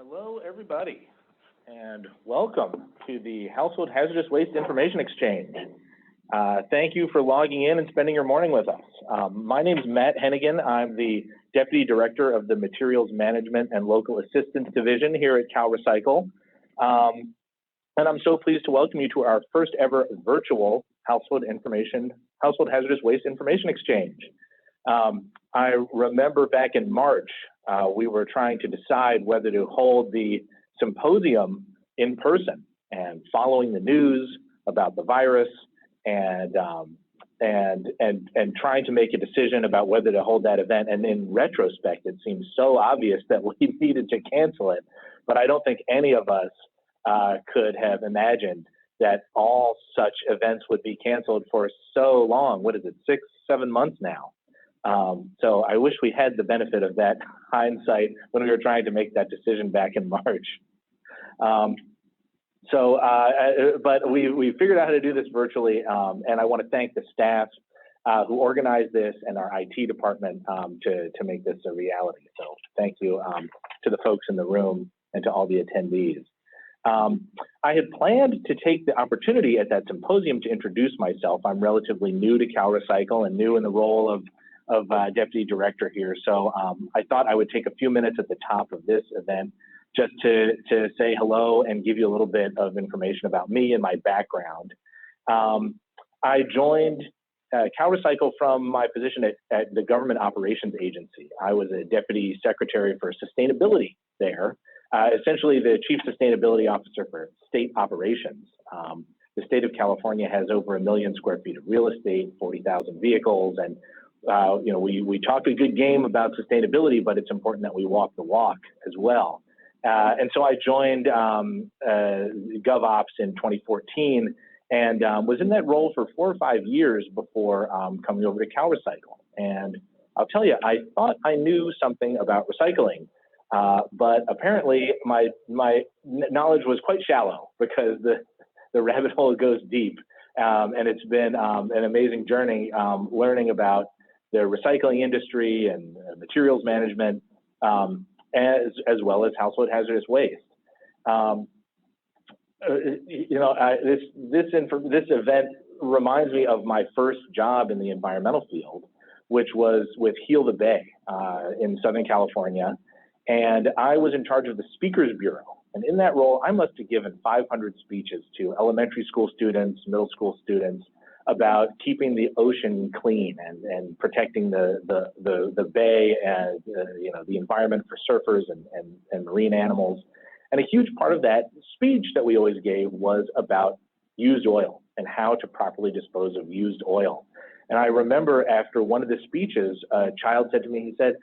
Hello, everybody, and welcome to the Household Hazardous Waste Information Exchange. Thank you for logging in and spending your morning with us. My name is Matt Hennigan. I'm the Deputy Director of the Materials Management and Local Assistance Division here at CalRecycle. And I'm so pleased to welcome you to our first ever virtual Household Hazardous Waste Information Exchange. I remember back in March, we were trying to decide whether to hold the symposium in person, and following the news about the virus and trying to make a decision about whether to hold that event. And in retrospect, it seems so obvious that we needed to cancel it, but I don't think any of us could have imagined that all such events would be canceled for so long. What is it, 6, 7 months now? So I wish we had the benefit of that hindsight when we were trying to make that decision back in March. But we figured out how to do this virtually, and I want to thank the staff who organized this and our IT department to make this a reality. So thank you to the folks in the room and to all the attendees. I had planned to take the opportunity at that symposium to introduce myself. I'm relatively new to CalRecycle and new in the role of Deputy Director here. So I thought I would take a few minutes at the top of this event just to say hello and give you a little bit of information about me and my background. I joined CalRecycle from my position at the Government Operations Agency. I was a Deputy Secretary for Sustainability there, essentially the Chief Sustainability Officer for state operations. The state of California has over 1 million square feet of real estate, 40,000 vehicles, and we talk a good game about sustainability, but it's important that we walk the walk as well. And so I joined GovOps in 2014 and was in that role for 4 or 5 years before coming over to CalRecycle. And I'll tell you, I thought I knew something about recycling, but apparently my knowledge was quite shallow because the rabbit hole goes deep. And it's been an amazing journey learning about the recycling industry and materials management, as well as household hazardous waste. This event reminds me of my first job in the environmental field, which was with Heal the Bay in Southern California. And I was in charge of the Speakers Bureau. And in that role, I must have given 500 speeches to elementary school students, middle school students, about keeping the ocean clean and protecting the bay and the environment for surfers and marine animals. And a huge part of that speech that we always gave was about used oil and how to properly dispose of used oil. And I remember after one of the speeches, a child said to me, he said,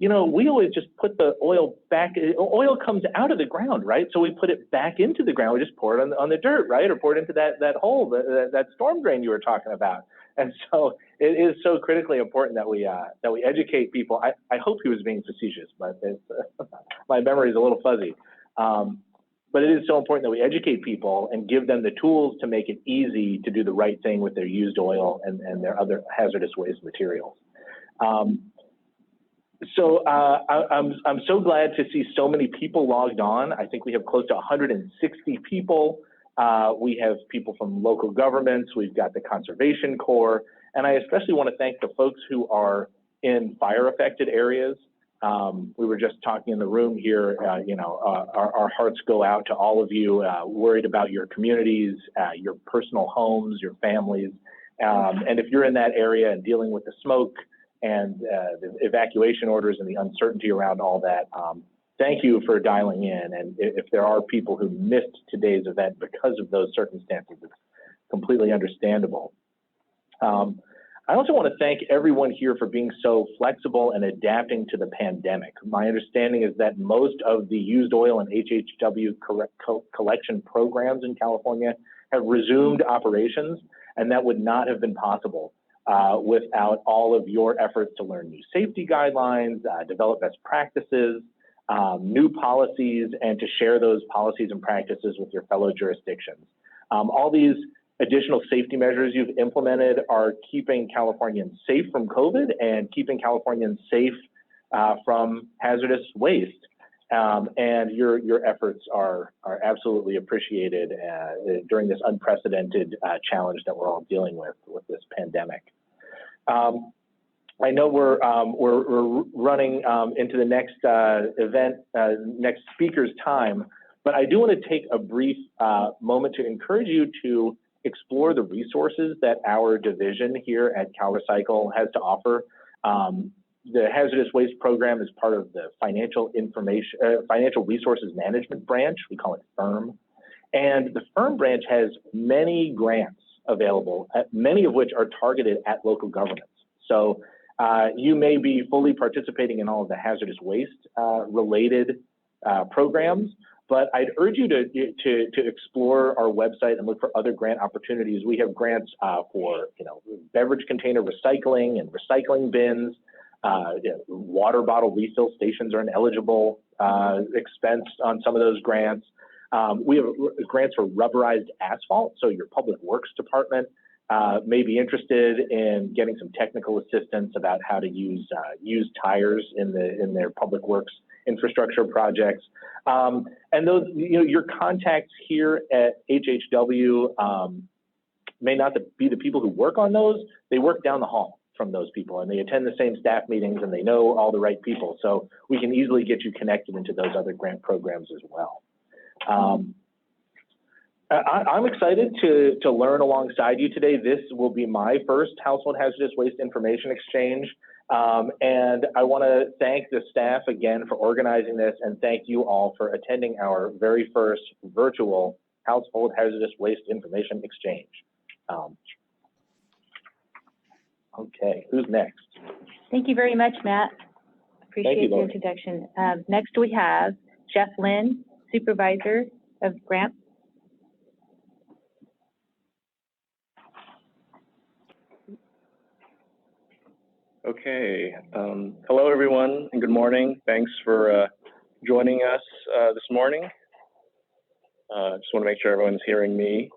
we always just put the oil back. Oil comes out of the ground, right? So we put it back into the ground. We just pour it on the dirt, right? Or pour it into that hole, that storm drain you were talking about. And so it is so critically important that we educate people. I hope he was being facetious, but my memory is a little fuzzy. But it is so important that we educate people and give them the tools to make it easy to do the right thing with their used oil and their other hazardous waste materials. So I'm so glad to see so many people logged on. I think we have close to 160 people. We have people from local governments. We've got the Conservation Corps. And I especially want to thank the folks who are in fire-affected areas. We were just talking in the room here, our hearts go out to all of you worried about your communities, your personal homes, your families. And if you're in that area and dealing with the smoke, and the evacuation orders and the uncertainty around all that. Thank you for dialing in. And if there are people who missed today's event because of those circumstances, it's completely understandable. I also want to thank everyone here for being so flexible and adapting to the pandemic. My understanding is that most of the used oil and HHW collection programs in California have resumed operations, and that would not have been possible without all of your efforts to learn new safety guidelines, develop best practices, new policies, and to share those policies and practices with your fellow jurisdictions. All these additional safety measures you've implemented are keeping Californians safe from COVID and keeping Californians safe from hazardous waste. And your efforts are absolutely appreciated during this unprecedented challenge that we're all dealing with this pandemic. I know we're running into the next event, next speaker's time, but I do want to take a brief moment to encourage you to explore the resources that our division here at CalRecycle has to offer. The hazardous waste program is part of the financial resources management branch. We call it FIRM. And the FIRM branch has many grants available, many of which are targeted at local governments. So you may be fully participating in all of the hazardous waste related programs, but I'd urge you to explore our website and look for other grant opportunities. We have grants for beverage container recycling and recycling bins. Water bottle refill stations are an eligible expense on some of those grants. We have grants for rubberized asphalt, so your public works department may be interested in getting some technical assistance about how to use tires in their public works infrastructure projects. And those, your contacts here at HHW may not be the people who work on those. They work down the hall from those people, and they attend the same staff meetings, and they know all the right people. So we can easily get you connected into those other grant programs as well. I'm excited to learn alongside you today. This will be my first Household Hazardous Waste Information Exchange. And I want to thank the staff again for organizing this, and thank you all for attending our very first virtual Household Hazardous Waste Information Exchange. Okay, who's next? Thank you very much, Matt. Appreciate the introduction. Next we have Jeff Lynn, Supervisor of Grants. Okay, hello everyone and good morning. Thanks for joining us this morning. Just want to make sure everyone's hearing me.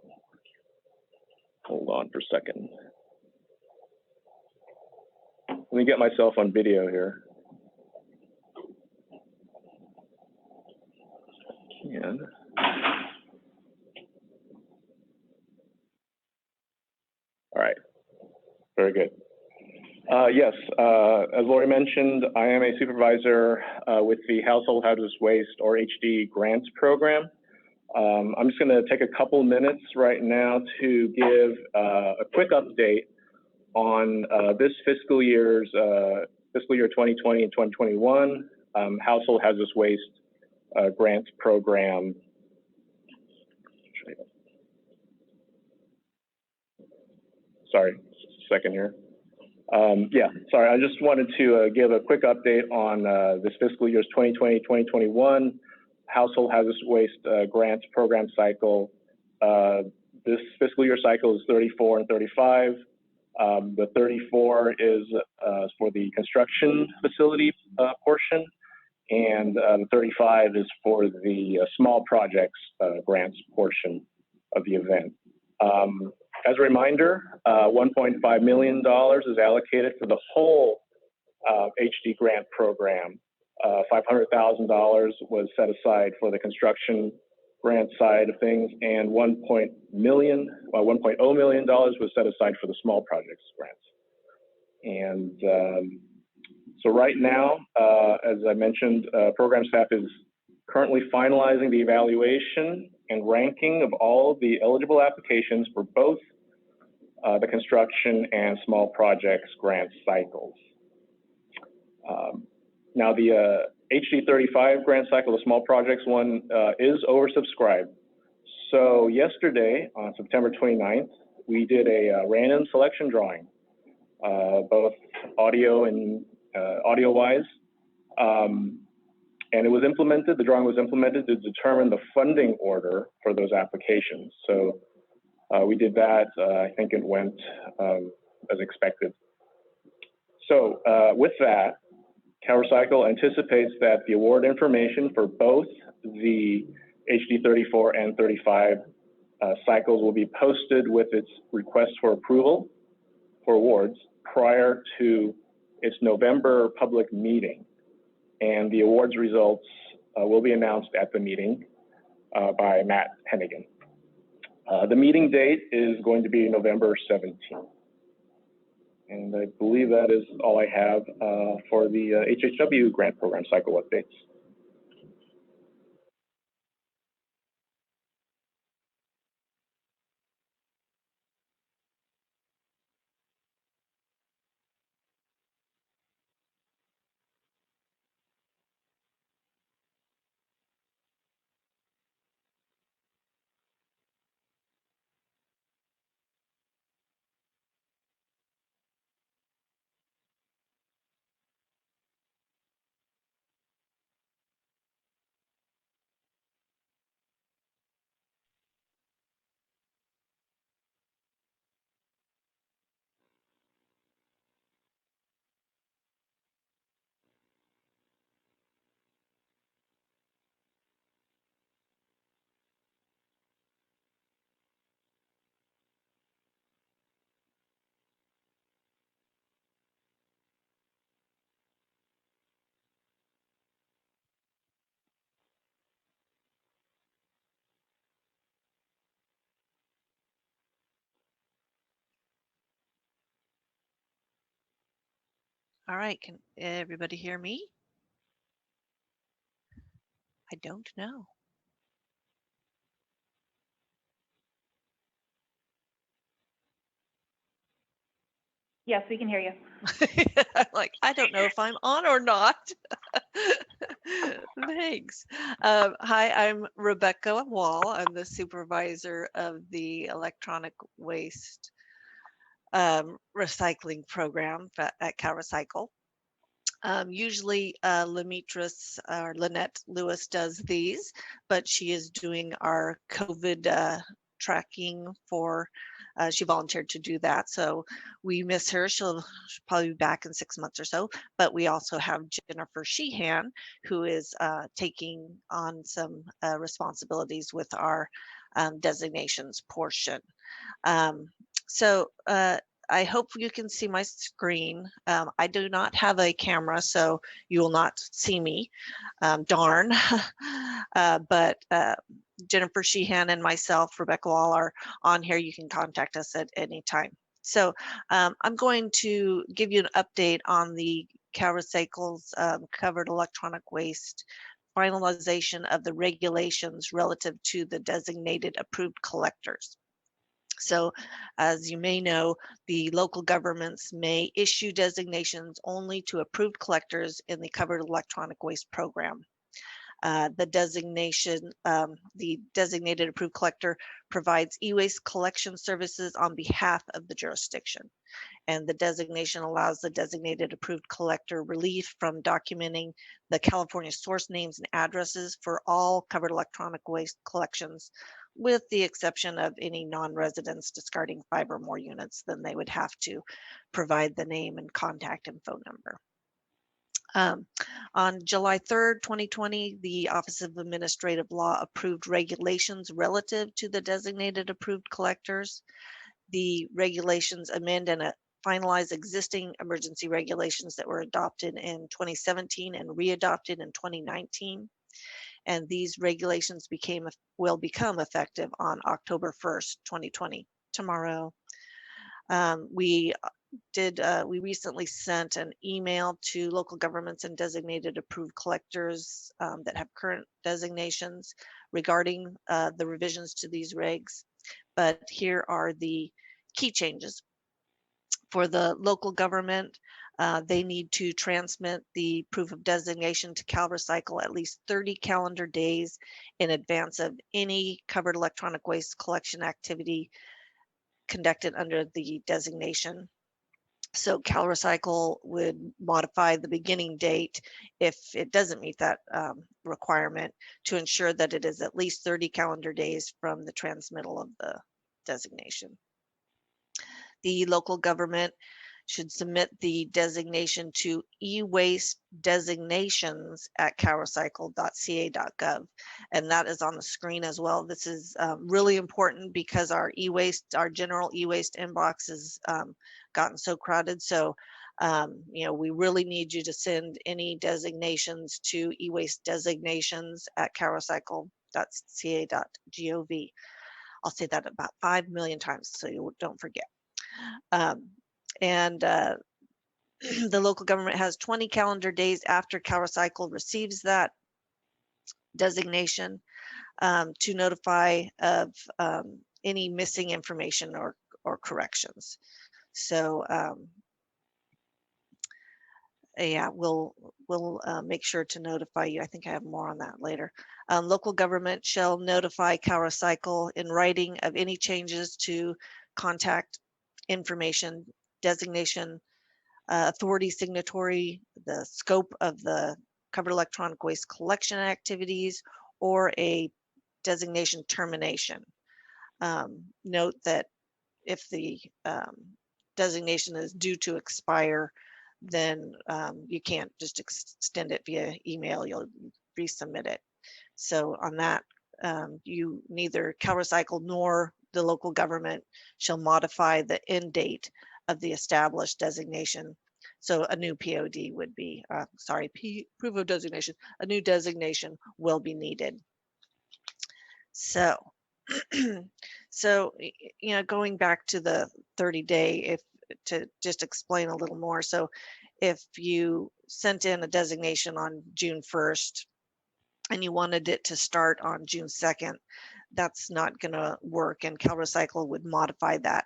Hold on for a second. Let me get myself on video here. And all right, very good. Yes, as Lori mentioned, I am a supervisor with the Household Hazardous Waste, or HD, grants program. I'm just going to take a couple minutes right now to give a quick update on this fiscal year 2020 and 2021 Household Hazardous Waste grants program. Sorry, just a second here. Yeah, sorry, I just wanted to give a quick update on this fiscal year's 2020-2021 Household Hazardous Waste grants program cycle. This fiscal year cycle is 34 and 35. The 34 is for the construction facility portion, and the 35 is for the small projects grants portion of the event. As a reminder, $1.5 million is allocated for the whole HD grant program. $500,000 was set aside for the construction grant side of things, and $1.0 million was set aside for the small projects grants. And so right now, as I mentioned, program staff is currently finalizing the evaluation and ranking of all the eligible applications for both the construction and small projects grant cycles. Now the HD 35 grant cycle, the small projects one, is oversubscribed. So yesterday, on September 29th, we did a random selection drawing, both audio and audio-wise. And it was implemented, the drawing was implemented to determine the funding order for those applications. So we did that. I think it went as expected. So with that, CalRecycle anticipates that the award information for both the HD 34 and 35 cycles will be posted with its request for approval for awards prior to its November public meeting. And the awards results will be announced at the meeting by Matt Hennigan. The meeting date is going to be November 17th. And I believe that is all I have for the HHW grant program cycle updates. All right, can everybody hear me? I don't know. Yes, we can hear you. I'm like, I don't know if I'm on or not. Thanks. Hi, I'm Rebecca Wall. I'm the supervisor of the electronic waste recycling program at CalRecycle. Usually Lemetris or Lynette Lewis does these, but she is doing our COVID tracking for, she volunteered to do that. So we miss her. She'll probably be back in 6 months or so, but we also have Jennifer Sheehan, who is taking on some responsibilities with our designations portion. So I hope you can see my screen. I do not have a camera, so you will not see me. Darn. But Jennifer Sheehan and myself, Rebecca Wall, are on here. You can contact us at any time. So I'm going to give you an update on the CalRecycle's covered electronic waste finalization of the regulations relative to the designated approved collectors. So as you may know, the local governments may issue designations only to approved collectors in the covered electronic waste program. The designated approved collector provides e-waste collection services on behalf of the jurisdiction. And the designation allows the designated approved collector relief from documenting the California source names and addresses for all covered electronic waste collections, with the exception of any non-residents discarding 5 or more units. Then they would have to provide the name and contact and phone number. On July 3rd, 2020, the Office of Administrative Law approved regulations relative to the designated approved collectors. The regulations amend and finalize existing emergency regulations that were adopted in 2017 and readopted in 2019. And these regulations will become effective on October 1st, 2020, tomorrow. We recently sent an email to local governments and designated approved collectors that have current designations regarding the revisions to these regs. But here are the key changes. For the local government, they need to transmit the proof of designation to CalRecycle at least 30 calendar days in advance of any covered electronic waste collection activity conducted under the designation. So CalRecycle would modify the beginning date if it doesn't meet that requirement to ensure that it is at least 30 calendar days from the transmittal of the designation. The local government should submit the designation to e-waste designations at calrecycle.ca.gov, and that is on the screen as well. This is really important because our e-waste, our general e-waste inbox has gotten so crowded. So You know, we really need you to send any designations to eWaste designations at calrecycle.ca.gov. I'll say that about 5 million times so you don't forget. And the local government has 20 calendar days after CalRecycle receives that designation to notify of any missing information or corrections. So yeah, we'll make sure to notify you. I think I have more on that later. Local government shall notify CalRecycle in writing of any changes to contact information, designation, authority signatory, the scope of the covered electronic waste collection activities, or a designation termination. Note that if the designation is due to expire, then you can't just extend it via email, you'll resubmit it. So on that, you neither CalRecycle nor the local government shall modify the end date of the established designation. So a new POD would be, proof of designation, a new designation will be needed. So, so, you know, going back to the 30-day, to just explain a little more. So if you sent in a designation on June 1st and you wanted it to start on June 2nd, that's not going to work, and CalRecycle would modify that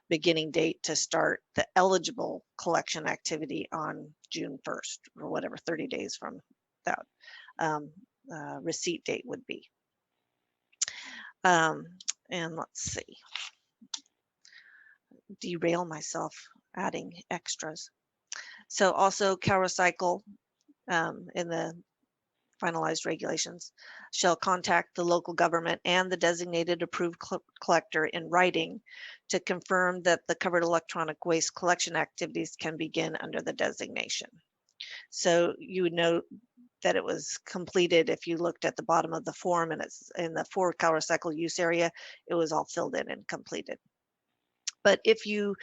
beginning date to start the eligible collection activity on June 1st, or whatever 30 days from that receipt date would be. And let's see, derail myself adding extras. So also CalRecycle in the finalized regulations shall contact the local government and the designated approved collector in writing to confirm that the covered electronic waste collection activities can begin under the designation. So you would note that it was completed if you looked at the bottom of the form, and it's in the for CalRecycle use area, it was all filled in and completed. But if you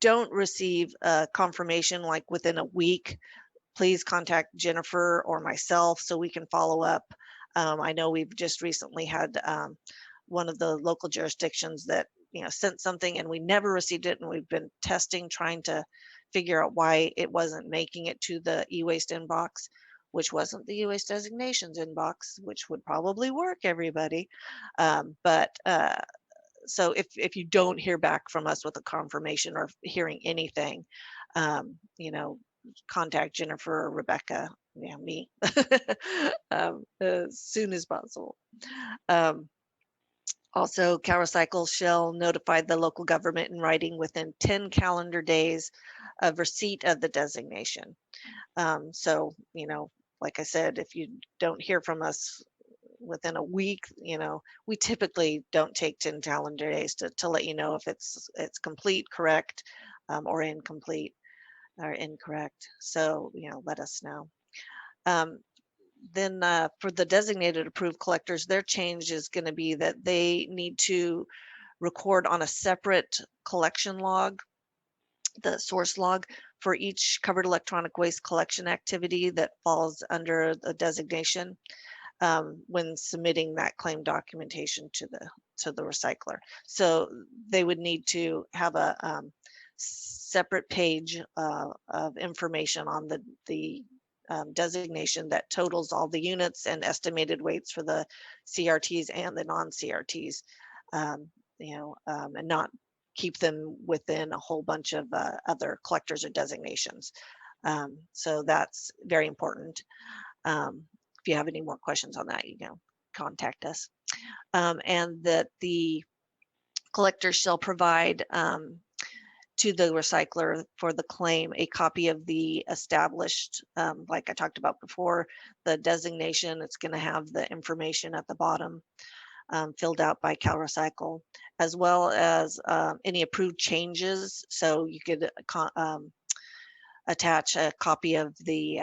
don't receive a confirmation like within a week, please contact Jennifer or myself so we can follow up. I know we've just recently had one of the local jurisdictions that, you know, sent something and we never received it, and we've been testing, trying to figure out why it wasn't making it to the e-waste inbox, which wasn't the e-waste designations inbox, which would probably work, everybody. So if you don't hear back from us with a confirmation or hearing anything, you know, contact Jennifer or Rebecca, yeah, me, as soon as possible. Also, CalRecycle shall notify the local government in writing within 10 calendar days of receipt of the designation. So, you know, like I said, if you don't hear from us within a week, you know, we typically don't take 10 calendar days to let you know if it's complete, correct, or incomplete or incorrect. So, you know, let us know. Then for the designated approved collectors, their change is going to be that they need to record on a separate collection log, the source log, for each covered electronic waste collection activity that falls under the designation when submitting that claim documentation to the recycler. So they would need to have a separate page of information on the designation that totals all the units and estimated weights for the CRTs and the non-CRTs, you know, and not keep them within a whole bunch of other collectors or designations. So that's very important. If you have any more questions on that, you know, contact us. And that the collector shall provide to the recycler for the claim a copy of the established, like I talked about before, the designation. It's going to have the information at the bottom filled out by CalRecycle, as well as any approved changes. So you could attach a copy of the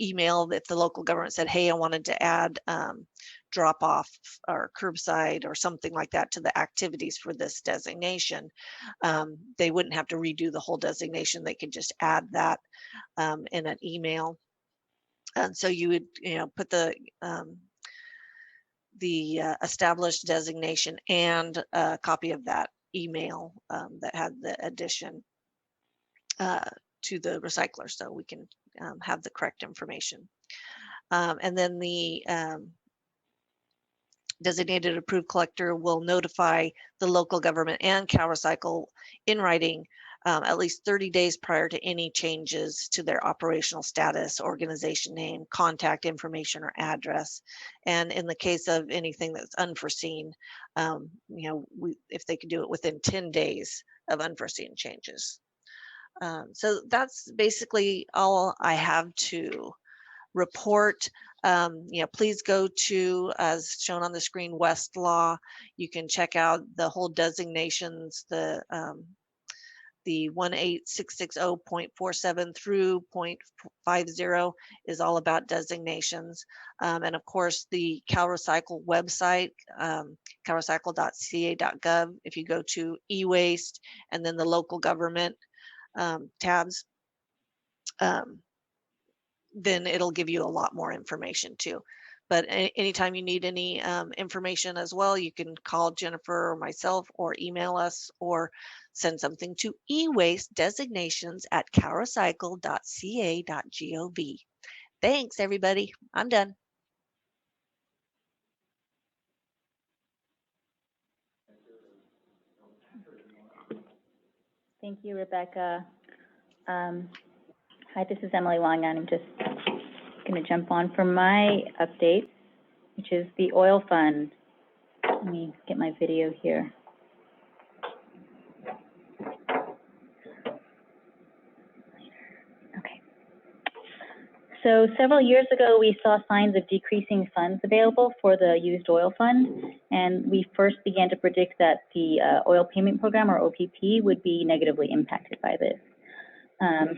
email if the local government said, hey, I wanted to add drop off or curbside or something like that to the activities for this designation, they wouldn't have to redo the whole designation. They could just add that in an email. And so you would, put the established designation and a copy of that email that had the addition to the recycler, so we can have the correct information. And then the designated approved collector will notify the local government and CalRecycle in writing at least 30 days prior to any changes to their operational status, organization name, contact information, or address. And in the case of anything that's unforeseen, if they could do it within 10 days of unforeseen changes. So that's basically all I have to report. Please go to, as shown on the screen, Westlaw. You can check out the whole designations, the 18660.47 through 0.50 is all about designations. And of course, the CalRecycle website, calrecycle.ca.gov, if you go to e-waste and then the local government tabs, then it'll give you a lot more information too. But anytime you need any information as well, you can call Jennifer or myself or email us or send something to ewaste-designations@calrecycle.ca.gov. Thanks, everybody. I'm done. Thank you, Rebecca. Hi, this is Emily Wong, and I'm just going to jump on for my update, which is the oil fund. Let me get my video here. Okay. So several years ago, we saw signs of decreasing funds available for the used oil fund, and we first began to predict that the oil payment program, or OPP, would be negatively impacted by this.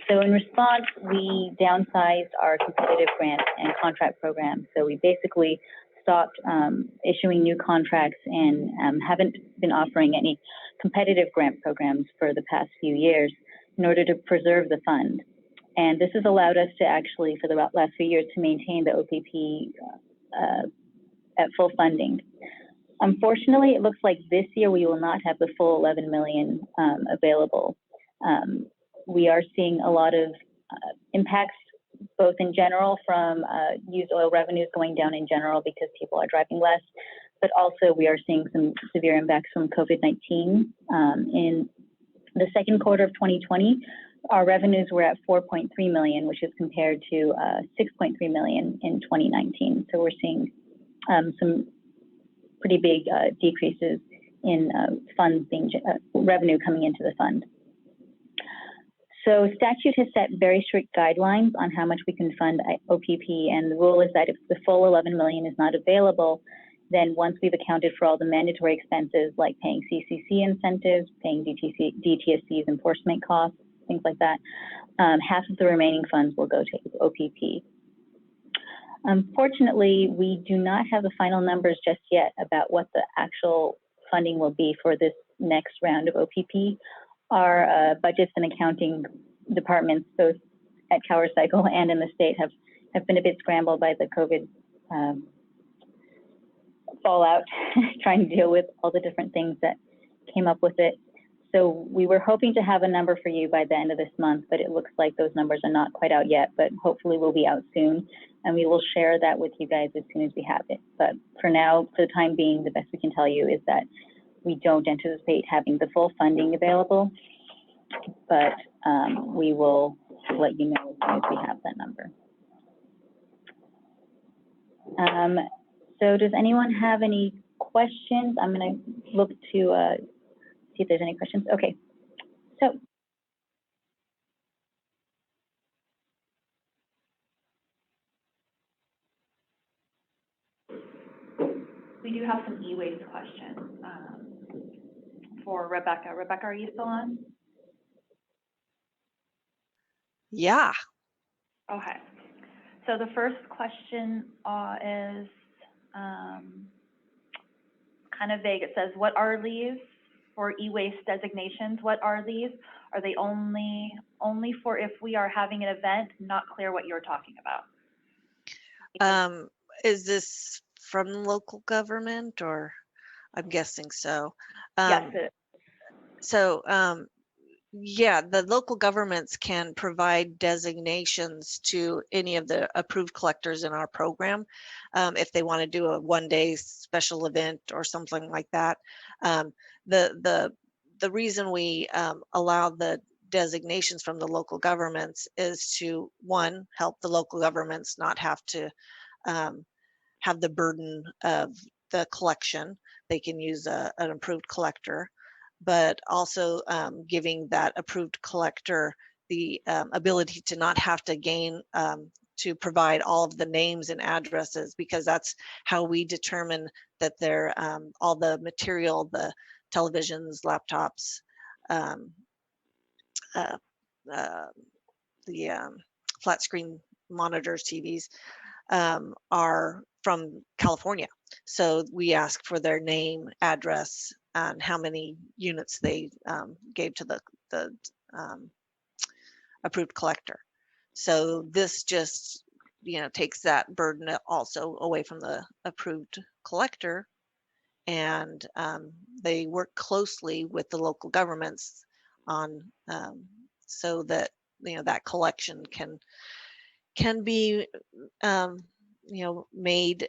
So in response, we downsized our competitive grant and contract program. So we basically stopped issuing new contracts and haven't been offering any competitive grant programs for the past few years in order to preserve the fund. And this has allowed us to actually, for the last few years, to maintain the OPP at full funding. Unfortunately, it looks like this year we will not have the full 11 million available. We are seeing a lot of impacts, both in general from used oil revenues going down in general because people are driving less, but also we are seeing some severe impacts from COVID-19. In the second quarter of 2020, our revenues were at 4.3 million, which is compared to 6.3 million in 2019. So we're seeing some pretty big decreases in funds being revenue coming into the fund. So statute has set very strict guidelines on how much we can fund OPP, and the rule is that if the full 11 million is not available, then once we've accounted for all the mandatory expenses like paying CCC incentives, paying DTSC's enforcement costs, things like that, half of the remaining funds will go to OPP. Unfortunately, we do not have the final numbers just yet about what the actual funding will be for this next round of OPP. Our budgets and accounting departments, both at CalRecycle and in the state, have been a bit scrambled by the COVID fallout, trying to deal with all the different things that came up with it. So we were hoping to have a number for you by the end of this month, but it looks like those numbers are not quite out yet, but hopefully we'll be out soon, and we will share that with you guys as soon as we have it. But for now, for the time being, the best we can tell you is that we don't anticipate having the full funding available, but we will let you know as soon as we have that number. So does anyone have any questions? I'm going to look to see if there's any questions. Okay, so. We do have some e-waste questions for Rebecca. Rebecca, are you still on? Yeah. Okay. So the first question is, kind of vague. It says, what are these for e-waste designations? What are these? Are they only for if we are having an event? Not clear what you're talking about. Is this from local government, or I'm guessing so? Yes, it is. So, yeah, the local governments can provide designations to any of the approved collectors in our program if they want to do a one-day special event or something like that. The reason we allow the designations from the local governments is to, one, help the local governments not have to have the burden of the collection. They can use an approved collector, but also giving that approved collector the ability to not have to to provide all of the names and addresses, because that's how we determine that they're all the material, the televisions, laptops, the flat screen monitors, TVs, are from California. So we ask for their name, address, and how many units they gave to the approved collector. So this just, takes that burden also away from the approved collector, and they work closely with the local governments on so that that collection can be made.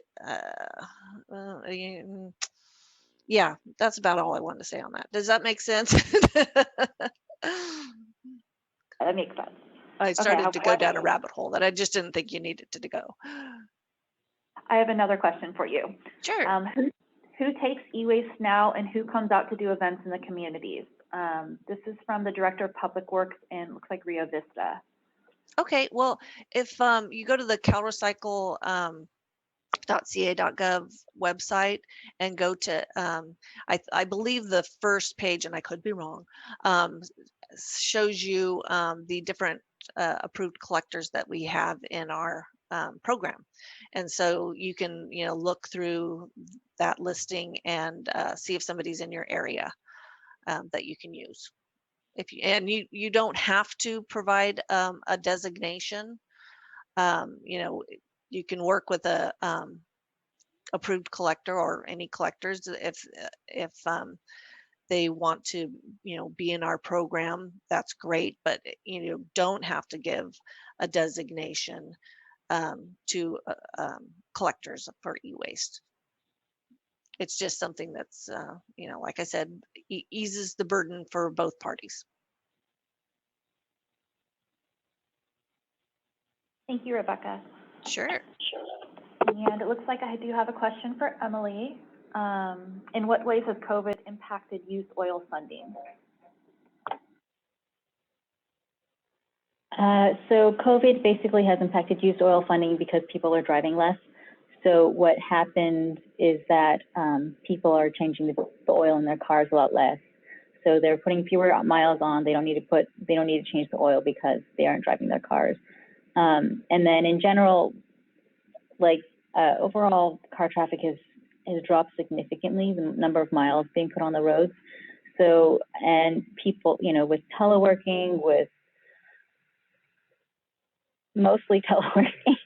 Yeah, that's about all I wanted to say on that. Does that make sense? That makes sense. I started to go down a rabbit hole that I just didn't think you needed to go. I have another question for you. Sure. Who takes e-waste now, and who comes out to do events in the communities? This is from the Director of Public Works in, looks like, Rio Vista. Okay, well, if you go to the CalRecycle.ca.gov website and go to, I believe the first page, and I could be wrong, shows you the different approved collectors that we have in our program. And so you can, look through that listing and see if somebody's in your area that you can use. You don't have to provide a designation. You can work with a approved collector or any collectors if they want to be in our program. That's great, but don't have to give a designation to collectors for e-waste. It's just something that's like I said, eases the burden for both parties. Thank you, Rebecca. Sure. And it looks like I do have a question for Emily. In what ways has COVID impacted used oil funding? So COVID basically has impacted used oil funding because people are driving less. So what happened is that people are changing the oil in their cars a lot less. So they're putting fewer miles on. They don't need to change the oil because they aren't driving their cars. And then in general, overall car traffic has dropped significantly, the number of miles being put on the roads. So, and people, with teleworking, with mostly teleworking,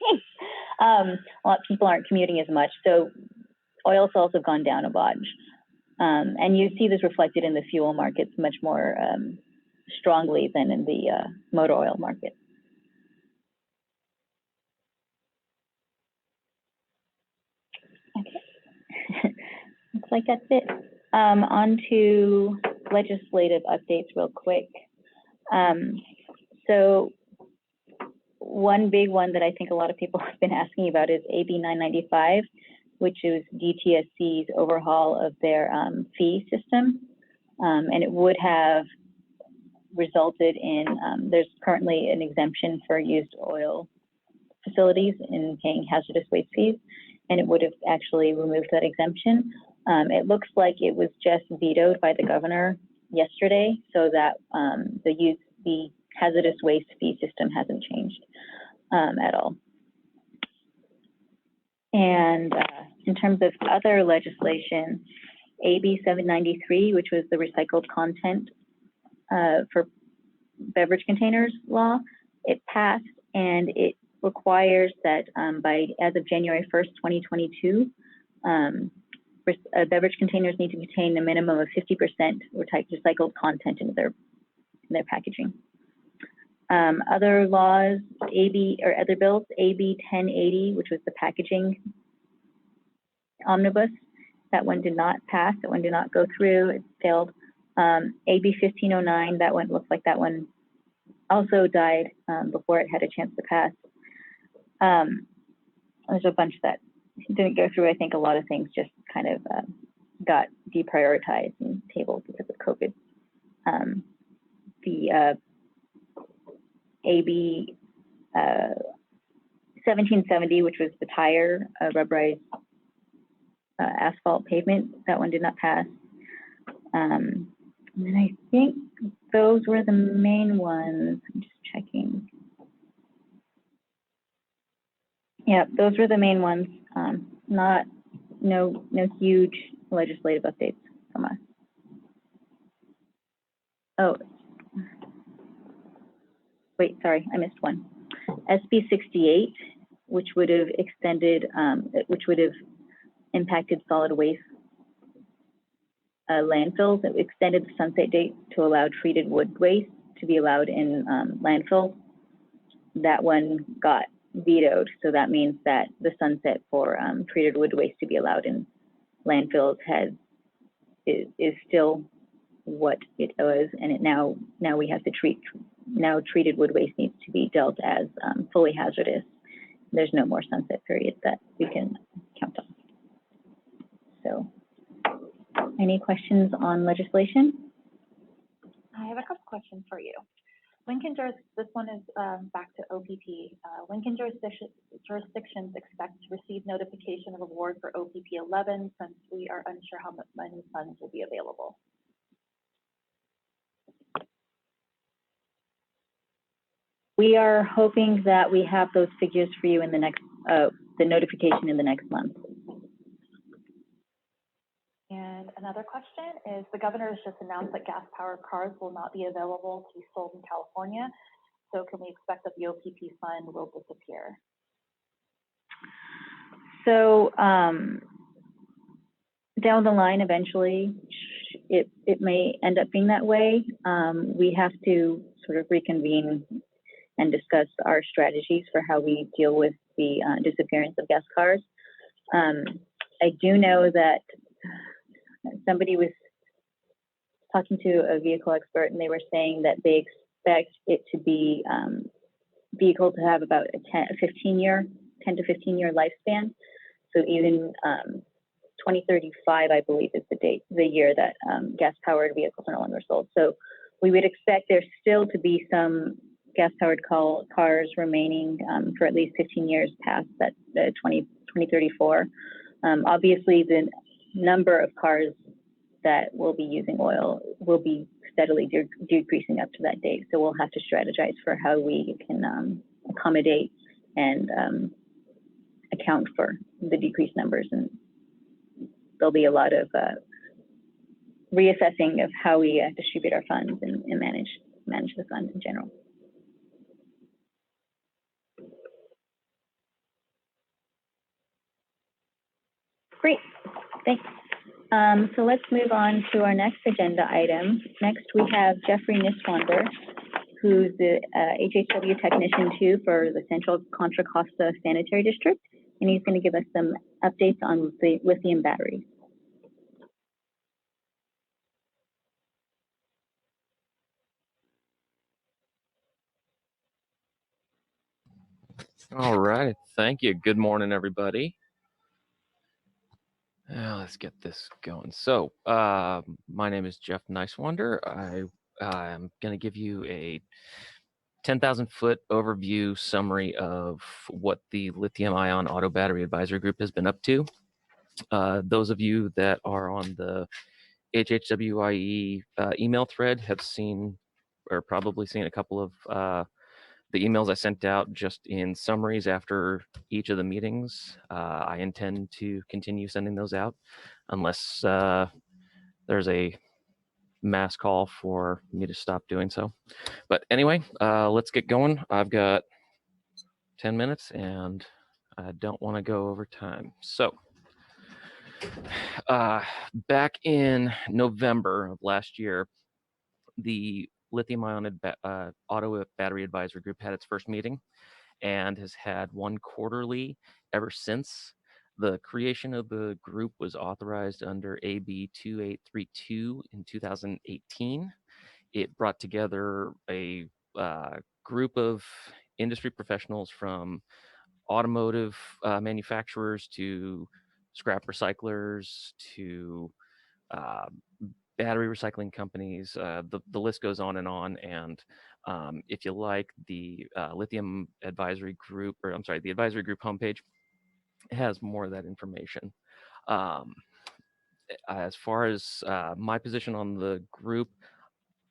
a lot of people aren't commuting as much. So oil sales have gone down a bunch. And you see this reflected in the fuel markets much more strongly than in the motor oil market. Okay, looks like that's it. On to legislative updates real quick. So one big one that I think a lot of people have been asking about is AB 995, which is DTSC's overhaul of their fee system. And it would have resulted in, there's currently an exemption for used oil facilities in paying hazardous waste fees, and it would have actually removed that exemption. It looks like it was just vetoed by the governor yesterday, so that the hazardous waste fee system hasn't changed at all. And In terms of other legislation, AB 793, which was the recycled content for beverage containers law, it passed, and it requires that as of January 1st, 2022, beverage containers need to contain a minimum of 50% recycled content in their packaging. Other laws, other bills, AB 1080, which was the packaging omnibus, that one did not pass, that one did not go through, it failed. AB 1509, that one looks like that one also died before it had a chance to pass. There's a bunch that didn't go through. I think a lot of things just kind of got deprioritized and tabled because of COVID. The AB 1770, which was the tire rubberized asphalt pavement, that one did not pass. And then I think those were the main ones. I'm just checking. Yeah, those were the main ones. No huge legislative updates from us. Oh, wait, sorry, I missed one. SB 68, which would have extended, which would have impacted solid waste landfills. It extended the sunset date to allow treated wood waste to be allowed in landfills. That one got vetoed, so that means that the sunset for treated wood waste to be allowed in landfills is still what it was, and now we have to treated wood waste needs to be dealt as fully hazardous. There's no more sunset period that we can count on. So, any questions on legislation? I have a couple questions for you. This one is back to OPP. When can jurisdictions expect to receive notification of award for OPP 11, since we are unsure how many funds will be available? We are hoping that we have those figures for you in the next, the notification in the next month. And another question is, the governor has just announced that gas-powered cars will not be available to be sold in California. So can we expect that the OPP fund will disappear? So down the line, eventually, it may end up being that way. We have to sort of reconvene and discuss our strategies for how we deal with the disappearance of gas cars. I do know that somebody was talking to a vehicle expert, and they were saying that they expect it to be vehicle to have about a 10 to 15 year lifespan. So even 2035, I believe, is the year that gas-powered vehicles are no longer sold. So we would expect there still to be some gas-powered cars remaining for at least 15 years past that 2034. Obviously, the number of cars that will be using oil will be steadily decreasing up to that date. So we'll have to strategize for how we can accommodate and account for the decreased numbers. And there'll be a lot of reassessing of how we distribute our funds and manage the funds in general. Great, thanks. So let's move on to our next agenda item. Next, we have Jeffrey Niswander, who's the HHW Technician 2 for the Central Contra Costa Sanitary District, and he's going to give us some updates on the lithium batteries. All right, thank you. Good morning, everybody. Let's get this going. So, my name is Jeff Niswander. I'm going to give you a 10,000-foot overview summary of what the Lithium-ion Auto Battery Advisory Group has been up to. Those of you that are on the HHWIE email thread have seen, or probably seen, a couple of the emails I sent out just in summaries after each of the meetings. I intend to continue sending those out unless there's a mass call for me to stop doing so. But anyway, let's get going. I've got 10 minutes and I don't want to go over time. So back in November of last year, the lithium-ion auto battery advisory group had its first meeting and has had one quarterly ever since. The creation of the group was authorized under AB 2832 in 2018. It brought together a group of industry professionals from automotive manufacturers to scrap recyclers to uh, battery recycling companies. The list goes on. And if you like the Lithium Advisory Group, or I'm sorry, the Advisory Group homepage, it has more of that information. As far as my position on the group,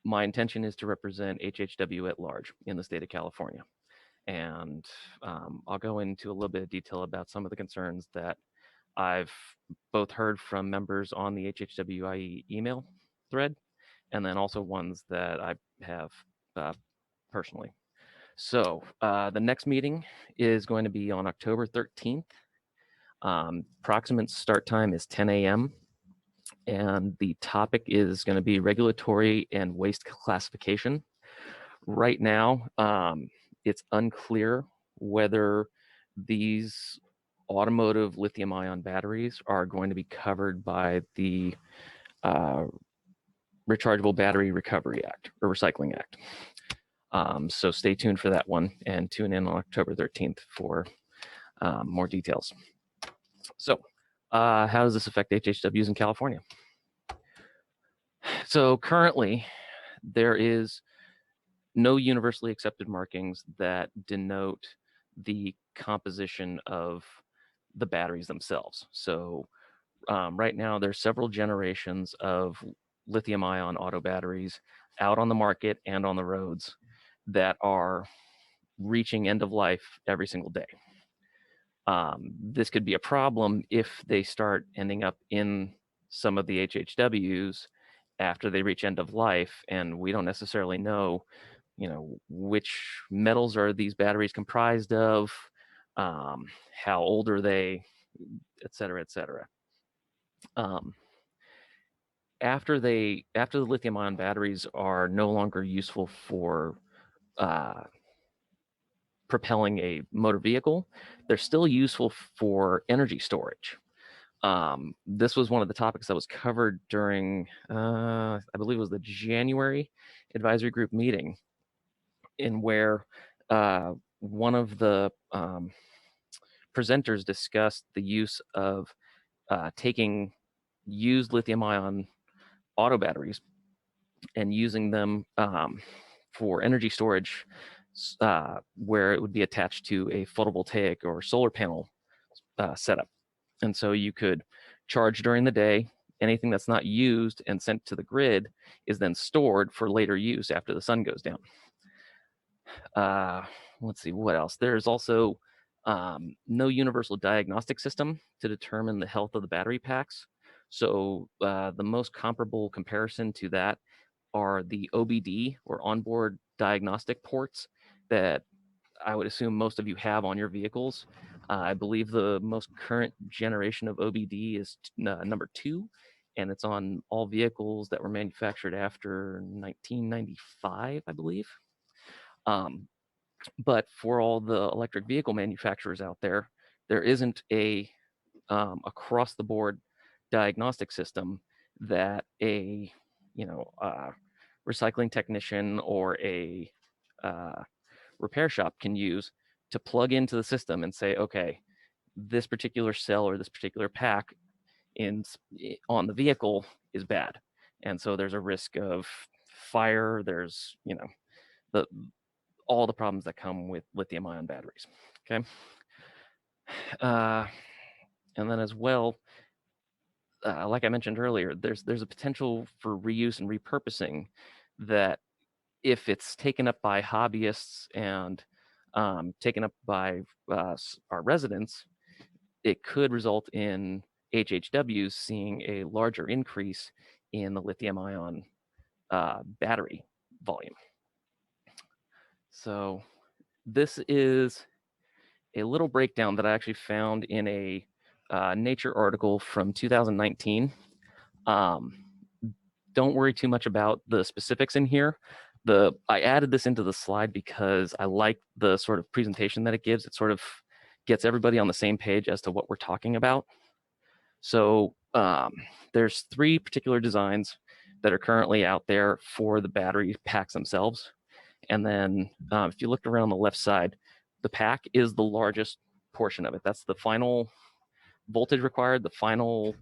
my intention is to represent HHW at large in the state of California. And I'll go into a little bit of detail about some of the concerns that I've both heard from members on the HHWIE email thread, and then also ones that I have personally. So the next meeting is going to be on October 13th. Approximate start time is 10 a.m. And the topic is going to be regulatory and waste classification. Right now, it's unclear whether these automotive lithium-ion batteries are going to be covered by the Rechargeable Battery Recovery Act or Recycling Act. So stay tuned for that one and tune in on October 13th for more details. So how does this affect HHWs in California? So currently, there is no universally accepted markings that denote the composition of the batteries themselves. So right now, there's several generations of lithium-ion auto batteries out on the market and on the roads that are reaching end of life every single day. This could be a problem if they start ending up in some of the HHWs after they reach end of life, and we don't necessarily know, which metals are these batteries comprised of, how old are they, et cetera, et cetera. After the lithium-ion batteries are no longer useful for propelling a motor vehicle, they're still useful for energy storage. This was one of the topics that was covered during, I believe it was the January advisory group meeting, in where one of the presenters discussed the use of taking used lithium-ion auto batteries and using them for energy storage, where it would be attached to a photovoltaic or solar panel setup. And so you could charge during the day. Anything that's not used and sent to the grid is then stored for later use after the sun goes down. Let's see, what else? There's also no universal diagnostic system to determine the health of the battery packs. So the most comparable comparison to that are the OBD, or onboard diagnostic ports, that I would assume most of you have on your vehicles. I believe the most current generation of OBD is number 2, and it's on all vehicles that were manufactured after 1995, I believe. But for all the electric vehicle manufacturers out there, there isn't a across the board diagnostic system that a recycling technician or a repair shop can use to plug into the system and say, okay, this particular cell or this particular pack on the vehicle is bad, and so there's a risk of fire. There's all the problems that come with lithium-ion batteries. Okay, and then as well, like I mentioned earlier, there's a potential for reuse and repurposing that, if it's taken up by hobbyists and taken up by our residents, it could result in HHWs seeing a larger increase in the lithium ion battery volume. So this is a little breakdown that I actually found in a Nature article from 2019. Don't worry too much about the specifics in here. I added this into the slide because I like the sort of presentation that it gives. It sort of gets everybody on the same page as to what we're talking about. So there's 3 particular designs that are currently out there for the battery packs themselves. And then if you look around the left side, the pack is the largest portion of it. That's the final voltage required, the final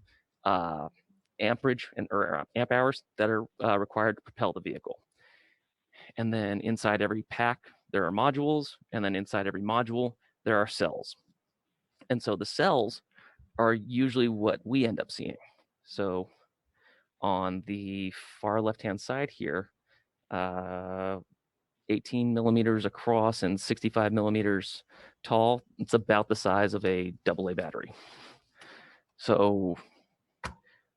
amperage or amp hours that are required to propel the vehicle. And then inside every pack, there are modules, and then inside every module, there are cells. And so the cells are usually what we end up seeing. So on the far left-hand side here, 18 millimeters across and 65 millimeters tall, it's about the size of a AA battery. So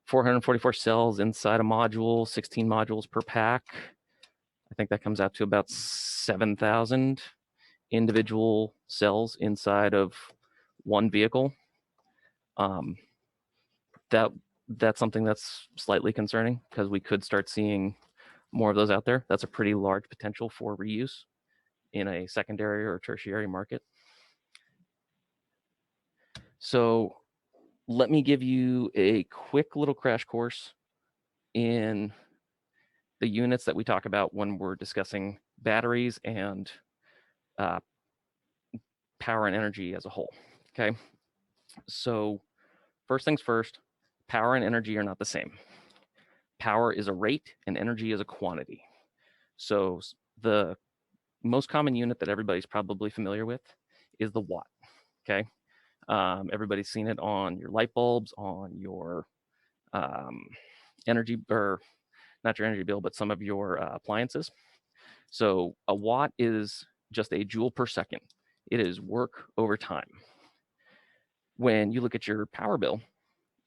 444 cells inside a module, 16 modules per pack. I think that comes out to about 7,000 individual cells inside of one vehicle. That's something that's slightly concerning because we could start seeing more of those out there. That's a pretty large potential for reuse in a secondary or tertiary market. So let me give you a quick little crash course in the units that we talk about when we're discussing batteries and power and energy as a whole. Okay, so first things first, power and energy are not the same. Power is a rate and energy is a quantity. So the most common unit that everybody's probably familiar with is the watt. Okay, everybody's seen it on your light bulbs, on your energy, or not your energy bill, but some of your appliances. So a watt is just a joule per second. It is work over time. When you look at your power bill,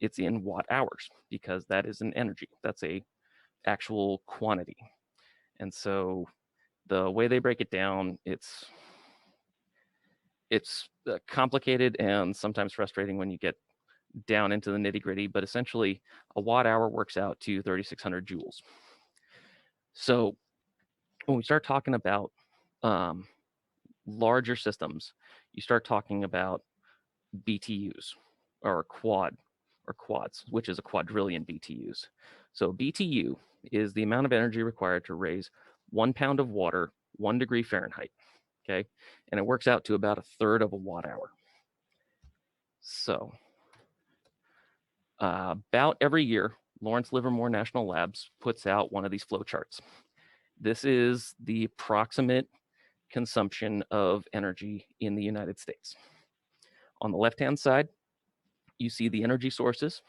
it's in watt hours because that is an energy. That's a actual quantity. And so the way they break it down, it's complicated and sometimes frustrating when you get down into the nitty gritty, but essentially a watt hour works out to 3,600 joules. So when we start talking about larger systems, you start talking about BTUs or quads, which is a quadrillion BTUs. So BTU is the amount of energy required to raise 1 pound of water 1 degree Fahrenheit. Okay, and it works out to about 1/3 of a watt hour. So about every year, Lawrence Livermore National Labs puts out one of these flow charts. This is the approximate consumption of energy in the United States. On the left-hand side, you see the energy sources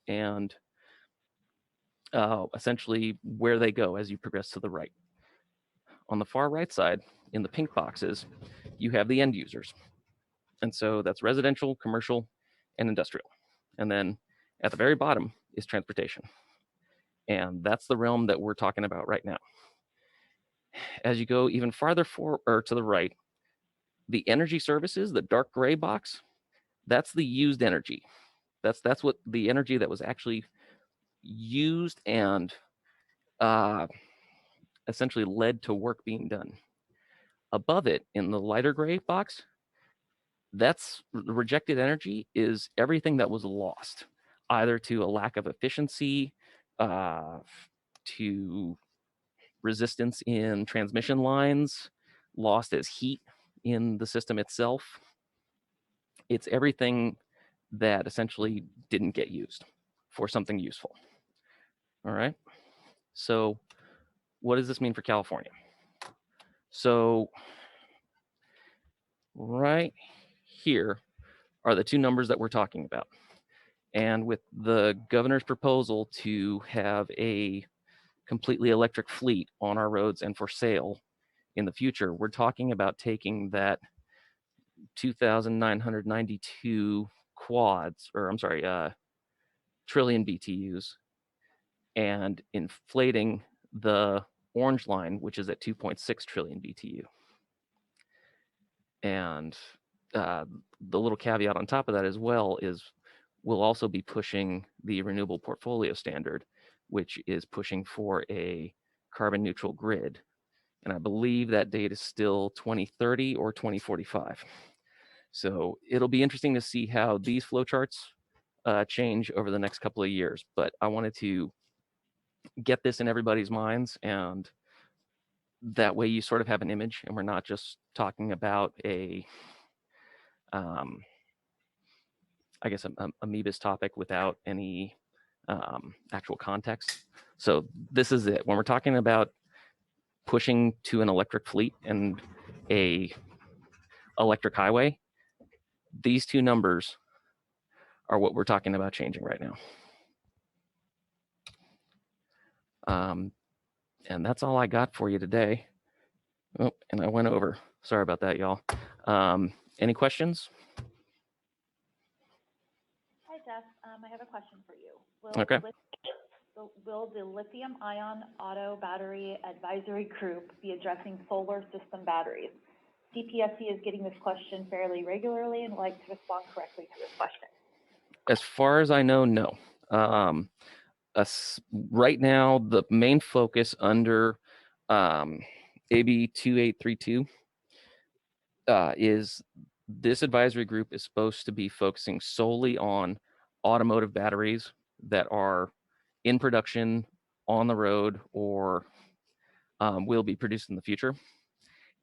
and essentially where they go as you progress to the right. On the far right side, in the pink boxes, you have the end users. And so that's residential, commercial, and industrial. And then at the very bottom is transportation. And that's the realm that we're talking about right now. As you go even farther to the right, the energy services, the dark gray box, that's the used energy. That's what the energy that was actually used and essentially led to work being done. Above it, in the lighter gray box, that's the rejected energy is everything that was lost, either to a lack of efficiency, to resistance in transmission lines, lost as heat in the system itself. It's everything that essentially didn't get used for something useful. All right. So what does this mean for California? So right here are the 2 numbers that we're talking about. And with the governor's proposal to have a completely electric fleet on our roads and for sale in the future, we're talking about taking that 2,992 quads, or I'm sorry, trillion BTUs, and inflating the orange line, which is at 2.6 trillion BTU. And the little caveat on top of that as well is we'll also be pushing the renewable portfolio standard, which is pushing for a carbon neutral grid. And I believe that date is still 2030 or 2045. So it'll be interesting to see how these flowcharts change over the next couple of years. But I wanted to get this in everybody's minds, and that way you sort of have an image, and we're not just talking about a I guess a amoebas topic without any actual context. So this is it. When we're talking about pushing to an electric fleet and a electric highway, these two numbers are what we're talking about changing right now. And that's all I got for you today. Oh, and I went over. Sorry about that, y'all. Any questions? Hi, Jeff. I have a question for you. Okay. Will the Lithium Ion Auto Battery Advisory Group be addressing solar system batteries? CPSC is getting this question fairly regularly and would like to respond correctly to this question. As far as I know, no. Right now, the main focus under AB 2832 is this advisory group is supposed to be focusing solely on automotive batteries that are in production, on the road, or will be produced in the future.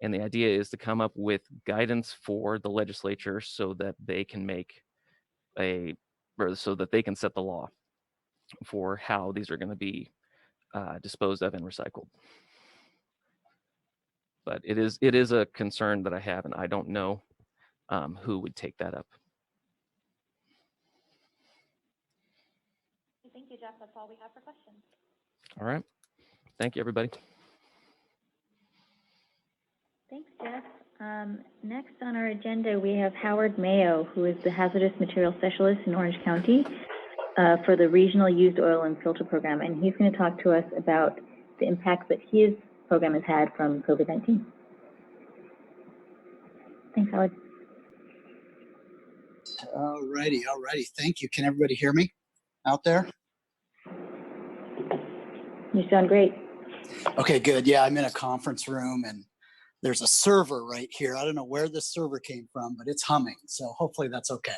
And the idea is to come up with guidance for the legislature so that they can make so that they can set the law for how these are going to be disposed of and recycled. But it is a concern that I have, and I don't know who would take that up. Thank you, Jeff. That's all we have for questions. All right. Thank you, everybody. Thanks, Jeff. Next on our agenda, we have Howard Mayo, who is the Hazardous Material Specialist in Orange County for the Regional Used Oil and Filter Program, and he's going to talk to us about the impact that his program has had from COVID-19. Thanks, Howard. All righty. Thank you. Can everybody hear me out there? You sound great. Okay, good. Yeah, I'm in a conference room and there's a server right here. I don't know where this server came from, but it's humming. So hopefully that's okay.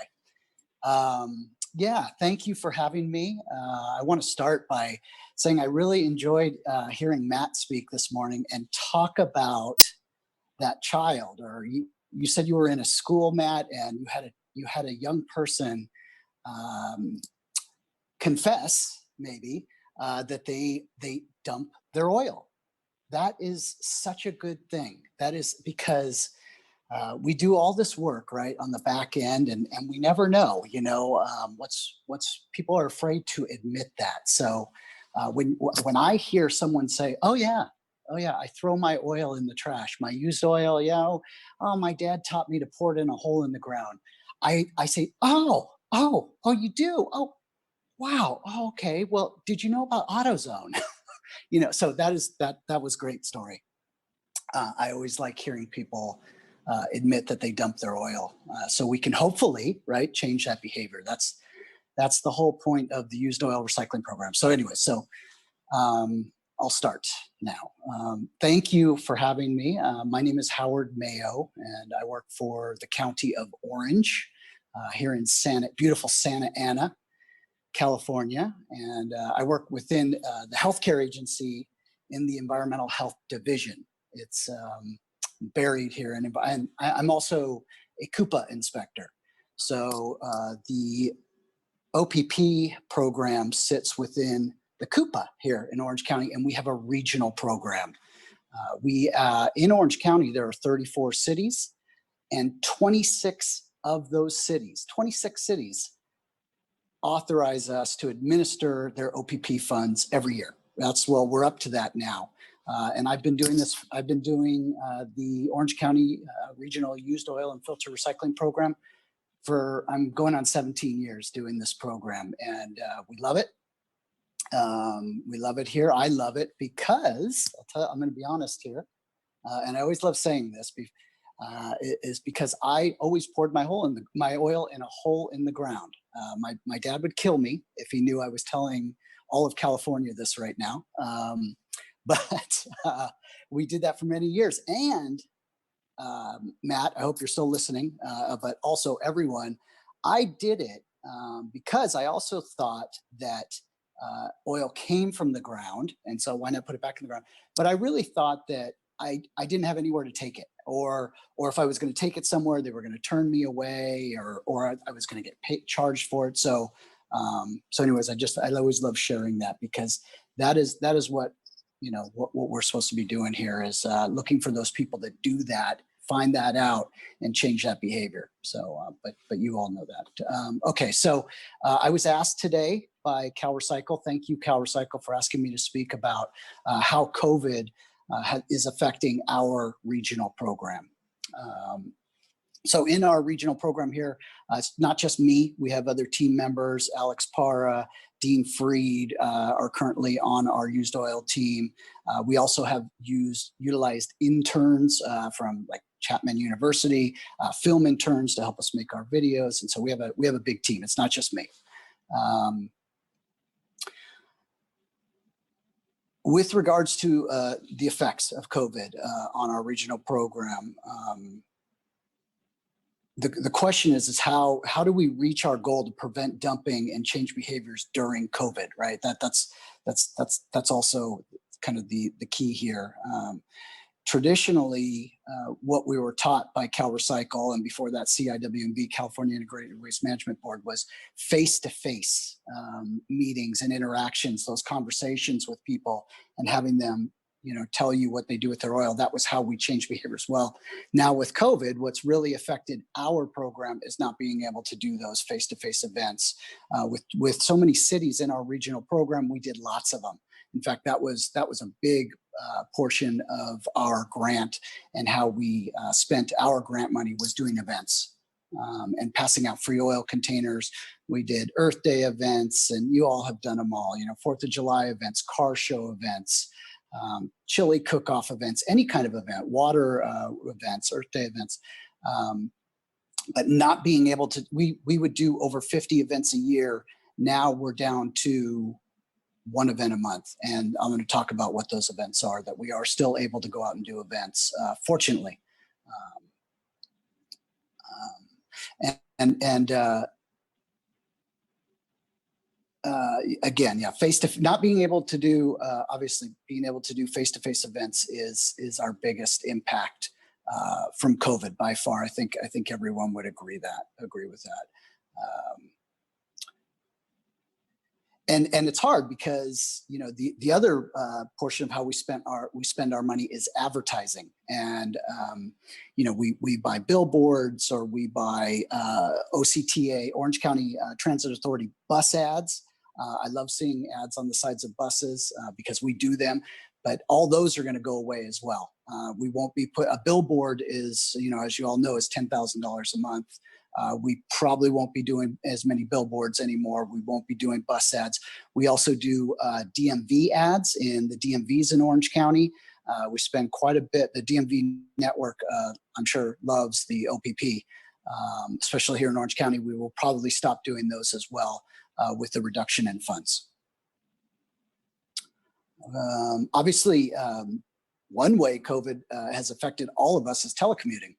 Yeah, thank you for having me. I want to start by saying I really enjoyed hearing Matt speak this morning and talk about that child. Or you said you were in a school, Matt, and you had a young person confess maybe that they dump their oil. That is such a good thing. That is because we do all this work right on the back end, and we never know, what's people are afraid to admit that. So when I hear someone say, oh yeah, I throw my oil in the trash, my used oil, oh, my dad taught me to pour it in a hole in the ground. I say, oh, you do? Oh, wow. Oh, okay. Well, did you know about AutoZone? So that was a great story. I always like hearing people admit that they dump their oil, so we can hopefully, right, change that behavior. That's the whole point of the used oil recycling program. So anyway, I'll start now. Thank you for having me. My name is Howard Mayo, and I work for the County of Orange here in beautiful Santa Ana, California. And I work within the healthcare agency in the Environmental Health Division. It's buried here. And I'm also a CUPA inspector. So the OPP program sits within the CUPA here in Orange County, and we have a regional program. In Orange County, there are 34 cities, and 26 of those cities, 26 cities, authorize us to administer their OPP funds every year. We're up to that now. And I've been doing this, I've been doing the Orange County Regional Used Oil and Filter Recycling Program I'm going on 17 years doing this program, and we love it. We love it here. I love it because, I'm going to be honest here, and I always love saying this, is because I always poured my oil in a hole in the ground. My dad would kill me if he knew I was telling all of California this right now. But we did that for many years. And Matt, I hope you're still listening, but also everyone, I did it because I also thought that oil came from the ground, and so why not put it back in the ground? But I really thought that I didn't have anywhere to take it, or if I was going to take it somewhere, they were going to turn me away, or I was going to get charged for it. So anyways, I always love sharing that, because that is what, you know, what we're supposed to be doing here is looking for those people that do that, find that out, and change that behavior. So, but you all know that. Okay, so I was asked today by CalRecycle. Thank you, CalRecycle, for asking me to speak about how COVID is affecting our regional program. So in our regional program here, it's not just me. We have other team members. Alex Parra, Dean Freed are currently on our used oil team. We also have utilized interns from like Chapman University, film interns to help us make our videos. And so we have a big team. It's not just me. With regards to the effects of COVID on our regional program, the question is how do we reach our goal to prevent dumping and change behaviors during COVID, right? That's also kind of the key here. Traditionally, what we were taught by CalRecycle, and before that CIWMB, California Integrated Waste Management Board, was face-to-face meetings and interactions, those conversations with people, and having them, you know, tell you what they do with their oil. That was how we change behaviors. Well, now with COVID, what's really affected our program is not being able to do those face-to-face events. With so many cities in our regional program, we did lots of them. In fact, that was a big portion of our grant, and how we spent our grant money was doing events and passing out free oil containers. We did Earth Day events, and you all have done them all, you know, 4th of July events, car show events, chili cook-off events, any kind of event, water events, Earth Day events. But not being able to, we would do over 50 events a year. Now we're down to one event a month. And I'm going to talk about what those events are, that we are still able to go out and do events, fortunately. Again, yeah, not being able to do, obviously being able to do face-to-face events is our biggest impact from COVID by far. I think everyone would agree with that. And it's hard because, you know, the other portion of how we spend our money is advertising. And you know, we buy billboards, or we buy OCTA, Orange County Transit Authority bus ads. I love seeing ads on the sides of buses because we do them, but all those are going to go away as well. We won't be a billboard is, you know, as you all know, is $10,000 a month. We probably won't be doing as many billboards anymore. We won't be doing bus ads. We also do DMV ads in the DMVs in Orange County. We spend quite a bit. The DMV network, I'm sure, loves the OPP, especially here in Orange County. We will probably stop doing those as well with the reduction in funds. Obviously, one way COVID has affected all of us is telecommuting.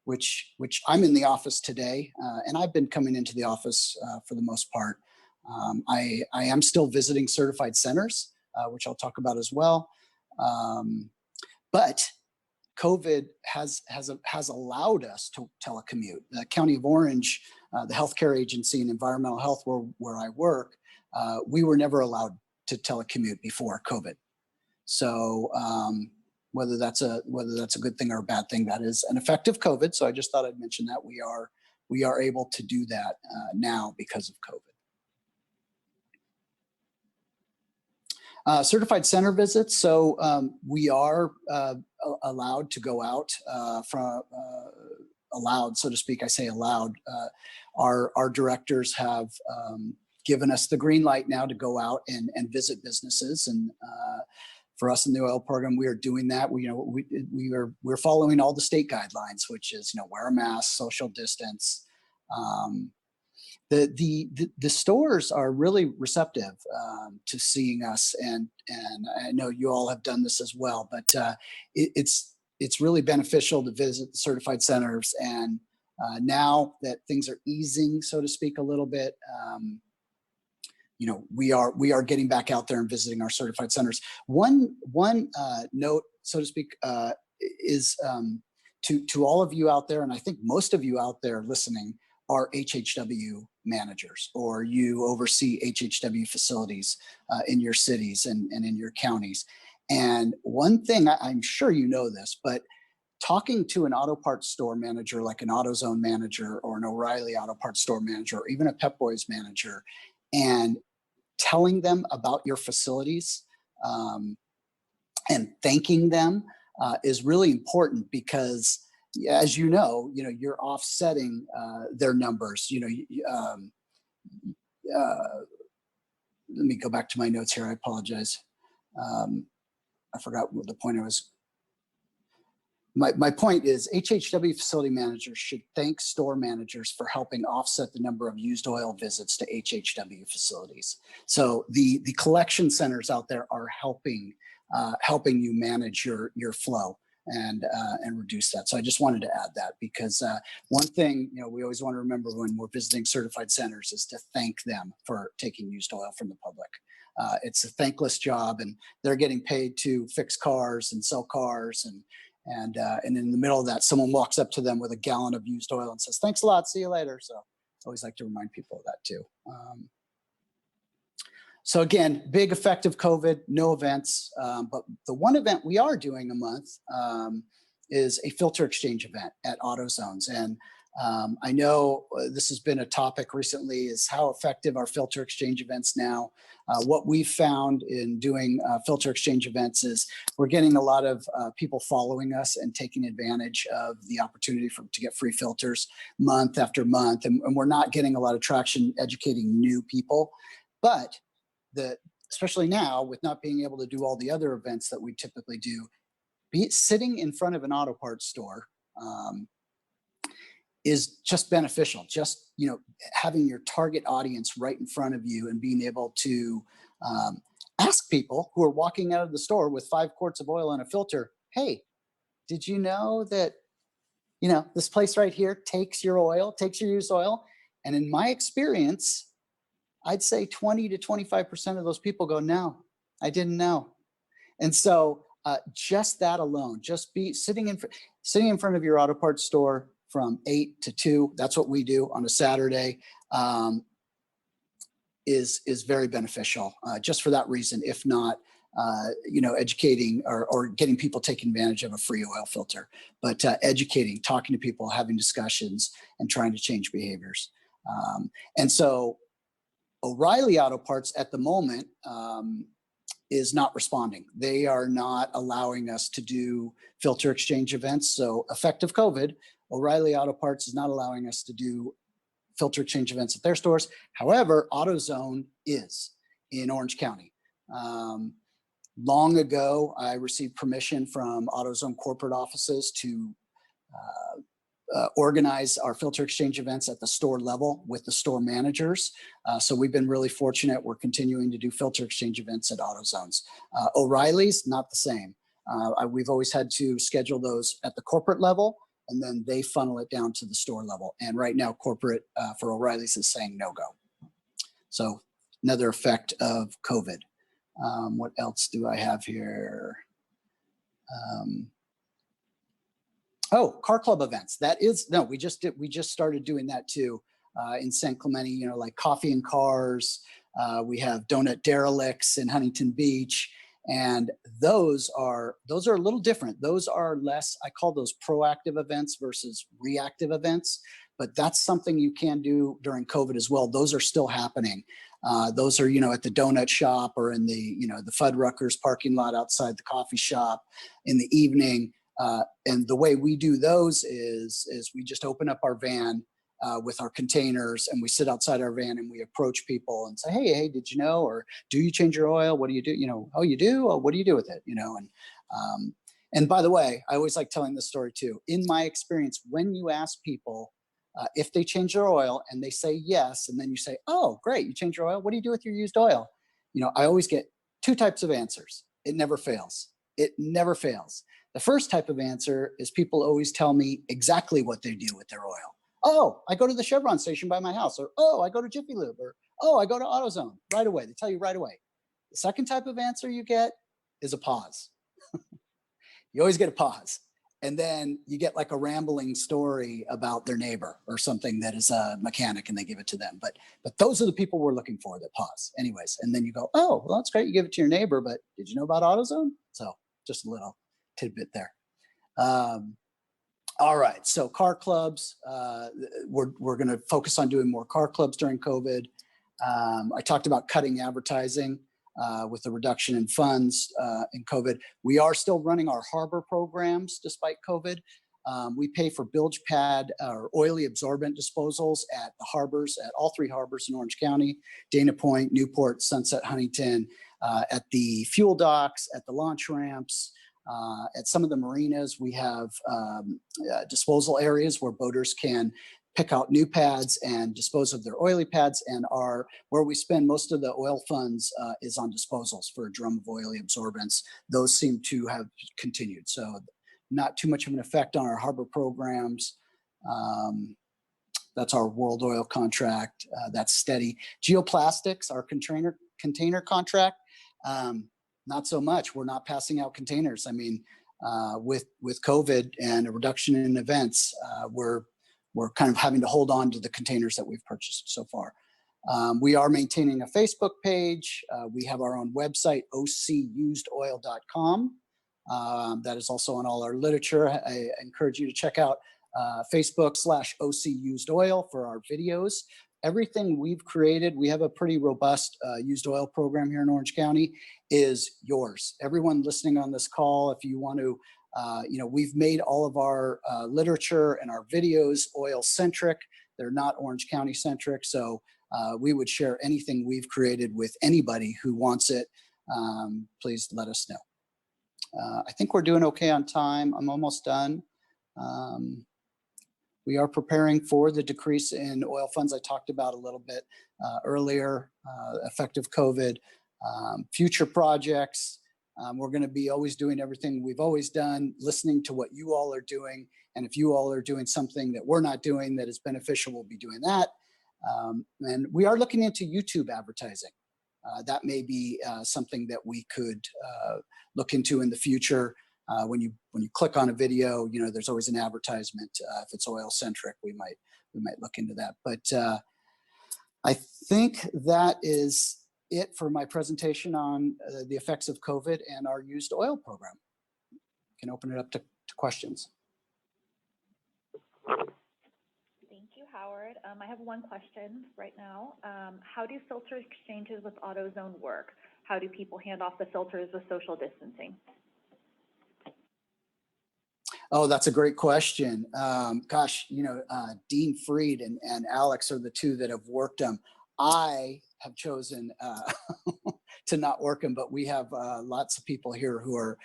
Which I'm in the office today, and I've been coming into the office for the most part. I am still visiting certified centers, which I'll talk about as well. But COVID has allowed us to telecommute. The County of Orange, the healthcare agency and environmental health where I work, we were never allowed to telecommute before COVID. So whether that's a good thing or a bad thing, that is an effect of COVID. So I just thought I'd mention that we are able to do that Certified center visits. So we are allowed to go out allowed, so to speak. I say allowed. Our directors have given us the green light now to go out and visit businesses. And for us in the oil program, we are doing that. We're following all the state guidelines, which is, wear a mask, social distance. The stores are really receptive to seeing us, and I know you all have done this as well. But it's really beneficial to visit the certified centers, and now that things are easing, so to speak, a little bit. We are getting back out there and visiting our certified centers. One note, so to speak, is to all of you out there, and I think most of you out there listening are HHW managers, or you oversee HHW facilities in your cities and in your counties. And one thing, I'm sure you know this, but talking to an auto parts store manager, like an AutoZone manager or an O'Reilly auto parts store manager, or even a Pep Boys manager, and telling them about your facilities and thanking them is really important, because as you're offsetting their numbers. Let me go back to my notes here. I apologize. I forgot what the point I was. My point is, HHW facility managers should thank store managers for helping offset the number of used oil visits to HHW facilities. So the collection centers out there are helping you manage your flow and reduce that. So I just wanted to add that, because one thing we always want to remember when we're visiting certified centers is to thank them for taking used oil from the public. It's a thankless job, and they're getting paid to fix cars and sell cars, and in the middle of that, someone walks up to them with a gallon of used oil and says, "Thanks a lot, see you later." So I always like to remind people of that too. So again, big effect of COVID, no events, but the one event we are doing a month is a filter exchange event at AutoZones. And I know this has been a topic recently, is how effective are filter exchange events now. What we've found in doing filter exchange events is we're getting a lot of people following us and taking advantage of the opportunity to get free filters month after month. And we're not getting a lot of traction educating new people. But especially now, with not being able to do all the other events that we typically do, sitting in front of an auto parts store is just beneficial. Just having your target audience right in front of you and being able to ask people who are walking out of the store with 5 quarts of oil and a filter, "Hey, did you know that this place right here takes your oil, takes your used oil?" And in my experience, I'd say 20 to 25% of those people go, "No, I didn't know." And so just that alone, just sitting in front of your auto parts store from 8 to 2, that's what we do on a Saturday, is very beneficial just for that reason, if not educating or getting people taking advantage of a free oil filter, but educating, talking to people, having discussions, and trying to change behaviors. And so O'Reilly Auto Parts at the moment is not responding. They are not allowing us to do filter exchange events. So effective COVID, O'Reilly Auto Parts is not allowing us to do filter exchange events at their stores. However, AutoZone is in Orange County. Long ago, I received permission from AutoZone corporate offices to organize our filter exchange events at the store level with the store managers. So we've been really fortunate. We're continuing to do filter exchange events at AutoZones. O'Reilly's, not the same. We've always had to schedule those at the corporate level, and then they funnel it down to the store level. And right now, corporate for O'Reilly's is saying no go. So another effect of COVID. What else do I have here? Car club events. We just started doing that too in San Clemente, like coffee and cars. We have donut derelicts in Huntington Beach. And those are a little different. Those are less, I call those proactive events versus reactive events. but that's something you can do during COVID as well. Those are still happening. Those are, at the donut shop or in the, the Fuddruckers parking lot outside the coffee shop in the evening. And the way we do those is we just open up our van with our containers, and we sit outside our van and we approach people and say, hey, did you know, or do you change your oil? What do you do? Oh, you do? Oh, what do you do with it? And by the way, I always like telling this story too. In my experience, when you ask people if they change their oil and they say yes, and then you say, oh, great, you change your oil. What do you do with your used oil? I always get two types of answers. It never fails. It never fails. The first type of answer is people always tell me exactly what they do with their oil. Oh, I go to the Chevron station by my house, or oh, I go to Jiffy Lube, or oh, I go to AutoZone right away. They tell you right away. The second type of answer you get is a pause. You always get a pause. And then you get like a rambling story about their neighbor or something that is a mechanic, and they give it to them. But those are the people we're looking for that pause anyways. And then you go, oh, well, that's great. You give it to your neighbor, but did you know about AutoZone? So just a little tidbit there. All right, so car clubs, we're gonna focus on doing more car clubs during COVID. I talked about cutting advertising with the reduction in funds in COVID. We are still running our harbor programs despite COVID. We pay for bilge pad or oily absorbent disposals at the harbors, at all 3 harbors in Orange County, Dana Point, Newport, Sunset, Huntington, at the fuel docks, at the launch ramps, at some of the marinas. We have disposal areas where boaters can pick out new pads and dispose of their oily pads, and where we spend most of the oil funds is on disposals for a drum of oily absorbents. Those seem to have continued, so not too much of an effect on our harbor programs. That's our World Oil contract. That's steady. Geoplastics, our container contract, not so much. We're not passing out containers. I mean, with COVID and a reduction in events, we're kind of having to hold on to the containers that we've purchased so far. We are maintaining a Facebook page. We have our own website, ocusedoil.com. That is also on all our literature. I encourage you to check out Facebook/OCUsedOil for our videos. Everything we've created, we have a pretty robust used oil program here in Orange County, is yours. Everyone listening on this call, if you want to, we've made all of our literature and our videos oil-centric. They're not Orange County-centric, so we would share anything we've created with anybody who wants it. Please let us know. I think we're doing okay on time. I'm almost done. We are preparing for the decrease in oil funds I talked about a little bit earlier, effective COVID. Future projects, we're going to be always doing everything we've always done, listening to what you all are doing. And if you all are doing something that we're not doing that is beneficial, we'll be doing that. And we are looking into YouTube advertising. That may be something that we could look into in the future. When you click on a video, there's always an advertisement. If it's oil centric, we might look into that. But I think that is it for my presentation on the effects of COVID and our used oil program. You can open it up to questions. Thank you, Howard. I have one question right now. How do filter exchanges with AutoZone work? How do people hand off the filters with social distancing? Oh, that's a great question. Gosh, Dean Freed and Alex are the two that have worked them. I have chosen to not work them, but we have lots of people here who are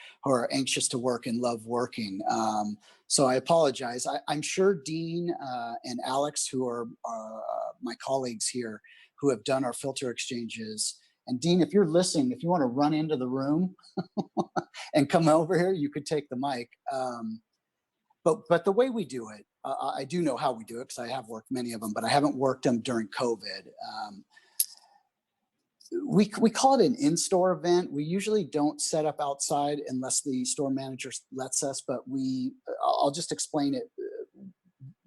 anxious to work and love working. So I apologize. I'm sure Dean and Alex, who are my colleagues here, who have done our filter exchanges. And Dean, if you're listening, if you want to run into the room and come over here, you could take the mic. But the way we do it, I do know how we do it because I have worked many of them, but I haven't worked them during COVID. We call it an in-store event. We usually don't set up outside unless the store manager lets us, but I'll just explain it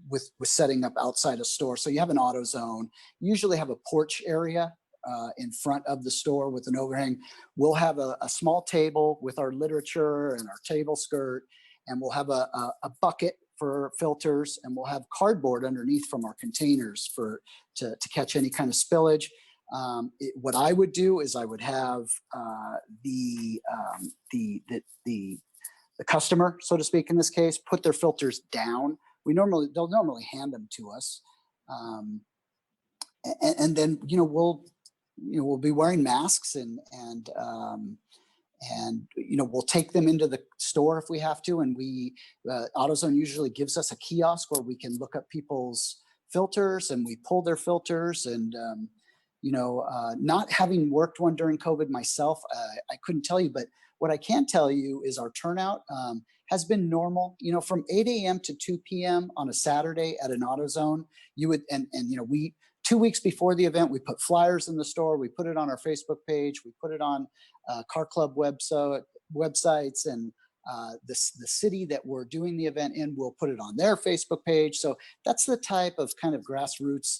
with setting up outside a store. So you have an AutoZone, you usually have a porch area in front of the store with an overhang. We'll have a small table with our literature and our table skirt, and we'll have a bucket for filters, and we'll have cardboard underneath from our containers to catch any kind of spillage. What I would do is I would have the customer, so to speak, in this case, put their filters down. They'll normally hand them to us, and then we'll be wearing masks and we'll take them into the store if we have to. And AutoZone usually gives us a kiosk where we can look up people's filters and we pull their filters. And not having worked one during COVID myself, I couldn't tell you, but what I can tell you is our turnout has been normal. From 8 a.m. to 2 p.m. on a Saturday at an AutoZone, we 2 weeks before the event, we put flyers in the store, we put it on our Facebook page, we put it on Car Club websites, and the city that we're doing the event in will put it on their Facebook page. So that's the type of kind of grassroots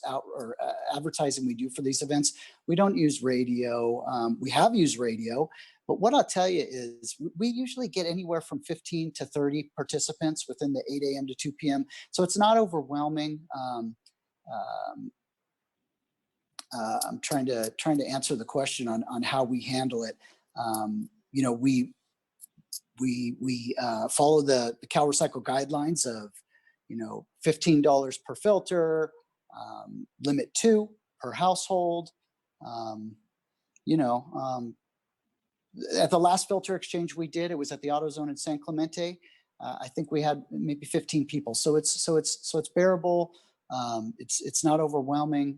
advertising we do for these events. We don't use radio. We have used radio, but what I'll tell you is we usually get anywhere from 15 to 30 participants within the 8 a.m. to 2 p.m. So it's not overwhelming. I'm trying to answer the question on how we handle it. We follow the CalRecycle guidelines of $15 per filter, limit 2 per household. At the last filter exchange we did, it was at the AutoZone in San Clemente. I think we had maybe 15 people, so it's bearable. It's not overwhelming.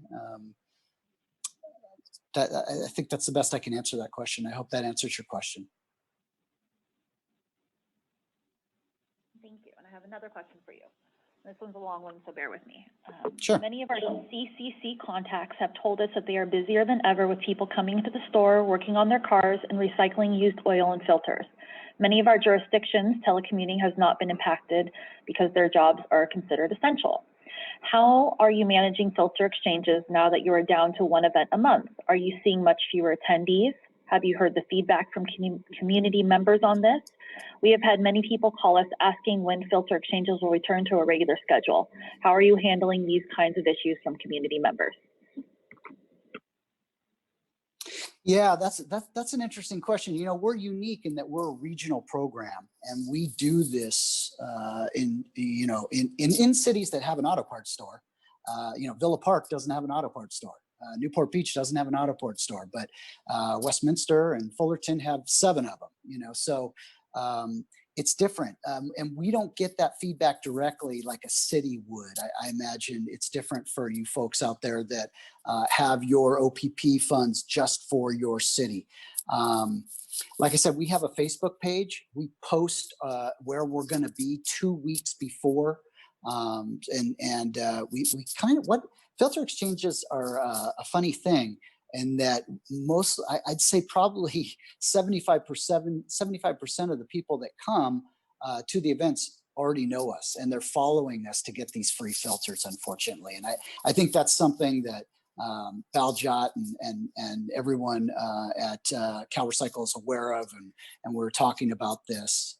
I think that's the best I can answer that question. I hope that answers your question. Thank you. And I have another question for you. This one's a long one, so bear with me. Sure. Many of our CCC contacts have told us that they are busier than ever with people coming into the store, working on their cars, and recycling used oil and filters. Many of our jurisdictions, telecommuting has not been impacted because their jobs are considered essential. How are you managing filter exchanges now that you are down to one event a month? Are you seeing much fewer attendees? Have you heard the feedback from community members on this? We have had many people call us asking when filter exchanges will return to a regular schedule. How are you handling these kinds of issues from community members? Yeah, that's an interesting question. We're unique in that we're a regional program, and we do this in cities that have an auto parts store. Villa Park doesn't have an auto parts store. Newport Beach doesn't have an auto parts store, but Westminster and Fullerton have 7 of them. So it's different, and we don't get that feedback directly like a city would. I imagine it's different for you folks out there that have your OPP funds just for your city. Like I said, we have a Facebook page. We post where we're going to be 2 weeks before, we kind of filter exchanges are a funny thing. And that I'd say probably 75% of the people that come to the events already know us, and they're following us to get these free filters, unfortunately. And I think that's something that Baljot and everyone at CalRecycle is aware of, and we're talking about this.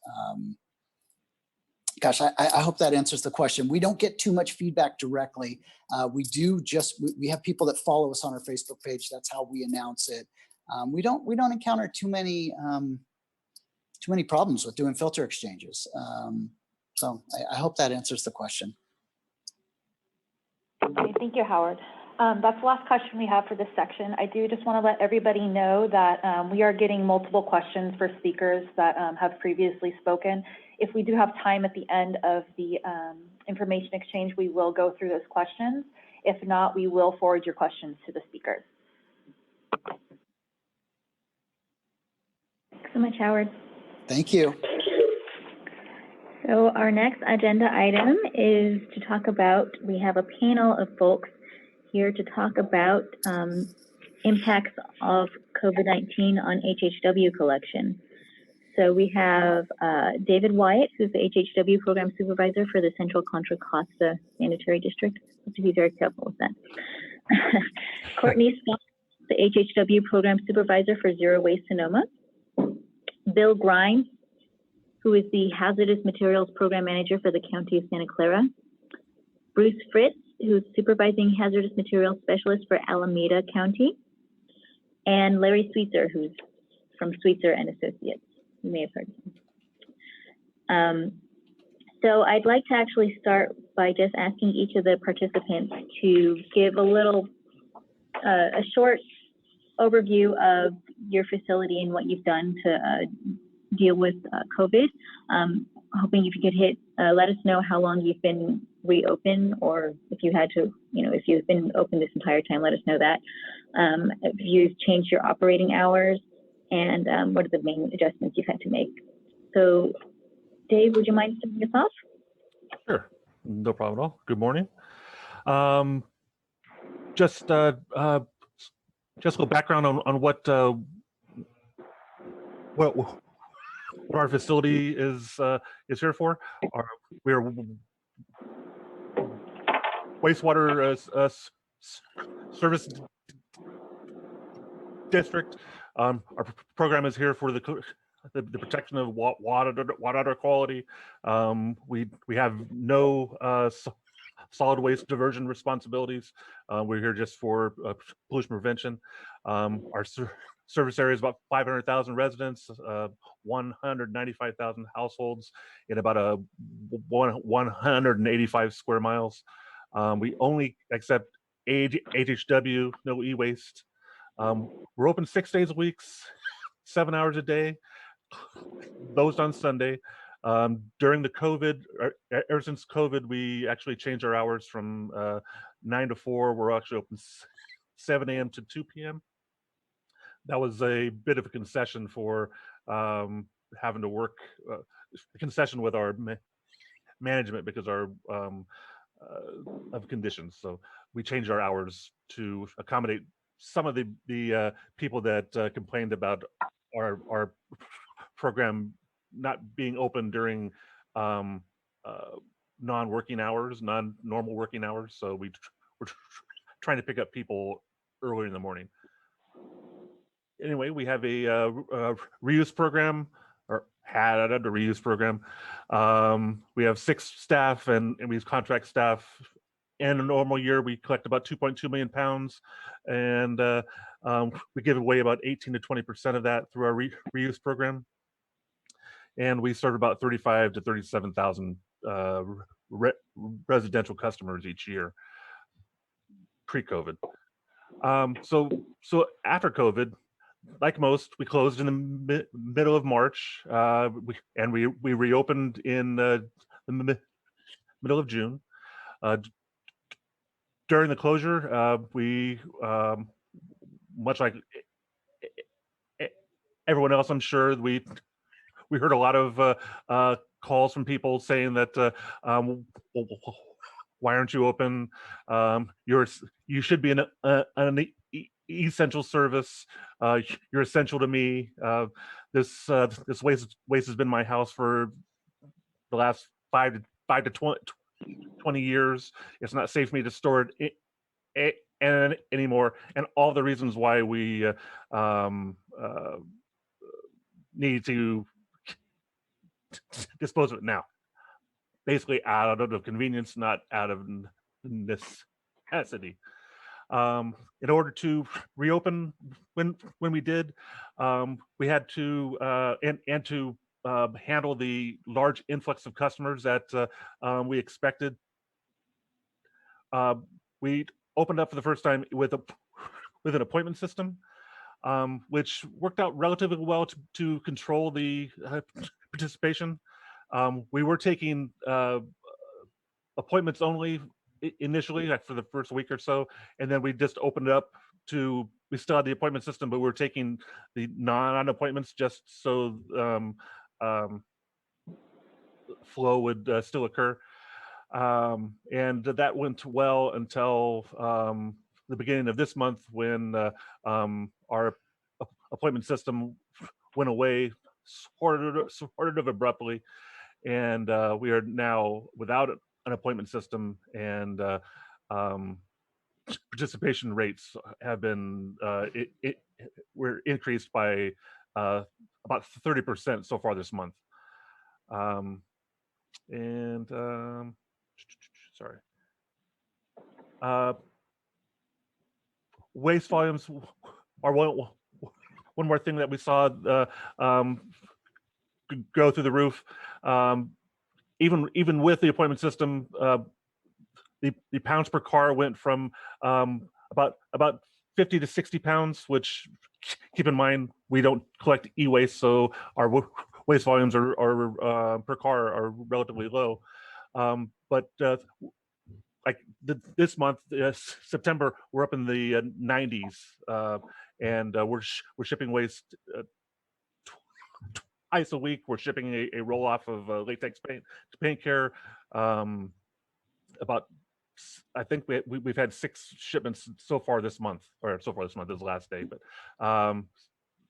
Gosh, I hope that answers the question. We don't get too much feedback directly. We have people that follow us on our Facebook page. That's how we announce it. We don't encounter too many problems with doing filter exchanges. So I hope that answers the question. Okay, thank you, Howard. That's the last question we have for this section. I do just want to let everybody know that we are getting multiple questions for speakers that have previously spoken. If we do have time at the end of the information exchange, we will go through those questions. If not, we will forward your questions to the speakers. Thanks so much, Howard. Thank you. So our next agenda item is to talk about, we have a panel of folks here to talk about impacts of COVID-19 on HHW collection. So we have David Wyatt, who's the HHW Program Supervisor for the Central Contra Costa Sanitary District. I have to be very careful with that. Courtney Scott, the HHW Program Supervisor for Zero Waste Sonoma. Bill Grine, who is the Hazardous Materials Program Manager for the County of Santa Clara. Bruce Fritz, who's Supervising Hazardous Materials Specialist for Alameda County. And Larry Sweetser, who's from Sweetser and Associates. You may have heard of him. So I'd like to actually start by just asking each of the participants to give a short overview of your facility and what you've done to deal with COVID. Hoping if you could let us know how long you've been reopened, or if you had to, if you've been open this entire time, let us know that. If you've changed your operating hours, and what are the main adjustments you've had to make. So Dave, would you mind starting us off? Sure, no problem at all. Good morning. Just a little background on what our facility is here for. We are wastewater service district. Our program is here for the protection of water quality. We have no solid waste diversion responsibilities. We're here just for pollution prevention. Our service area is about 500,000 residents, 195,000 households in about 185 square miles. We only accept HHW, no e-waste. We're open 6 days a week, 7 hours a day, closed on Sunday. During the COVID, ever since COVID, we actually changed our hours from 9 to 4. We're actually open 7 a.m. to 2 p.m. That was a bit of a concession for having to work, a concession with our management because of conditions. So we changed our hours to accommodate some of the people that complained about our program not being open during non-working hours, non-normal working hours. So we're trying to pick up people earlier in the morning. Anyway, we have a reuse program, or had a reuse program. We have 6 staff and we have contract staff. In a normal year, we collect about 2.2 million pounds, and we give away about 18 to 20% of that through our reuse program. And we serve about 35 to 37,000 residential customers each year, pre-COVID. So after COVID, like most, we closed in the middle of March, and we reopened in the middle of June. During the closure, we, much like everyone else, I'm sure, we heard a lot of calls from people saying that, why aren't you open? You should be an essential service. You're essential to me. This waste has been in my house for the last 5 to 20 years. It's not safe for me to store it anymore, and all the reasons why we need to dispose of it now. Basically out of convenience, not out of necessity. In order to reopen when we did, we had to and to handle the large influx of customers that we expected. We opened up for the first time with an appointment system, which worked out relatively well to control the participation. We were taking appointments only initially, like for the first week or so, and then we just opened it up to, we still had the appointment system, but we were taking the non-appointments just so flow would still occur. And that went well until the beginning of this month, when our appointment system went away sort of abruptly, and we are now without an appointment system, and participation rates have been were increased by about 30% so far this month. And sorry. Waste volumes are one more thing that we saw go through the roof. Even with the appointment system, the pounds per car went from about 50 to 60 pounds, which, keep in mind, we don't collect e-waste, so our waste volumes are per car are relatively low. But like this month, September, we're up in the 90s, and we're shipping waste twice a week. We're shipping a roll off of latex paint to paint care. About, I think we've had 6 shipments so far this month, or so far this month is the last day, but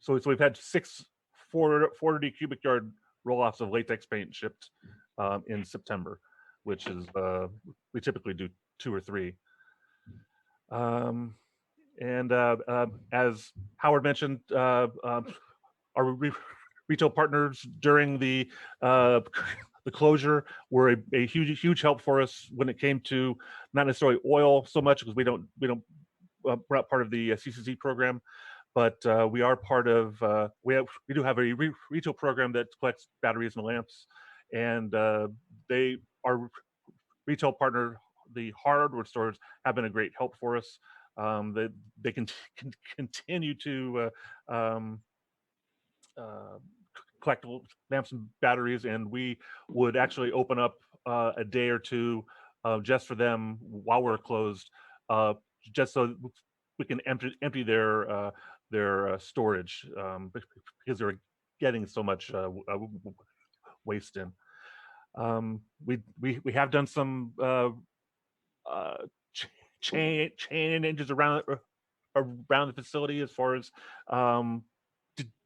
so we've had 6 430 cubic yard roll-offs of latex paint shipped in September, which is we typically do 2 or 3. And as Howard mentioned, our retail partners during the closure were a huge help for us when it came to not necessarily oil so much, because we're not part of the CCC program, but we are part of we do have a retail program that collects batteries and lamps, and our retail partner, the hardware stores, have been a great help for us. They can continue to collect lamps and batteries, and we would actually open up a day or two just for them while we're closed, just so we can empty their storage, because they're getting so much waste in. We have done some changes around the facility as far as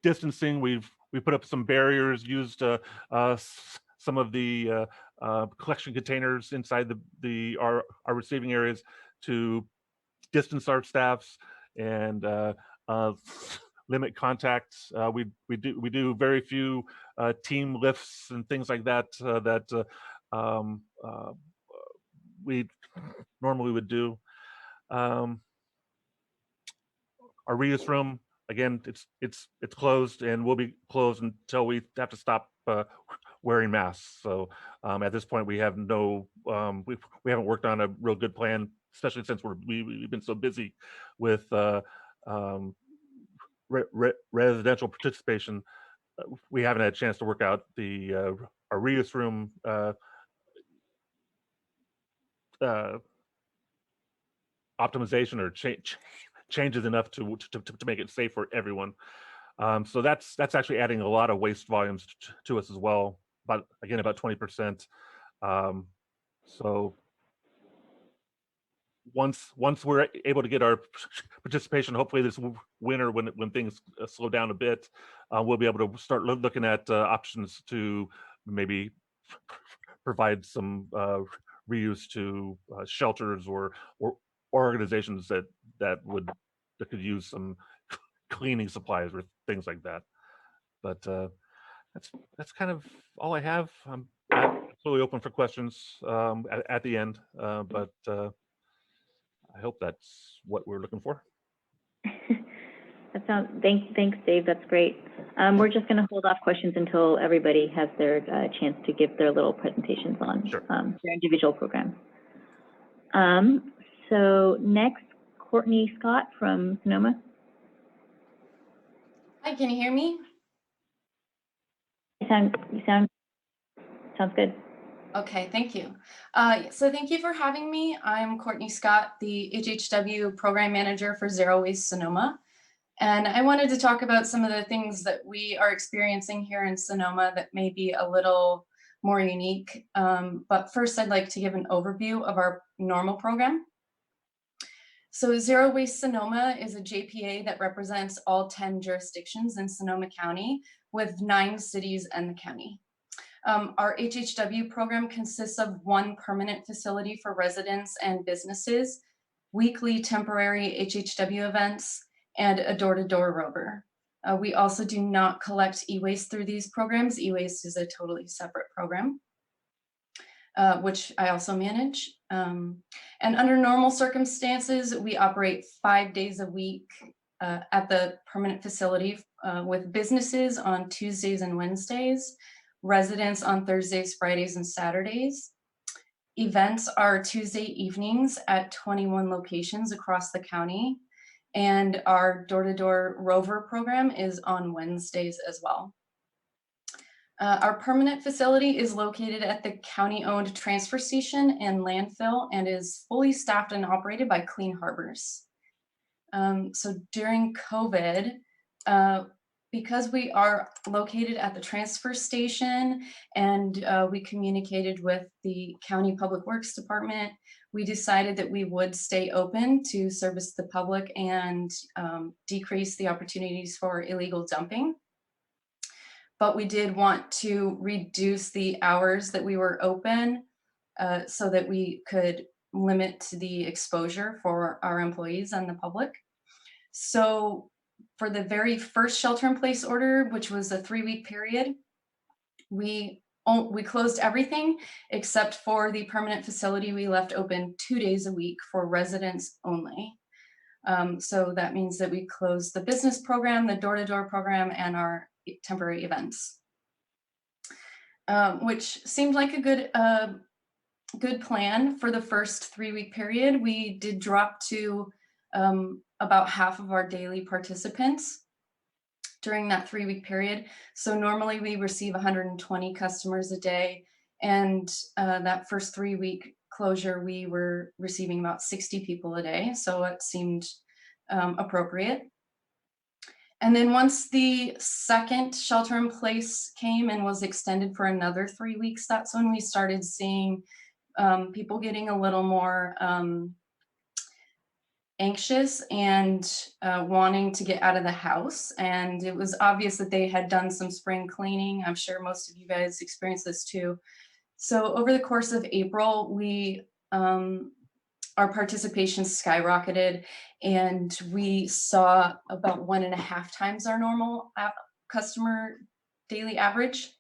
distancing. We put up some barriers, used some of the collection containers inside our receiving areas to distance our staffs and limit contacts. We do very few team lifts and things like that we normally would do. Our reuse room, again, it's closed and will be closed until we have to stop wearing masks. So at this point, we have no we haven't worked on a real good plan, especially since we've been so busy with residential participation. We haven't had a chance to work out our reuse room optimization or changes enough to make it safe for everyone. So that's actually adding a lot of waste volumes to us as well. But again, about 20%. So once we're able to get our participation, hopefully this winter, when things slow down a bit, we'll be able to start looking at options to maybe provide some reuse to shelters or organizations that could use some cleaning supplies or things like that. But that's kind of all I have. I'm absolutely open for questions at the end, but I hope that's what we're looking for. That sounds, thanks, Dave. That's great. We're just going to hold off questions until everybody has their chance to give their little presentations on their individual programs. So next, Courtney Scott from Sonoma. Hi, can you hear me? Sounds good. Okay, thank you. So thank you for having me. I'm Courtney Scott, the HHW Program Manager for Zero Waste Sonoma. And I wanted to talk about some of the things that we are experiencing here in Sonoma that may be a little more unique. But first, I'd like to give an overview of our normal program. So Zero Waste Sonoma is a JPA that represents all 10 jurisdictions in Sonoma County with 9 cities and the county. Our HHW program consists of 1 permanent facility for residents and businesses, weekly temporary HHW events, and a door-to-door rover. We also do not collect e-waste through these programs. E-waste is a totally separate program, which I also manage. And under normal circumstances, we operate 5 days a week at the permanent facility with businesses on Tuesdays and Wednesdays, residents on Thursdays, Fridays, and Saturdays. Events are Tuesday evenings at 21 locations across the county. And our door-to-door rover program is on Wednesdays as well. Our permanent facility is located at the county-owned transfer station and landfill and is fully staffed and operated by Clean Harbors. So during COVID, because we are located at the transfer station and we communicated with the County Public Works Department, we decided that we would stay open to service the public and decrease the opportunities for illegal dumping. But we did want to reduce the hours that we were open so that we could limit the exposure for our employees and the public. So for the very first shelter-in-place order, which was a 3-week period, we closed everything except for the permanent facility. We left open 2 days a week for residents only. So that means that we closed the business program, the door-to-door program, and our temporary events, which seemed like a good plan for the first 3-week period. We did drop to about half of our daily participants during that 3-week period. So normally we receive 120 customers a day, and that first 3-week closure, we were receiving about 60 people a day. So it seemed appropriate. And then once the second shelter in place came and was extended for another 3 weeks, that's when we started seeing people getting a little more anxious and wanting to get out of the house. And it was obvious that they had done some spring cleaning. I'm sure most of you guys experienced this too. So over the course of April, we our participation skyrocketed, and we saw about 1.5 times our normal customer daily average.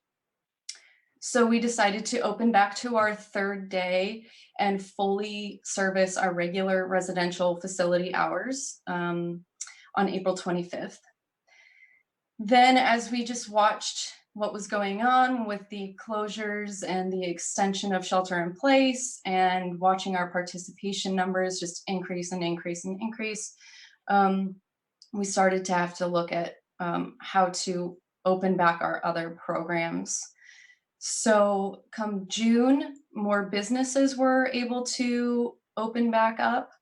So we decided to open back to our 3rd day and fully service our regular residential facility hours on April 25th. Then as we just watched what was going on with the closures and the extension of shelter in place and watching our participation numbers just increase and increase and increase, we started to have to look at how to open back our other programs. So come June, more businesses were able to open back up.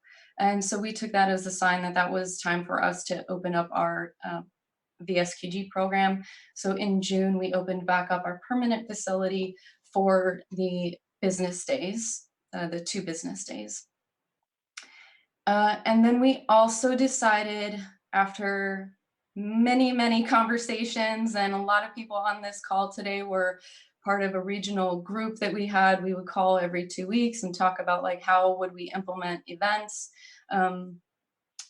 And so we took that as a sign that that was time for us to open up our VSQG program. So in June, we opened back up our permanent facility for the business days, the 2 business days. And then we also decided, after many conversations, and a lot of people on this call today were part of a regional group that we had. We would call every 2 weeks and talk about like how would we implement events.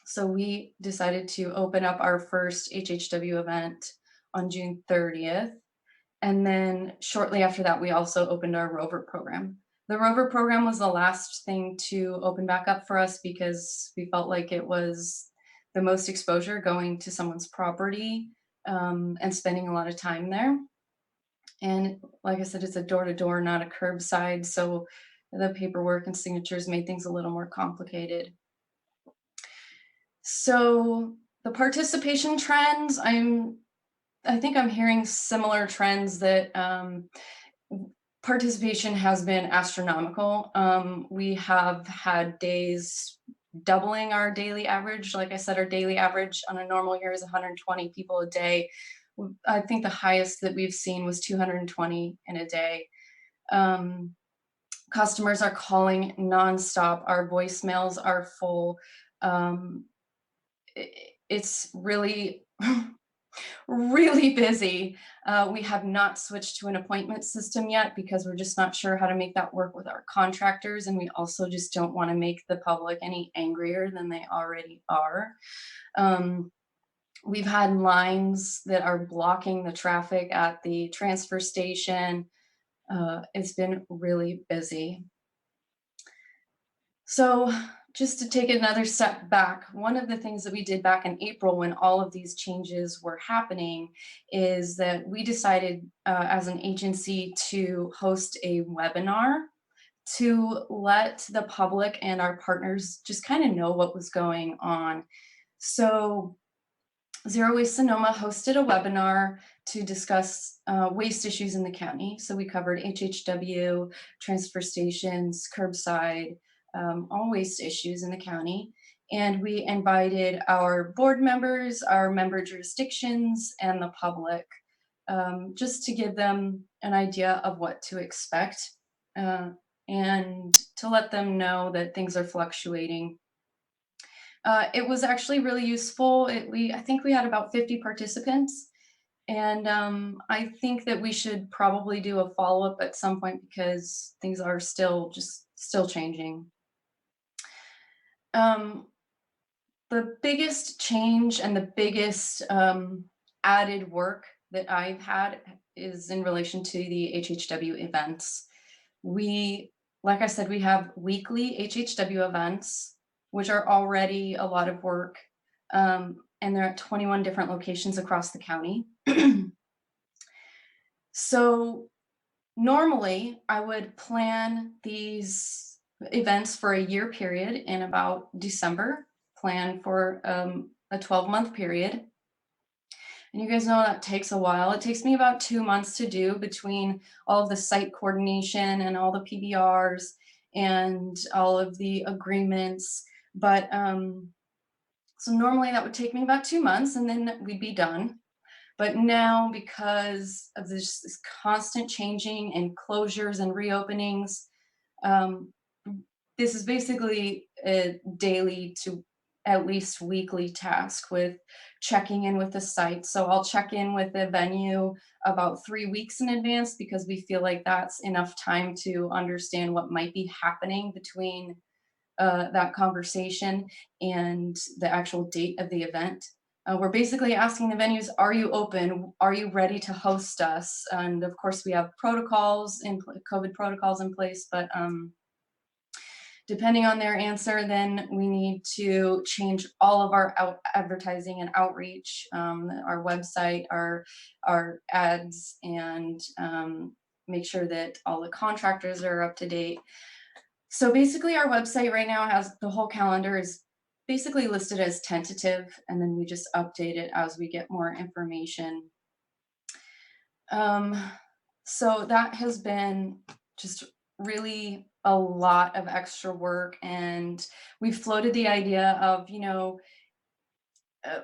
So we decided to open up our first HHW event on June 30th. And then shortly after that, we also opened our rover program. The rover program was the last thing to open back up for us because we felt like it was the most exposure, going to someone's property and spending a lot of time there. And like I said, it's a door-to-door, not a curbside. So the paperwork and signatures made things a little more complicated. So the participation trends, I think I'm hearing similar trends that participation has been astronomical. We have had days doubling our daily average. Like I said, our daily average on a normal year is 120 people a day. I think the highest that we've seen was 220 in a day. Customers are calling nonstop. Our voicemails are full. It's really, really busy. We have not switched to an appointment system yet because we're just not sure how to make that work with our contractors. And we also just don't want to make the public any angrier than they already are. We've had lines that are blocking the traffic at the transfer station. It's been really busy. So just to take another step back, one of the things that we did back in April when all of these changes were happening is that we decided as an agency to host a webinar to let the public and our partners just kind of know what was going on. So Zero Waste Sonoma hosted a webinar to discuss waste issues in the county. So we covered HHW, transfer stations, curbside, all waste issues in the county. And we invited our board members, our member jurisdictions, and the public, just to give them an idea of what to expect and to let them know that things are fluctuating. It was actually really useful. I think we had about 50 participants. And I think that we should probably do a follow-up at some point because things are still changing. The biggest change and the biggest added work that I've had is in relation to the HHW events. Like I said, we have weekly HHW events, which are already a lot of work, and they're at 21 different locations across the county. So normally I would plan these events for a year period in about December, plan for a 12-month period. And you guys know that takes a while. It takes me about 2 months to do between all of the site coordination and all the PBRs and all of the agreements. But so normally that would take me about 2 months and then we'd be done. But now, because of this constant changing and closures and reopenings, this is basically a daily to at least weekly task with checking in with the site. So I'll check in with the venue about 3 weeks in advance because we feel like that's enough time to understand what might be happening between that conversation and the actual date of the event. We're basically asking the venues, are you open? Are you ready to host us? And of course we have protocols COVID protocols in place, but depending on their answer, then we need to change all of our advertising and outreach, our website, our ads, and make sure that all the contractors are up to date. So basically our website right now has the whole calendar is basically listed as tentative, and then we just update it as we get more information. So that has been just really a lot of extra work, and we floated the idea of, you know,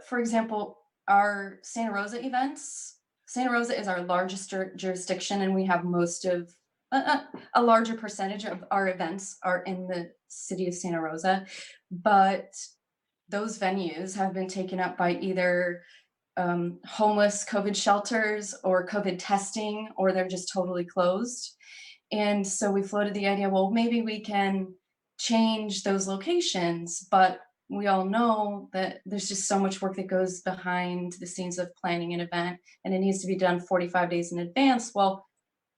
for example, our Santa Rosa events. Santa Rosa is our largest jurisdiction, and we have most of a larger percentage of our events are in the city of Santa Rosa, but those venues have been taken up by either homeless COVID shelters or COVID testing, or they're just totally closed. And so we floated the idea, well, maybe we can change those locations, but we all know that there's just so much work that goes behind the scenes of planning an event, and it needs to be done 45 days in advance. Well,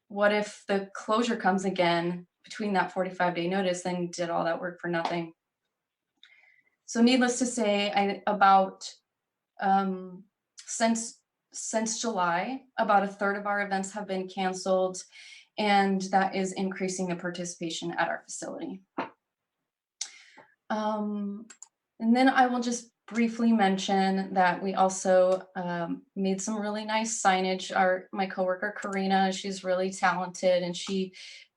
what if the closure comes again between that 45-day notice, then did all that work for nothing? So needless to say, since July, about a third of our events have been canceled, and that is increasing the participation at our facility. And then I will just briefly mention that we also made some really nice signage. My coworker Karina, she's really talented, and she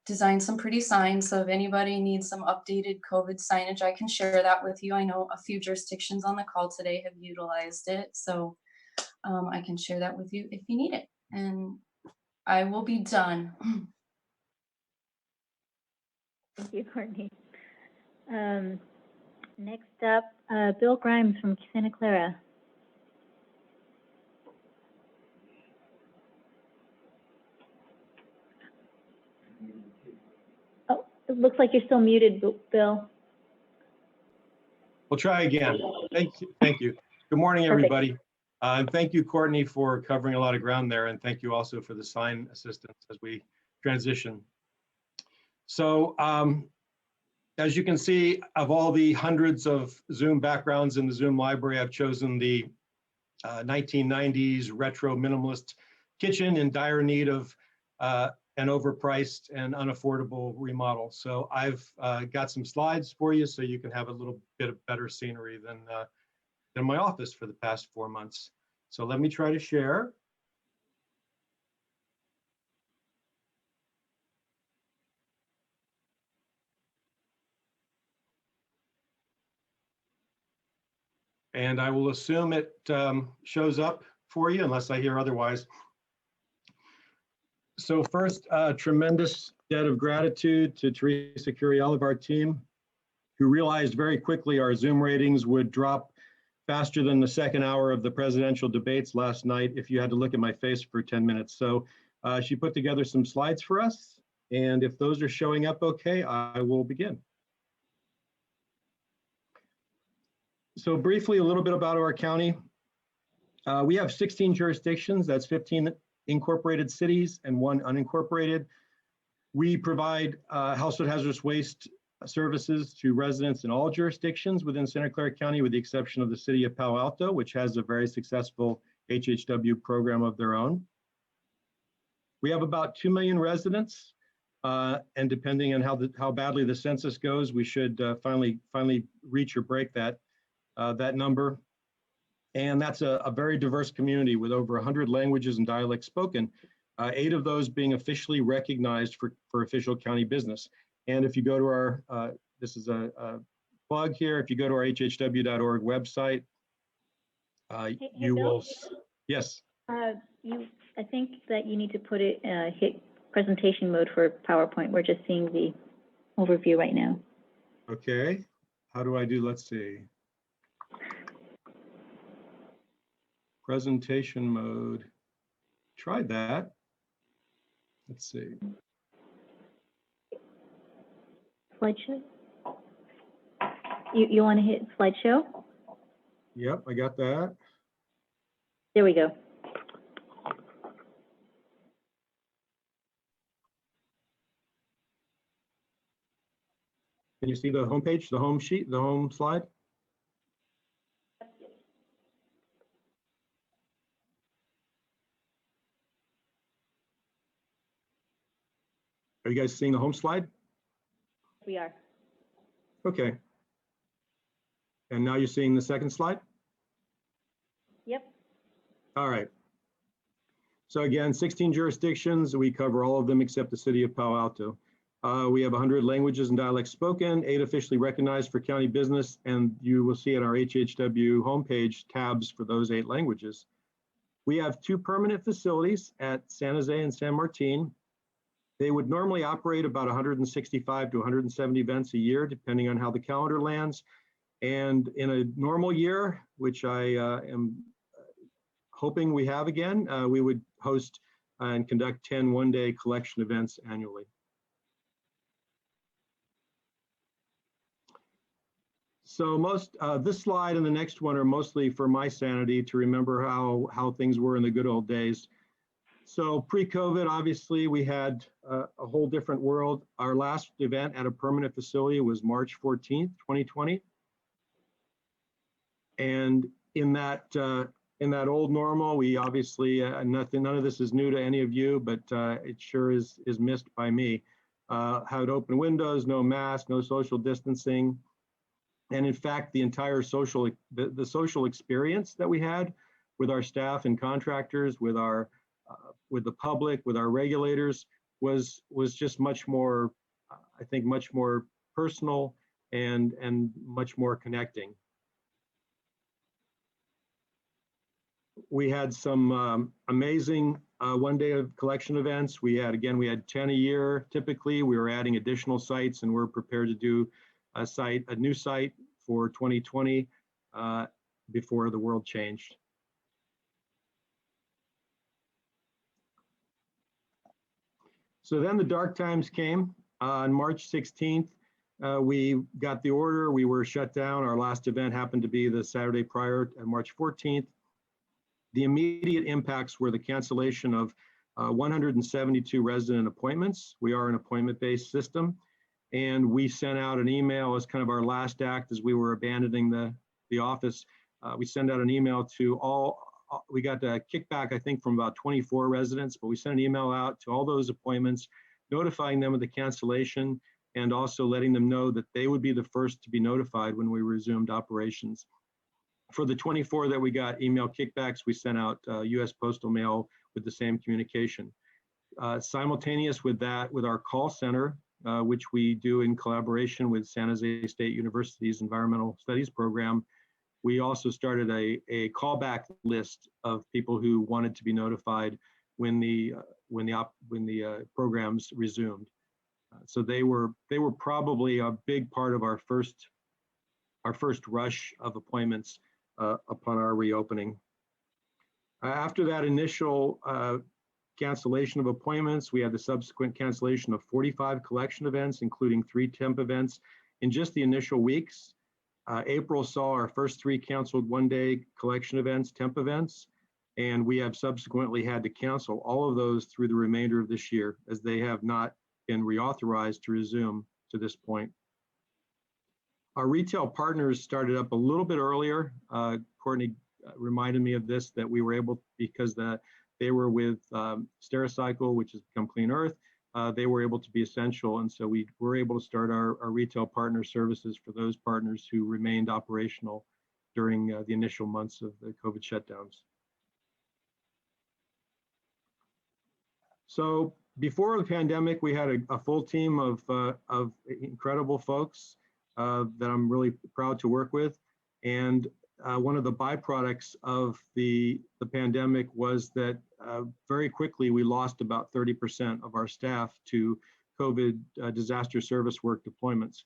designed some pretty signs. So if anybody needs some updated COVID signage, I can share that with you. I know a few jurisdictions on the call today have utilized it, so I can share that with you if you need it. And I will be done. Thank you, Courtney. Next up, Bill Grimes from Santa Clara. Oh, it looks like you're still muted, Bill. We'll try again. Thank you. Good morning, Perfect. everybody. And thank you, Courtney, for covering a lot of ground there. And thank you also for the sign assistance as we transition. So as you can see, of all the hundreds of Zoom backgrounds in the Zoom library, I've chosen the 1990s retro minimalist kitchen in dire need of an overpriced and unaffordable remodel. So I've got some slides for you so you can have a little bit of better scenery than my office for the past 4 months. So let me try to share. And I will assume it shows up for you unless I hear otherwise. So first, tremendous debt of gratitude to Teresa Curiel of our team, who realized very quickly our Zoom ratings would drop faster than the second hour of the presidential debates last night if you had to look at my face for 10 minutes. So she put together some slides for us. And if those are showing up okay, I will begin. So briefly, a little bit about our county. We have 16 jurisdictions, that's 15 incorporated cities and 1 unincorporated. We provide household hazardous waste services to residents in all jurisdictions within Santa Clara County, with the exception of the city of Palo Alto, which has a very successful HHW program of their own. We have about 2 million residents, and depending on how badly the census goes, we should finally reach or break that number. And that's a very diverse community with over 100 languages and dialects spoken, 8 of those being officially recognized for official county business. And if you go to our, this is a plug here, if you go to our hhw.org website, you will, yes. I think that you need to put it, hit presentation mode for PowerPoint. We're just seeing the overview right now. Okay, how do I do, let's see. Presentation mode, tried that. Let's see. Slideshow? You want to hit slideshow? Yep, I got that. There we go. Can you see the home page, the home sheet, the home slide? Are you guys seeing the home slide? We are. Okay. And now you're seeing the second slide? Yep. All right. So again, 16 jurisdictions. We cover all of them except the city of Palo Alto. We have 100 languages and dialects spoken, 8 officially recognized for county business, and you will see at our HHW homepage tabs for those 8 languages. We have 2 permanent facilities at San Jose and San Martin. They would normally operate about 165 to 170 events a year, depending on how the calendar lands. And in a normal year, which I am hoping we have again, we would host and conduct 10 one-day collection events annually. So this slide and the next one are mostly for my sanity to remember how things were in the good old days. So pre-COVID, obviously, we had a whole different world. Our last event at a permanent facility was March 14th, 2020. And in that old normal, we obviously, none of this is new to any of you, but it sure is missed by me. Had open windows, no mask, no social distancing. And in fact, the entire social experience that we had with our staff and contractors, with the public, with our regulators, was just much more, I think, much more personal and much more connecting. We had some amazing one day of collection events. We had 10 a year. Typically, we were adding additional sites, and we're prepared to do a new site for 2020 before the world changed. So then the dark times came. On March 16th, we got the order. We were shut down. Our last event happened to be the Saturday prior, March 14th. The immediate impacts were the cancellation of 172 resident appointments. We are an appointment-based system, and we sent out an email as kind of our last act as we were abandoning the office. We sent out an email to all, we got a kickback, I think, from about 24 residents, but we sent an email out to all those appointments, notifying them of the cancellation and also letting them know that they would be the first to be notified when we resumed operations. For the 24 that we got email kickbacks, we sent out US postal mail with the same communication. Simultaneous with that, with our call center, which we do in collaboration with San Jose State University's Environmental Studies program, we also started a callback list of people who wanted to be notified when the programs resumed. So they were probably a big part of our first rush of appointments upon our reopening. After that initial cancellation of appointments, we had the subsequent cancellation of 45 collection events, including 3 temp events in just the initial weeks. April saw our first 3 canceled one-day collection events, temp events, and we have subsequently had to cancel all of those through the remainder of this year, as they have not been reauthorized to resume to this point. Our retail partners started up a little bit earlier. Courtney reminded me of this, that we were able, because they were with Stericycle, which has become Clean Earth, they were able to be essential. And so we were able to start our retail partner services for those partners who remained operational during the initial months of the COVID shutdowns. So before the pandemic, we had a full team of incredible folks that I'm really proud to work with. And one of the byproducts of the pandemic was that very quickly we lost about 30% of our staff to COVID disaster service work deployments,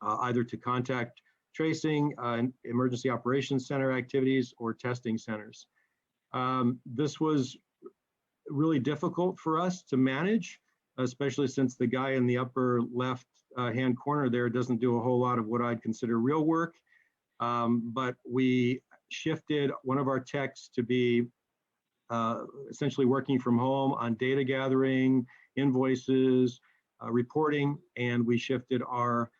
either to contact tracing, emergency operations center activities, or testing centers. This was really difficult for us to manage, especially since the guy in the upper left hand corner there doesn't do a whole lot of what I'd consider real work. But we shifted one of our techs to be essentially working from home on data gathering, invoices, reporting, and we shifted our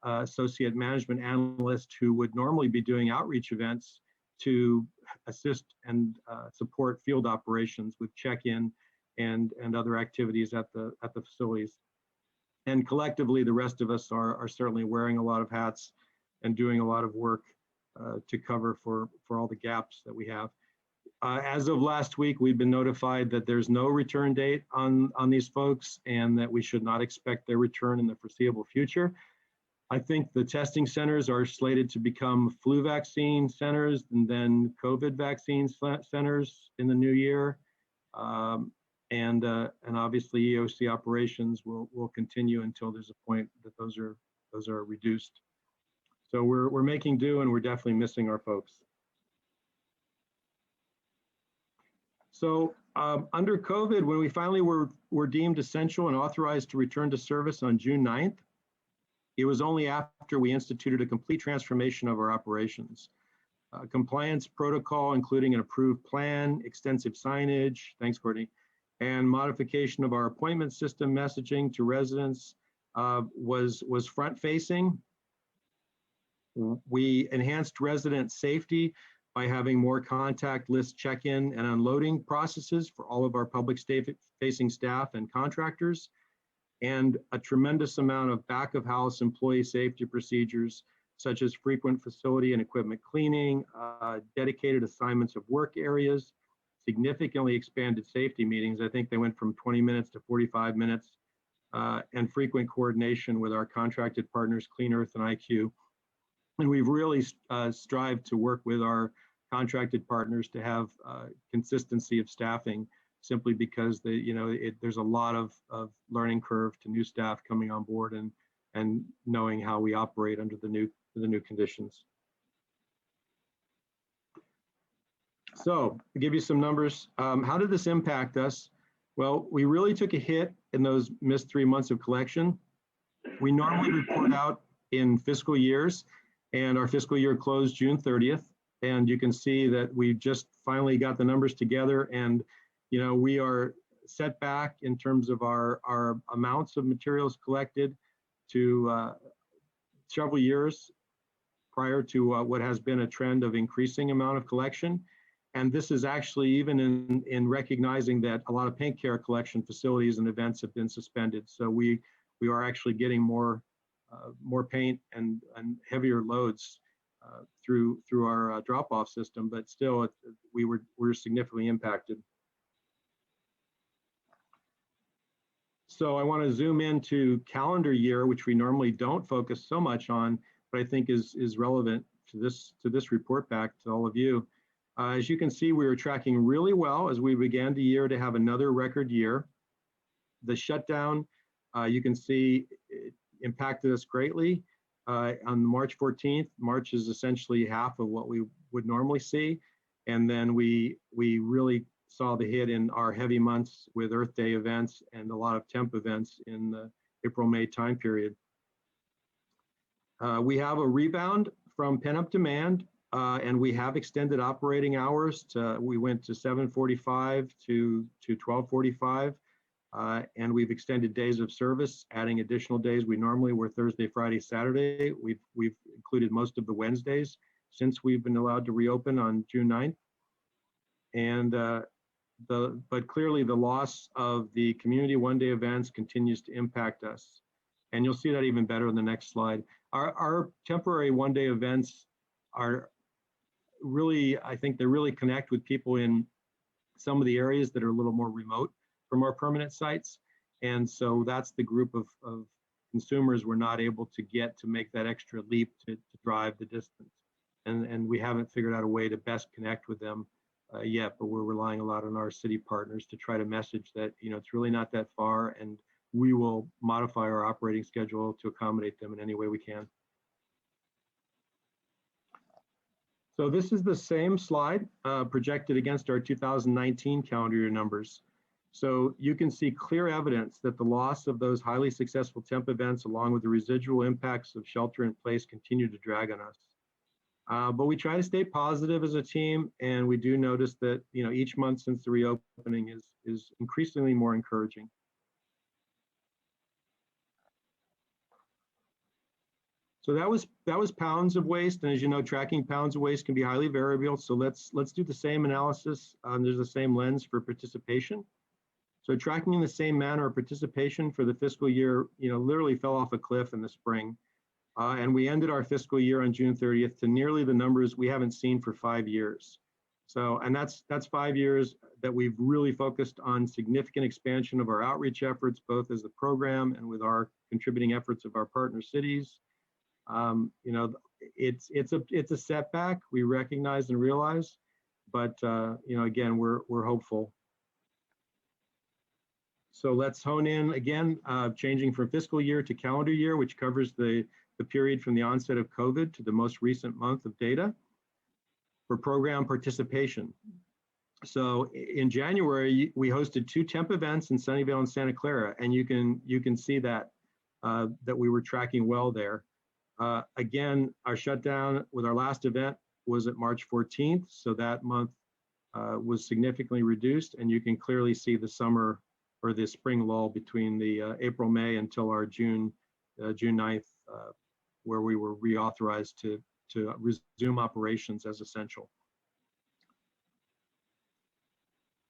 associate management analyst, who would normally be doing outreach events, to assist and support field operations with check-in and other activities at the facilities. And collectively, the rest of us are certainly wearing a lot of hats and doing a lot of work to cover for all the gaps that we have. As of last week, we've been notified that there's no return date on these folks, and that we should not expect their return in the foreseeable future. I think the testing centers are slated to become flu vaccine centers and then COVID vaccine centers in the new year. And obviously EOC operations will continue until there's a point that those are reduced. So we're making do, and we're definitely missing our folks. So under COVID, when we finally were deemed essential and authorized to return to service on June 9th, it was only after we instituted a complete transformation of our operations. Compliance protocol, including an approved plan, extensive signage, thanks Courtney, and modification of our appointment system messaging to residents was front-facing. We enhanced resident safety by having more contact list check-in and unloading processes for all of our public facing staff and contractors, and a tremendous amount of back-of-house employee safety procedures, such as frequent facility and equipment cleaning, dedicated assignments of work areas, significantly expanded safety meetings. I think they went from 20 minutes to 45 minutes, and frequent coordination with our contracted partners, Clean Earth and IQ. And we've really strived to work with our contracted partners to have consistency of staffing, simply because there's a lot of learning curve to new staff coming on board and knowing how we operate under the new conditions. So to give you some numbers, how did this impact us? Well, we really took a hit in those missed 3 months of collection. We normally report out in fiscal years, and our fiscal year closed June 30th. And you can see that we just finally got the numbers together, and we are set back in terms of our amounts of materials collected to several years prior to what has been a trend of increasing amount of collection. And this is actually even in recognizing that a lot of paint care collection facilities and events have been suspended. So we are actually getting more paint and heavier loads through our drop-off system, but still we're significantly impacted. So I want to zoom into calendar year, which we normally don't focus so much on, but I think is relevant to this report back to all of you. As you can see, we were tracking really well as we began the year to have another record year. The shutdown, you can see, it impacted us greatly. On March 14th, March is essentially half of what we would normally see. And then we really saw the hit in our heavy months with Earth Day events and a lot of temp events in the April-May time period. We have a rebound from pent-up demand, and we have extended operating hours. We went to 7:45 to 12:45. And we've extended days of service, adding additional days. We normally were Thursday, Friday, Saturday. We've included most of the Wednesdays since we've been allowed to reopen on June 9th. And but clearly the loss of the community one-day events continues to impact us. And you'll see that even better in the next slide. Our temporary one-day events are really, I think they really connect with people in some of the areas that are a little more remote from our permanent sites. And so that's the group of consumers we're not able to get to make that extra leap to drive the distance. And we haven't figured out a way to best connect with them yet, but we're relying a lot on our city partners to try to message that, it's really not that far, and we will modify our operating schedule to accommodate them in any way we can. So this is the same slide projected against our 2019 calendar year numbers. So you can see clear evidence that the loss of those highly successful temp events, along with the residual impacts of shelter in place, continue to drag on us. But we try to stay positive as a team, and we do notice that each month since the reopening is increasingly more encouraging. So that was pounds of waste, and as you know, tracking pounds of waste can be highly variable. So let's do the same analysis. There's the same lens for participation. So tracking in the same manner, participation for the fiscal year, literally fell off a cliff in the spring. And we ended our fiscal year on June 30th to nearly the numbers we haven't seen for 5 years. So, and that's 5 years that we've really focused on significant expansion of our outreach efforts, both as the program and with our contributing efforts of our partner cities. It's a setback, we recognize and realize, but again, we're hopeful. So let's hone in again, changing from fiscal year to calendar year, which covers the period from the onset of COVID to the most recent month of data for program participation. So in January, we hosted 2 temp events in Sunnyvale and Santa Clara, and you can see that we were tracking well there. Again, our shutdown with our last event was at March 14th, so that month was significantly reduced, and you can clearly see the summer or the spring lull between the April, May until our June 9th, where we were reauthorized to resume operations as essential.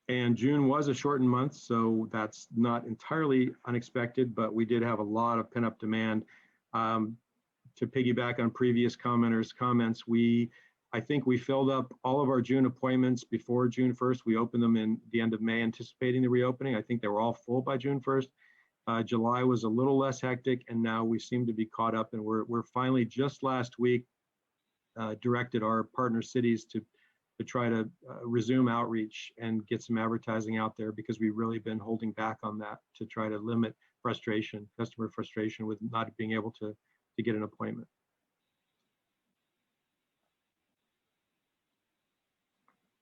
And June was a shortened month, so that's not entirely unexpected, but we did have a lot of pent-up demand. To piggyback on previous commenters' comments, I think we filled up all of our June appointments before June 1st. We opened them in the end of May, anticipating the reopening. I think they were all full by June 1st. July was a little less hectic, and now we seem to be caught up, and we're finally, just last week, directed our partner cities to try to resume outreach and get some advertising out there, because we've really been holding back on that to try to limit frustration, customer frustration with not being able to get an appointment.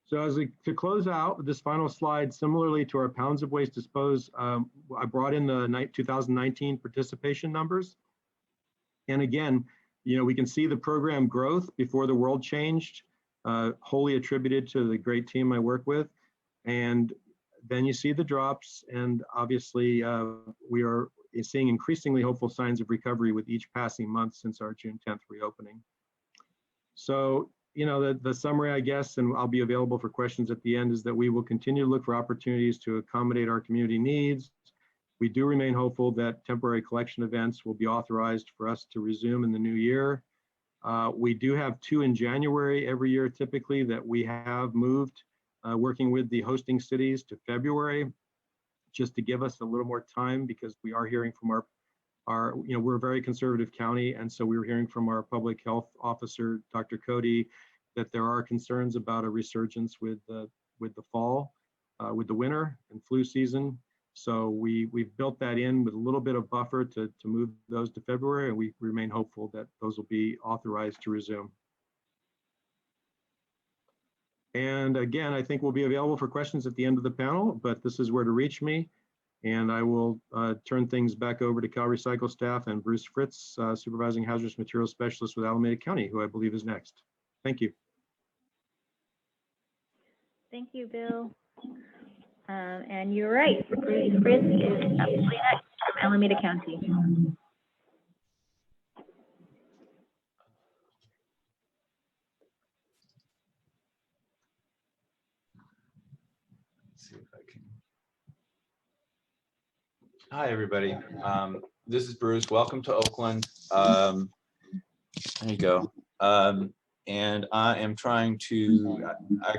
So to close out this final slide, similarly to our pounds of waste disposed, I brought in the 2019 participation numbers. And again, we can see the program growth before the world changed. wholly attributed to the great team I work with. And then you see the drops, and obviously we are seeing increasingly hopeful signs of recovery with each passing month since our June 10th reopening. So, you know, the summary, I guess, and I'll be available for questions at the end, is that we will continue to look for opportunities to accommodate our community needs. We do remain hopeful that temporary collection events will be authorized for us to resume in the new year. We do have 2 in January every year, typically, that we have moved, working with the hosting cities, to February, just to give us a little more time, because we are hearing from our, you know, we're a very conservative county, and so we were hearing from our public health officer, Dr. Cody, that there are concerns about a resurgence with the fall, with the winter and flu season. So we've built that in with a little bit of buffer to move those to February, and we remain hopeful that those will be authorized to resume. And again, I think we'll be available for questions at the end of the panel, but this is where to reach me. And I will turn things back over to CalRecycle staff and Bruce Fritz, Supervising Hazardous Materials Specialist with Alameda County, who I believe is next. Thank you. Thank you, Bill. And you're right, Bruce Fritz is absolutely next from Alameda County. Let's see if I can. Hi, everybody. This is Bruce. Welcome to Oakland. There you go. And I am trying to,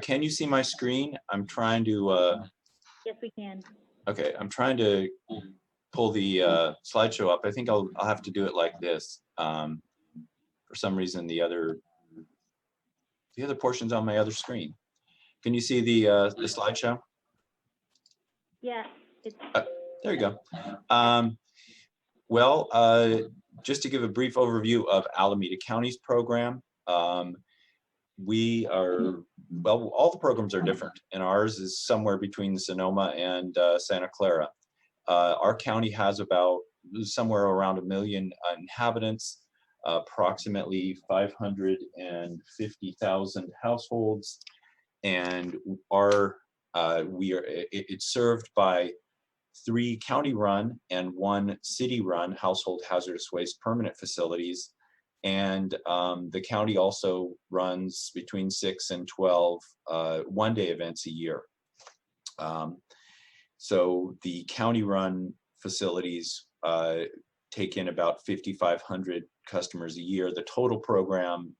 can you see my screen? I'm trying to, Yes, we can. okay, I'm trying to pull the slideshow up. I think I'll have to do it like this. For some reason, the other portion's on my other screen. Can you see the slideshow? Yeah. There you go. Just to give a brief overview of Alameda County's program, we are, well, all the programs are different, and ours is somewhere between Sonoma and Santa Clara. Our county has about somewhere around 1 million inhabitants, approximately 550,000 households, and it's served by 3 county-run and 1 city-run household hazardous waste permanent facilities. And the county also runs between 6 and 12 one-day events a year. So the county-run facilities take in about 5,500 customers a year. The total program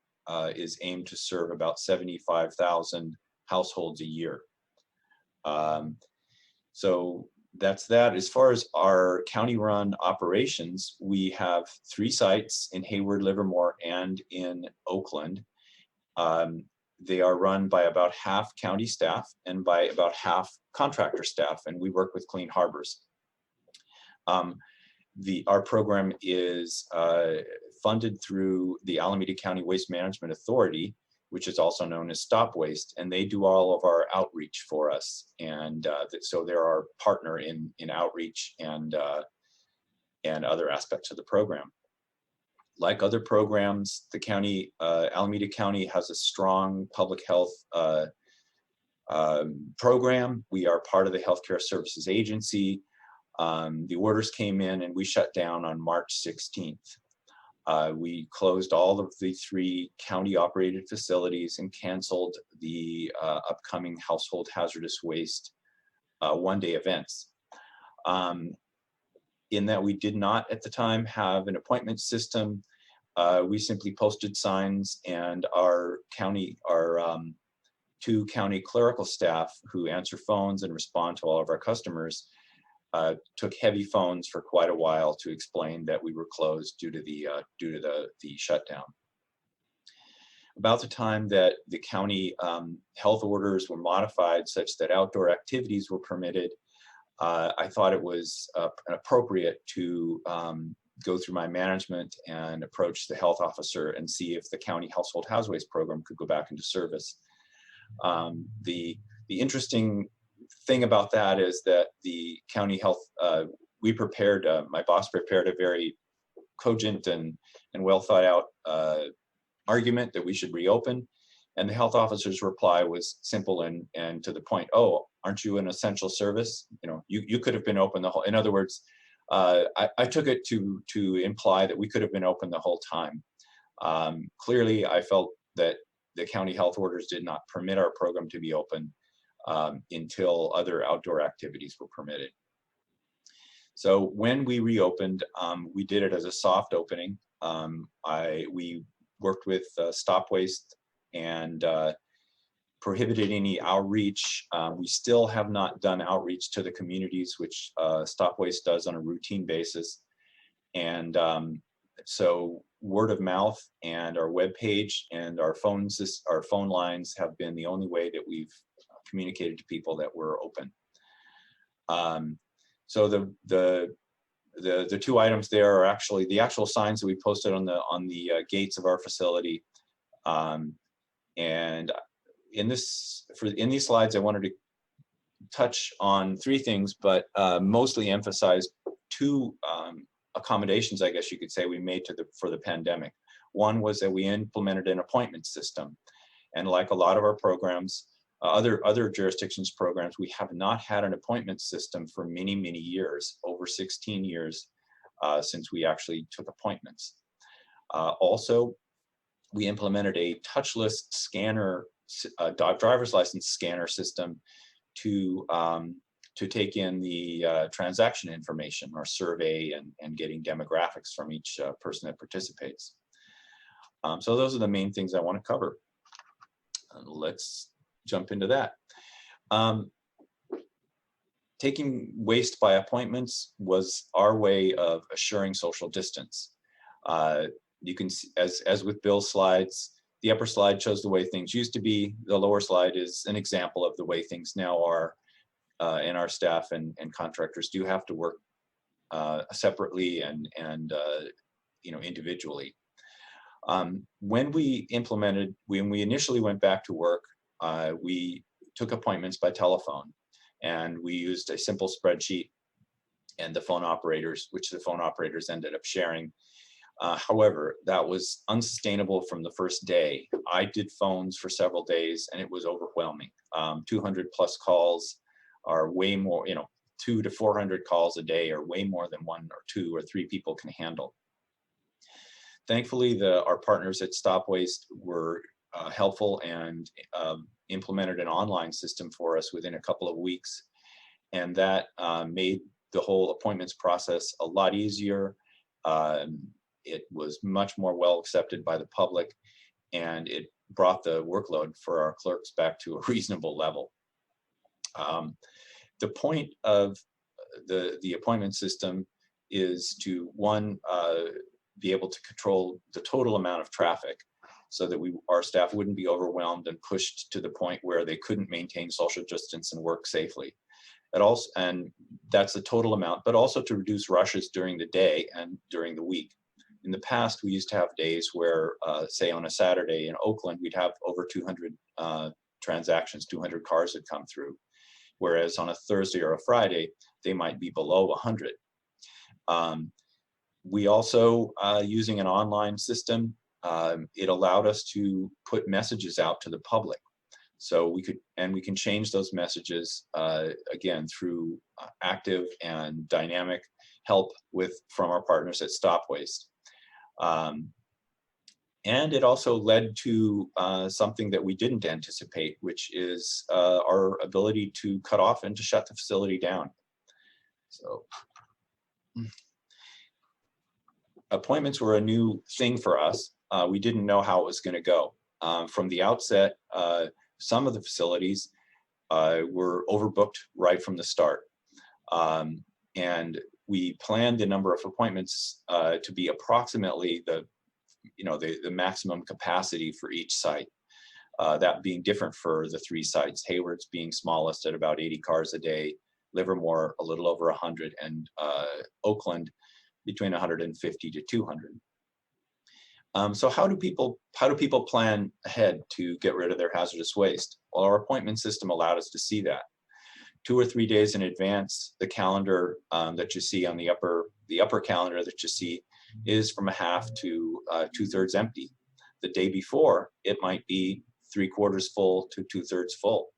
is aimed to serve about 75,000 households a year. So that's that. As far as our county-run operations, we have 3 sites in Hayward, Livermore, and in Oakland. They are run by about half county staff and by about half contractor staff, and we work with Clean Harbors. Our program is funded through the Alameda County Waste Management Authority, which is also known as Stop Waste, and they do all of our outreach for us. And so they're our partner in outreach and other aspects of the program. Like other programs, the county, Alameda County has a strong public health program. We are part of the Healthcare Services Agency. The orders came in and we shut down on March 16th. We closed all of the 3 county-operated facilities and canceled the upcoming household hazardous waste one-day events. In that we did not at the time have an appointment system. We simply posted signs, and our 2 county clerical staff who answer phones and respond to all of our customers took heavy phones for quite a while to explain that we were closed due to the shutdown. About the time that the county health orders were modified such that outdoor activities were permitted, I thought it was appropriate to go through my management and approach the health officer and see if the county household hazardous waste program could go back into service. The interesting thing about that is that the county health, my boss prepared a very cogent and well thought out argument that we should reopen. And the health officer's reply was simple and to the point. Oh, aren't you an essential service? You know, you could have been open the whole. In other words, I took it to imply that we could have been open the whole time. Clearly, I felt that the county health orders did not permit our program to be open until other outdoor activities were permitted. So when we reopened, we did it as a soft opening. We worked with Stop Waste and prohibited any outreach. We still have not done outreach to the communities, which Stop Waste does on a routine basis. And so word of mouth and our webpage and our phone lines have been the only way that we've communicated to people that we're open. So the two items there are actually the actual signs that we posted on the gates of our facility. And in these slides, I wanted to touch on three things, but mostly emphasize two accommodations, I guess you could say, we made for the pandemic. One was that we implemented an appointment system, and like a lot of our programs, other jurisdictions programs, we have not had an appointment system for many years, over 16 years since we actually took appointments. Also, we implemented a touchless scanner, driver's license scanner system to take in the transaction information or survey and getting demographics from each person that participates. So those are the main things I want to cover. Let's jump into that. Taking waste by appointments was our way of assuring social distance. You can see, as with Bill's slides, the upper slide shows the way things used to be. The lower slide is an example of the way things now are, and our staff and contractors do have to work separately and you know, individually. When we initially went back to work, we took appointments by telephone, and we used a simple spreadsheet and the phone operators, which the phone operators ended up sharing. However, that was unsustainable from the first day. I did phones for several days, and it was overwhelming. 200 plus calls are way more, you know, 200 to 400 calls a day are way more than 1 or 2 or 3 people can handle. Thankfully, our partners at Stop Waste were helpful and implemented an online system for us within a couple of weeks. And that made the whole appointments process a lot easier. It was much more well accepted by the public, and it brought the workload for our clerks back to a reasonable level. The point of the appointment system is to, one, be able to control the total amount of traffic so that our staff wouldn't be overwhelmed and pushed to the point where they couldn't maintain social distance and work safely. And that's the total amount, but also to reduce rushes during the day and during the week. In the past, we used to have days where, say on a Saturday in Oakland, we'd have over 200 transactions, 200 cars had come through. Whereas on a Thursday or a Friday, they might be below 100. We also, using an online system, it allowed us to put messages out to the public. So we can change those messages, again, through active and dynamic help from our partners at Stop Waste. And it also led to something that we didn't anticipate, which is our ability to cut off and to shut the facility down. So appointments were a new thing for us. We didn't know how it was going to go. From the outset, some of the facilities were overbooked right from the start. And we planned the number of appointments to be approximately the maximum capacity for each site. That being different for the 3 sites, Hayward's being smallest at about 80 cars a day, Livermore a little over 100, and Oakland between 150 to 200. So how do people plan ahead to get rid of their hazardous waste? Well, our appointment system allowed us to see that. 2 or 3 days in advance, the calendar that you see on the upper calendar that you see is from a half to 2/3 empty. The day before, it might be 3/4 full to 2/3 full.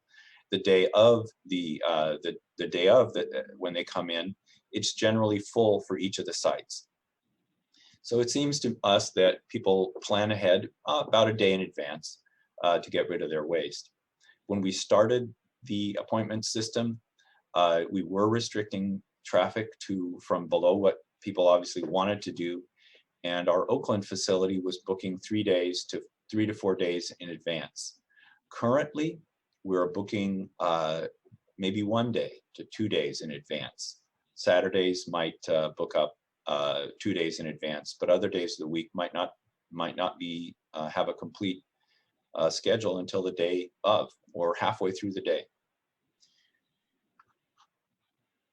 The day of when they come in, it's generally full for each of the sites. So it seems to us that people plan ahead about a day in advance to get rid of their waste. When we started the appointment system, we were restricting traffic from below what people obviously wanted to do. And our Oakland facility was booking 3 to 4 days in advance. Currently, we're booking maybe 1 day to 2 days in advance. Saturdays might book up 2 days in advance, but other days of the week might not be have a complete schedule until the day of or halfway through the day.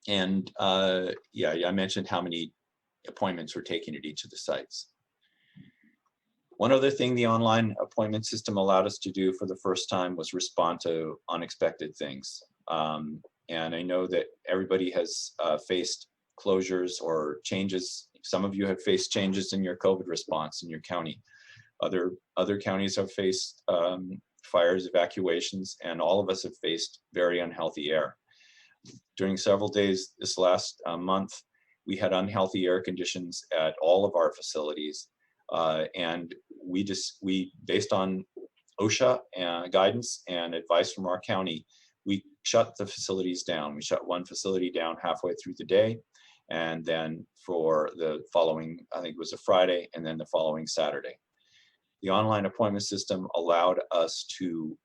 And yeah, I mentioned how many appointments we're taking at each of the sites. One other thing the online appointment system allowed us to do for the first time was respond to unexpected things. And I know that everybody has faced closures or changes. Some of you have faced changes in your COVID response in your county. Other counties have faced fires, evacuations, and all of us have faced very unhealthy air. During several days this last month, we had unhealthy air conditions at all of our facilities. And we based on OSHA guidance and advice from our county, we shut the facilities down. We shut one facility down halfway through the day. And then for the following, I think it was a Friday, and then the following Saturday. The online appointment system allowed us to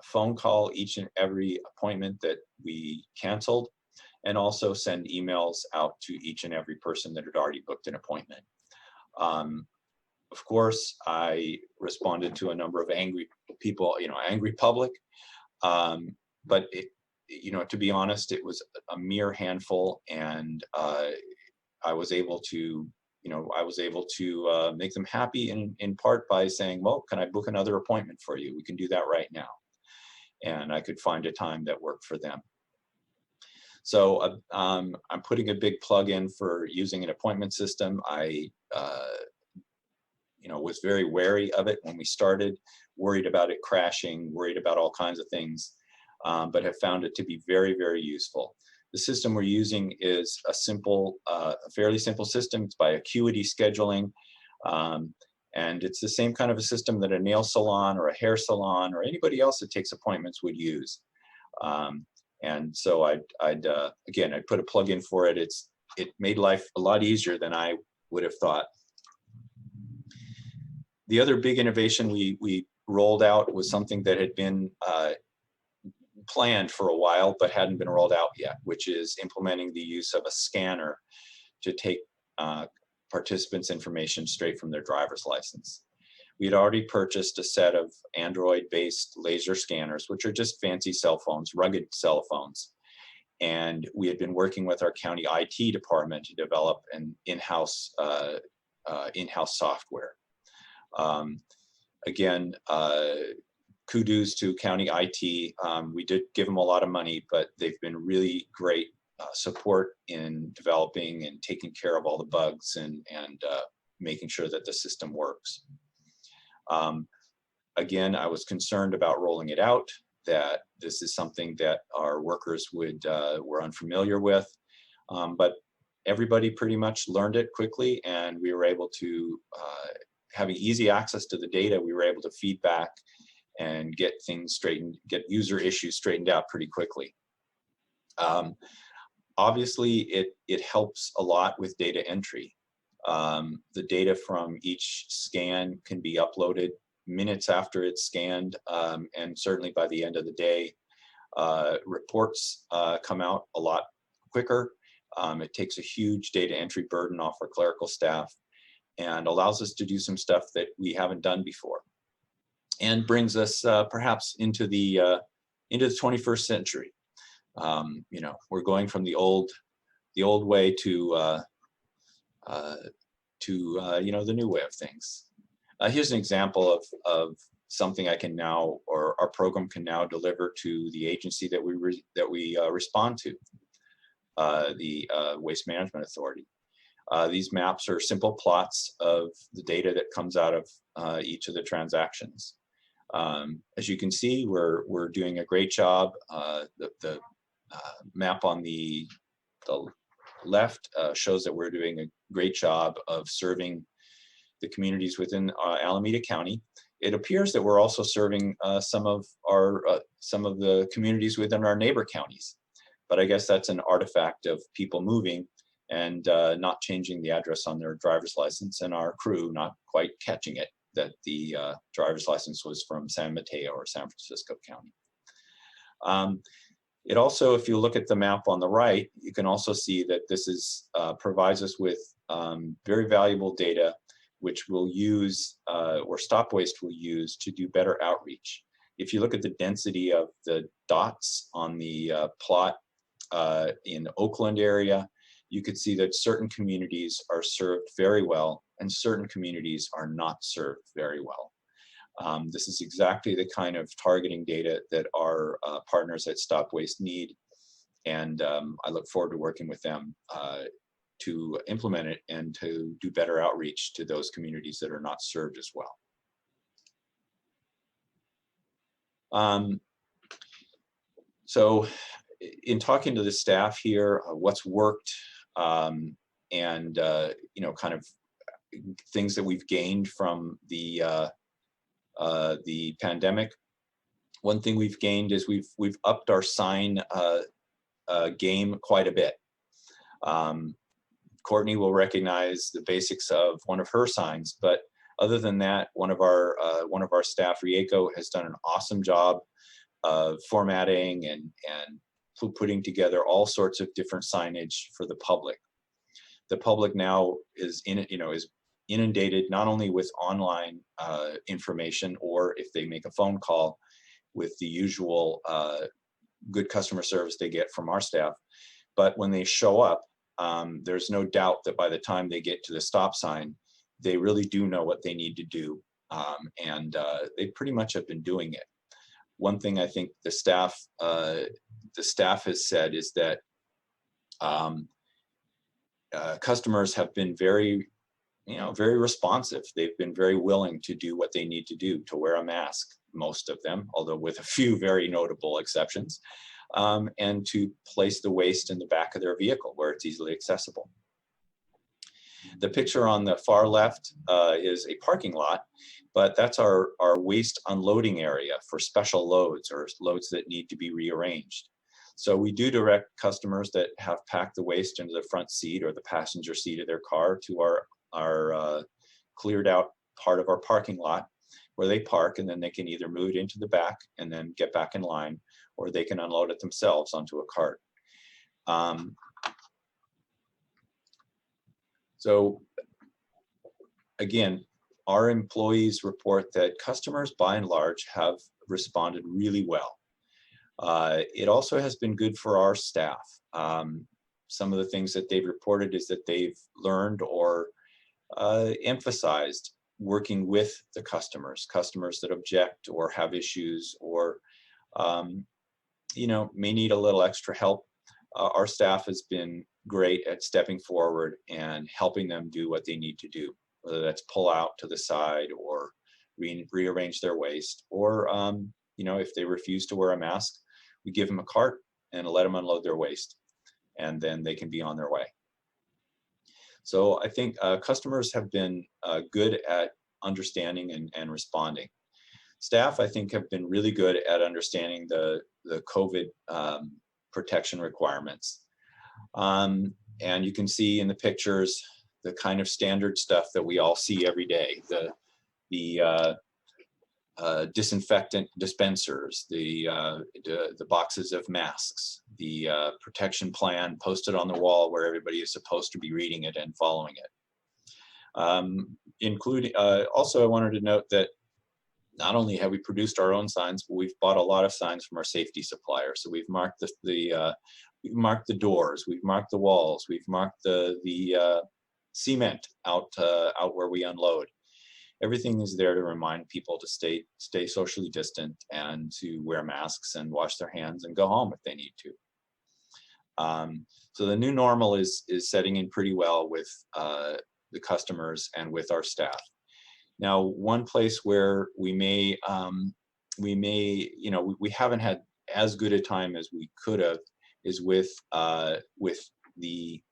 phone call each and every appointment that we canceled, and also send emails out to each and every person that had already booked an appointment. Of course, I responded to a number of angry people, angry public, but to be honest, it was a mere handful, and I was able to, make them happy in part by saying, well, can I book another appointment for you? We can do that right now. And I could find a time that worked for them. So I'm putting a big plug in for using an appointment system. I was very wary of it when we started, worried about it crashing, worried about all kinds of things, but have found it to be very, very useful. The system we're using is a fairly simple system. It's by acuity scheduling. And it's the same kind of a system that a nail salon or a hair salon or anybody else that takes appointments would use. And so I'd put a plug in for it. It made life a lot easier than I would have thought. The other big innovation we rolled out was something that had been planned for a while but hadn't been rolled out yet, which is implementing the use of a scanner to take participants' information straight from their driver's license. We had already purchased a set of Android-based laser scanners, which are just fancy cell phones, rugged cell phones. And we had been working with our county IT department to develop an in-house software. Again, kudos to county IT. We did give them a lot of money, but they've been really great support in developing and taking care of all the bugs and making sure that the system works. Again, I was concerned about rolling it out, that this is something that our workers were unfamiliar with, but everybody pretty much learned it quickly, and we were able to, having easy access to the data, we were able to feedback and get things straightened, get user issues straightened out pretty quickly. Obviously, it helps a lot with data entry. The data from each scan can be uploaded minutes after it's scanned, and certainly by the end of the day, reports come out a lot quicker. It takes a huge data entry burden off our clerical staff and allows us to do some stuff that we haven't done before, and brings us perhaps into the 21st century. We're going from the old way to the new way of things. Here's an example of something I can now, or our program can now deliver to the agency that we respond to, the Waste Management Authority. These maps are simple plots of the data that comes out of each of the transactions. As you can see, we're doing a great job. The map on the left shows that we're doing a great job of serving the communities within Alameda County. It appears that we're also serving some of the communities within our neighbor counties, but I guess that's an artifact of people moving and not changing the address on their driver's license, and our crew not quite catching it that the driver's license was from San Mateo or San Francisco County. It also, if you look at the map on the right, you can also see that this is provides us with very valuable data, which we'll use, or Stop Waste will use to do better outreach. If you look at the density of the dots on the plot in the Oakland area, you could see that certain communities are served very well and certain communities are not served very well. This is exactly the kind of targeting data that our partners at Stop Waste need, and I look forward to working with them to implement it and to do better outreach to those communities that are not served as well. So in talking to the staff here, what's worked and you know, kind of things that we've gained from the pandemic. One thing we've gained is we've upped our sign game quite a bit. Courtney will recognize the basics of one of her signs, but other than that, one of our staff, Rieko, has done an awesome job of formatting and putting together all sorts of different signage for the public. The public now is inundated not only with online information, or if they make a phone call, with the usual good customer service they get from our staff, but when they show up, there's no doubt that by the time they get to the stop sign, they really do know what they need to do, and they pretty much have been doing it. One thing I think the staff has said is that customers have been very responsive. They've been very willing to do what they need to do, to wear a mask, most of them, although with a few very notable exceptions, and to place the waste in the back of their vehicle where it's easily accessible. The picture on the far left is a parking lot, but that's our waste unloading area for special loads or loads that need to be rearranged. So we do direct customers that have packed the waste into the front seat or the passenger seat of their car to our cleared out part of our parking lot where they park, and then they can either move it into the back and then get back in line, or they can unload it themselves onto a cart. So again, our employees report that customers by and large have responded really well. It also has been good for our staff. Some of the things that they've reported is that they've learned or emphasized working with the customers that object or have issues or may need a little extra help. Our staff has been great at stepping forward and helping them do what they need to do, whether that's pull out to the side or rearrange their waste, or if they refuse to wear a mask, we give them a cart and let them unload their waste, and then they can be on their way. So I think customers have been good at understanding and responding. Staff, I think, have been really good at understanding the COVID protection requirements. And you can see in the pictures the kind of standard stuff that we all see every day, the disinfectant dispensers, the boxes of masks, the protection plan posted on the wall where everybody is supposed to be reading it and following it. Including, also I wanted to note that not only have we produced our own signs, but we've bought a lot of signs from our safety suppliers. So we've marked we've marked the doors, we've marked the walls, we've marked the cement out where we unload. Everything is there to remind people to stay socially distant and to wear masks and wash their hands and go home if they need to. So the new normal is setting in pretty well with the customers and with our staff. Now, one place where we may we may, you know, we haven't had as good a time as we could have is with the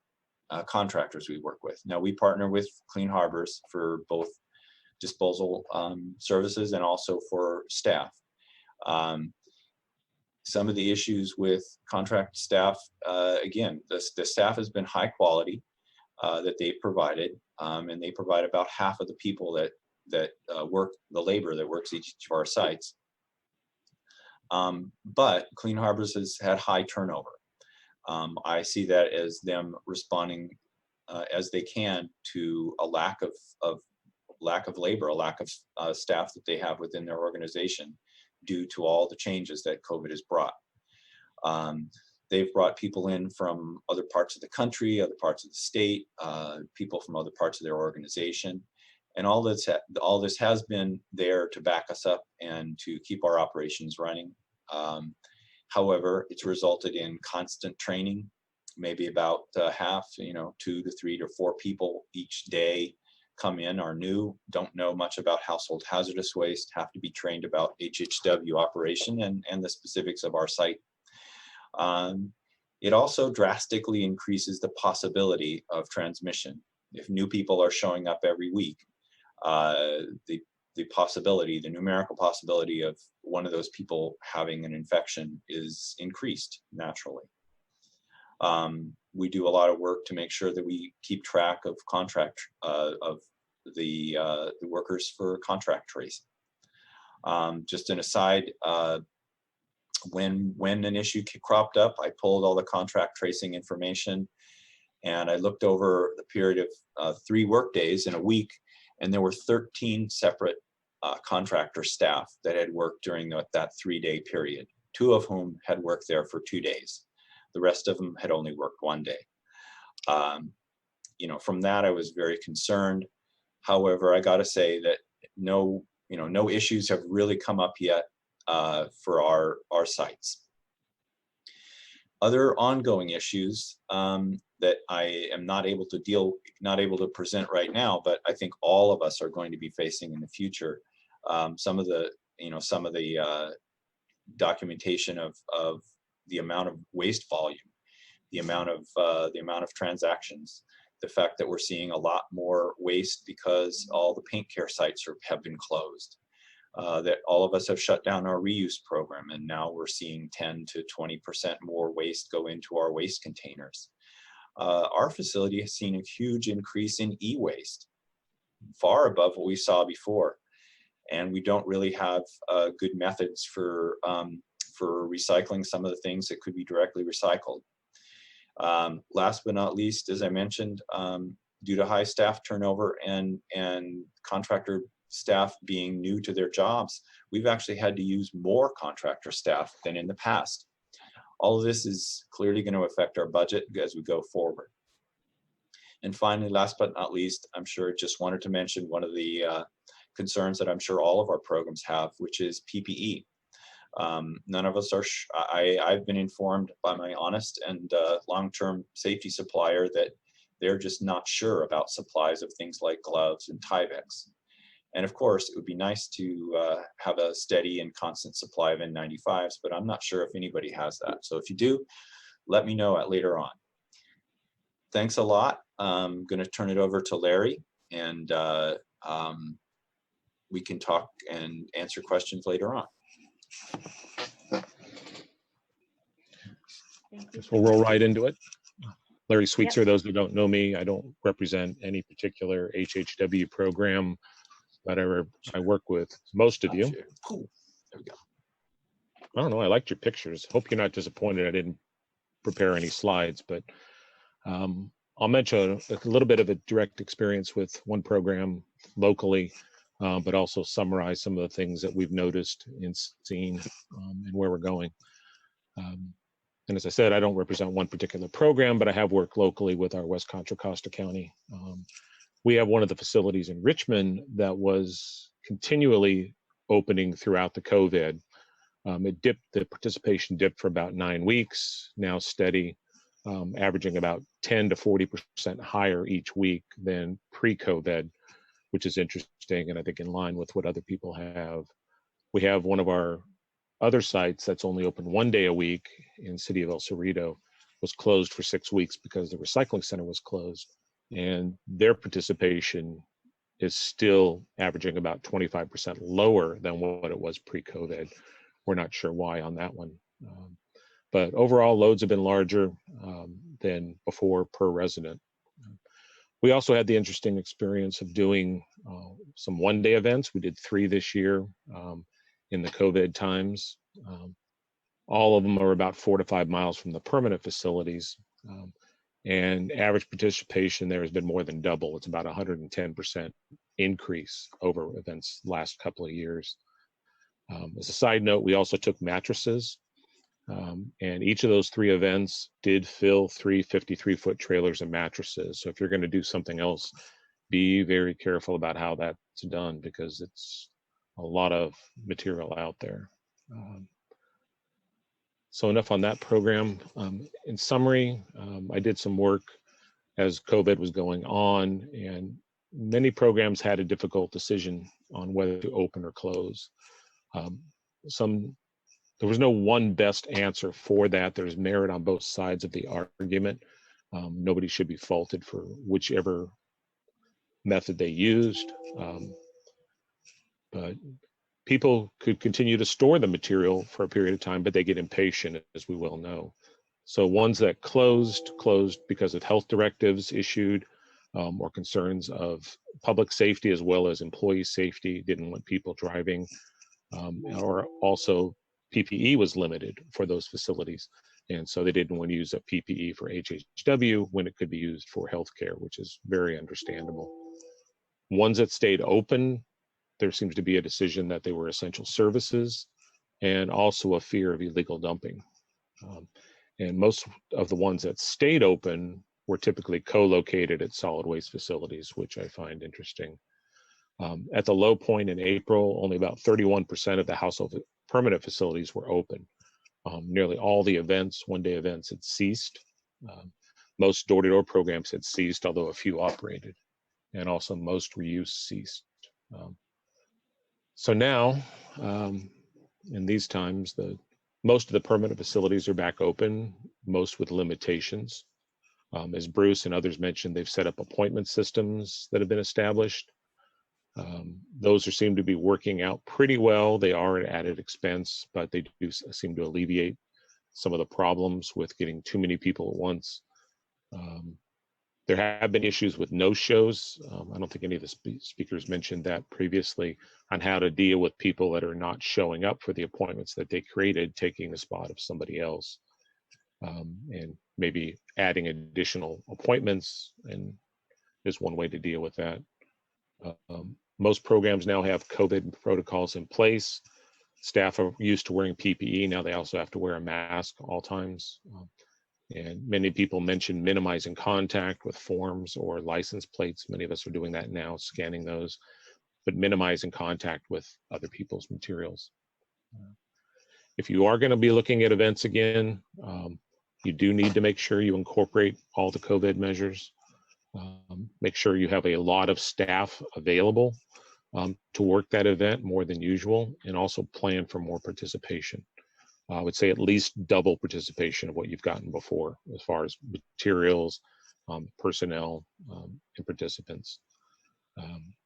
contractors we work with. Now we partner with Clean Harbors for both disposal services and also for staff. Some of the issues with contract staff, again, the staff has been high quality that they've provided, and they provide about half of the people that work, the labor that works each of our sites. But Clean Harbors has had high turnover. I see that as them responding as they can to a lack of labor, a lack of staff that they have within their organization due to all the changes that COVID has brought. They've brought people in from other parts of the country, other parts of the state, people from other parts of their organization. And all this has been there to back us up and to keep our operations running. However, it's resulted in constant training, maybe about half, 2 to 3 to 4 people each day come in, are new, don't know much about household hazardous waste, have to be trained about HHW operation and the specifics of our site. It also drastically increases the possibility of transmission. If new people are showing up every week, the possibility, the numerical possibility of one of those people having an infection is increased naturally. We do a lot of work to make sure that we keep track of of the workers for contract tracing. Just an aside, when an issue cropped up, I pulled all the contract tracing information and I looked over the period of 3 work days in a week, and there were 13 separate contractor staff that had worked during that 3-day period, 2 of whom had worked there for 2 days. The rest of them had only worked 1 day. From that, I was very concerned. However, I got to say that no issues have really come up yet for our sites. Other ongoing issues that I am not able to present right now, but I think all of us are going to be facing in the future. Some of the documentation of the amount of waste volume, the amount of transactions, the fact that we're seeing a lot more waste because all the paint care sites have been closed. That all of us have shut down our reuse program, and now we're seeing 10 to 20% more waste go into our waste containers. Our facility has seen a huge increase in e-waste, far above what we saw before, and we don't really have good methods for recycling some of the things that could be directly recycled. Last but not least, as I mentioned, due to high staff turnover and contractor staff being new to their jobs, we've actually had to use more contractor staff than in the past. All of this is clearly going to affect our budget as we go forward. And finally, last but not least, I'm sure just wanted to mention one of the concerns that I'm sure all of our programs have, which is PPE. None of us are, I've been informed by my honest and long-term safety supplier that they're just not sure about supplies of things like gloves and Tyvek. And of course, it would be nice to have a steady and constant supply of N95s, but I'm not sure if anybody has that. So if you do, let me know later on. Thanks a lot. I'm going to turn it over to Larry, and we can talk and answer questions later on. Guess we'll roll right into it. Larry Sweetser, those who don't know me, I don't represent any particular HHW program, but I work with most of you. Cool. There we go. I don't know, I liked your pictures. Hope you're not disappointed I didn't prepare any slides, but I'll mention a little bit of a direct experience with one program locally, but also summarize some of the things that we've noticed and seen and where we're going. And as I said, I don't represent one particular program, but I have worked locally with our West Contra Costa County. We have one of the facilities in Richmond that was continually opening throughout the COVID. The participation dipped for about 9 weeks, now steady, averaging about 10 to 40% higher each week than pre-COVID, which is interesting, and I think in line with what other people have We have one of our other sites that's only open 1 day a week in City of El Cerrito was closed for 6 weeks because the recycling center was closed, and their participation is still averaging about 25% lower than what it was pre-COVID. We're not sure why on that one. But overall, loads have been larger than before per resident. We also had the interesting experience of doing some 1 day events. We did 3 this year in the COVID times. All of them are about 4 to 5 miles from the permanent facilities. And average participation there has been more than double. It's about 110% increase over events last couple of years. As a side note, we also took mattresses, and each of those 3 events did fill 3 53-foot trailers and mattresses. So if you're going to do something else, be very careful about how that's done, because it's a lot of material out there. So enough on that program. In summary, I did some work as COVID was going on, and many programs had a difficult decision on whether to open or close. There was no one best answer for that. There's merit on both sides of the argument. Nobody should be faulted for whichever method they used. But people could continue to store the material for a period of time, but they get impatient, as we well know. So ones that closed because of health directives issued or concerns of public safety as well as employee safety, didn't want people driving, or also PPE was limited for those facilities. And so they didn't want to use a PPE for HHW when it could be used for healthcare, which is very understandable. Ones that stayed open, there seems to be a decision that they were essential services and also a fear of illegal dumping. And most of the ones that stayed open were typically co-located at solid waste facilities, which I find interesting. At the low point in April, only about 31% of the household permanent facilities were open. Nearly all the events, 1 day events, had ceased. Most door-to-door programs had ceased, although a few operated, and also most reuse ceased. So now, in these times, most of the permanent facilities are back open, most with limitations. As Bruce and others mentioned, they've set up appointment systems that have been established. Those seem to be working out pretty well. They are an added expense, but they do seem to alleviate some of the problems with getting too many people at once. There have been issues with no-shows. I don't think any of the speakers mentioned that previously, on how to deal with people that are not showing up for the appointments that they created, taking the spot of somebody else, and maybe adding additional appointments, and is one way to deal with that. Most programs now have COVID protocols in place. Staff are used to wearing PPE. Now they also have to wear a mask all times. And many people mentioned minimizing contact with forms or license plates. Many of us are doing that now, scanning those, but minimizing contact with other people's materials. If you are going to be looking at events again, you do need to make sure you incorporate all the COVID measures. Make sure you have a lot of staff available to work that event more than usual, and also plan for more participation. I would say at least double participation of what you've gotten before, as far as materials, personnel, and participants.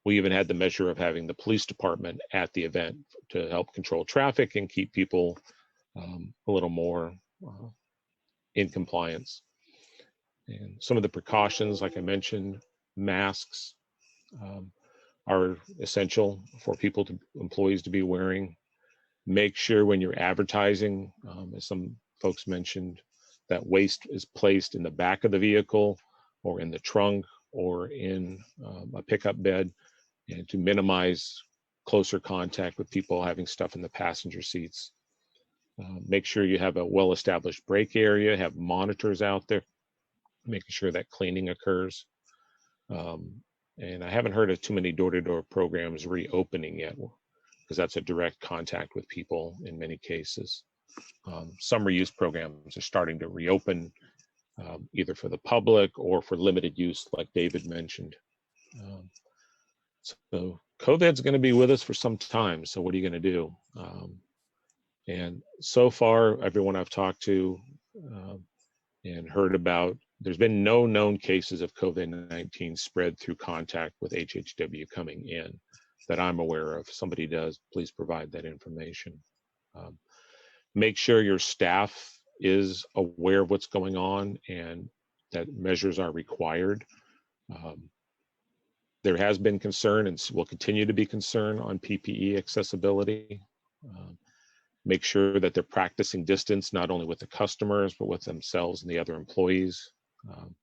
We even had the measure of having the police department at the event to help control traffic and keep people a little more in compliance. And some of the precautions, like I mentioned, masks are essential for employees to be wearing. Make sure when you're advertising, as some folks mentioned, that waste is placed in the back of the vehicle or in the trunk or in a pickup bed, and to minimize closer contact with people having stuff in the passenger seats. Make sure you have a well-established break area, have monitors out there, making sure that cleaning occurs. And I haven't heard of too many door-to-door programs reopening yet, because that's a direct contact with people in many cases. Some reuse programs are starting to reopen, either for the public or for limited use, like David mentioned. So COVID's going to be with us for some time. So what are you going to do? And so far, everyone I've talked to and heard about, there's been no known cases of COVID-19 spread through contact with HHW coming in that I'm aware of. If somebody does, please provide that information. Make sure your staff is aware of what's going on and that measures are required. There has been concern and will continue to be concern on PPE accessibility. Make sure that they're practicing distance, not only with the customers, but with themselves and the other employees. You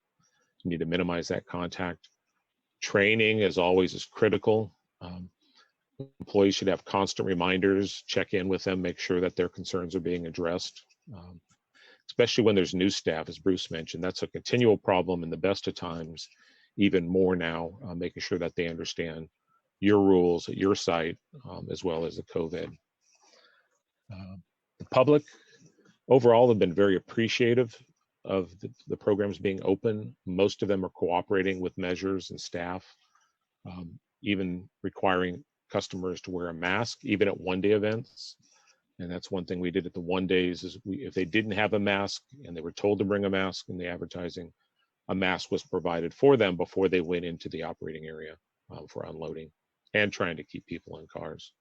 need to minimize that contact. Training, as always, is critical. Employees should have constant reminders, check in with them, make sure that their concerns are being addressed. Especially when there's new staff, as Bruce mentioned, that's a continual problem in the best of times, even more now, making sure that they understand your rules at your site, as well as the COVID. The public overall have been very appreciative of the programs being open. Most of them are cooperating with measures and staff, even requiring customers to wear a mask, even at one-day events. And that's one thing we did at the one days is if they didn't have a mask and they were told to bring a mask in the advertising, a mask was provided for them before they went into the operating area for unloading and trying to keep people in cars.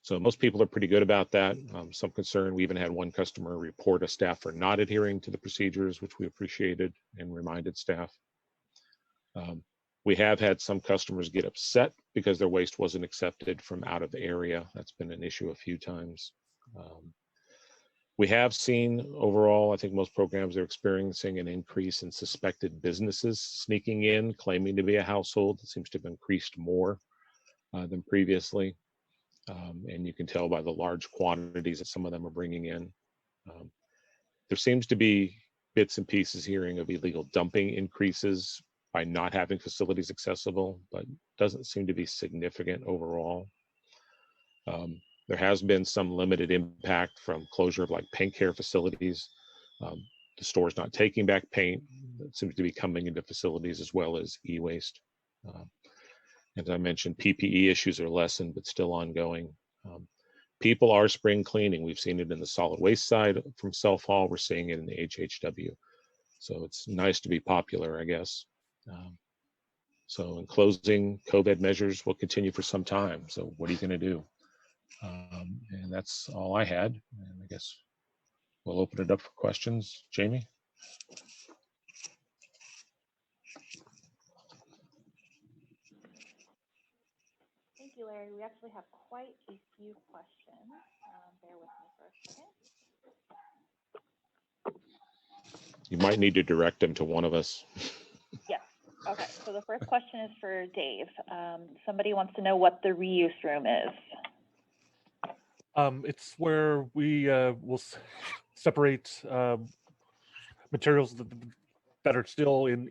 So most people are pretty good about that. Some concern, we even had one customer report a staff for not adhering to the procedures, which we appreciated and reminded staff. We have had some customers get upset because their waste wasn't accepted from out of the area. That's been an issue a few times. We have seen overall, I think most programs are experiencing an increase in suspected businesses sneaking in, claiming to be a household. It seems to have increased more than previously. And you can tell by the large quantities that some of them are bringing in. There seems to be bits and pieces hearing of illegal dumping increases by not having facilities accessible, but doesn't seem to be significant overall. There has been some limited impact from closure of like paint care facilities. The store's not taking back paint. It seems to be coming into facilities as well as e-waste. As I mentioned, PPE issues are lessened, but still ongoing. People are spring cleaning. We've seen it in the solid waste side from self-haul. We're seeing it in the HHW. So it's nice to be popular, I guess. So in closing, COVID measures will continue for some time. So what are you going to do? And that's all I had. And I guess we'll open it up for questions. Jamie? Thank you, Larry. We actually have quite a few questions. Bear with me for a second. You might need to direct them to one of us. Yes. Okay. So the first question is for Dave. Somebody wants to know what the reuse room is. It's where we will separate materials that are still in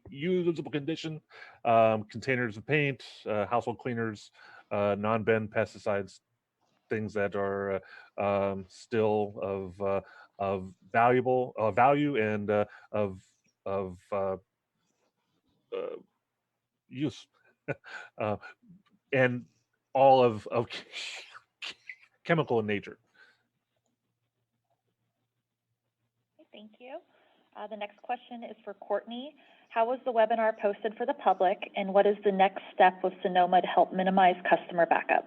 usable condition, containers of paint, household cleaners, non-bin pesticides, things that are still of value and of use, and all of chemical in nature. Okay, thank you. The next question is for Courtney. How was the webinar posted for the public, and what is the next step with Sonoma to help minimize customer backup?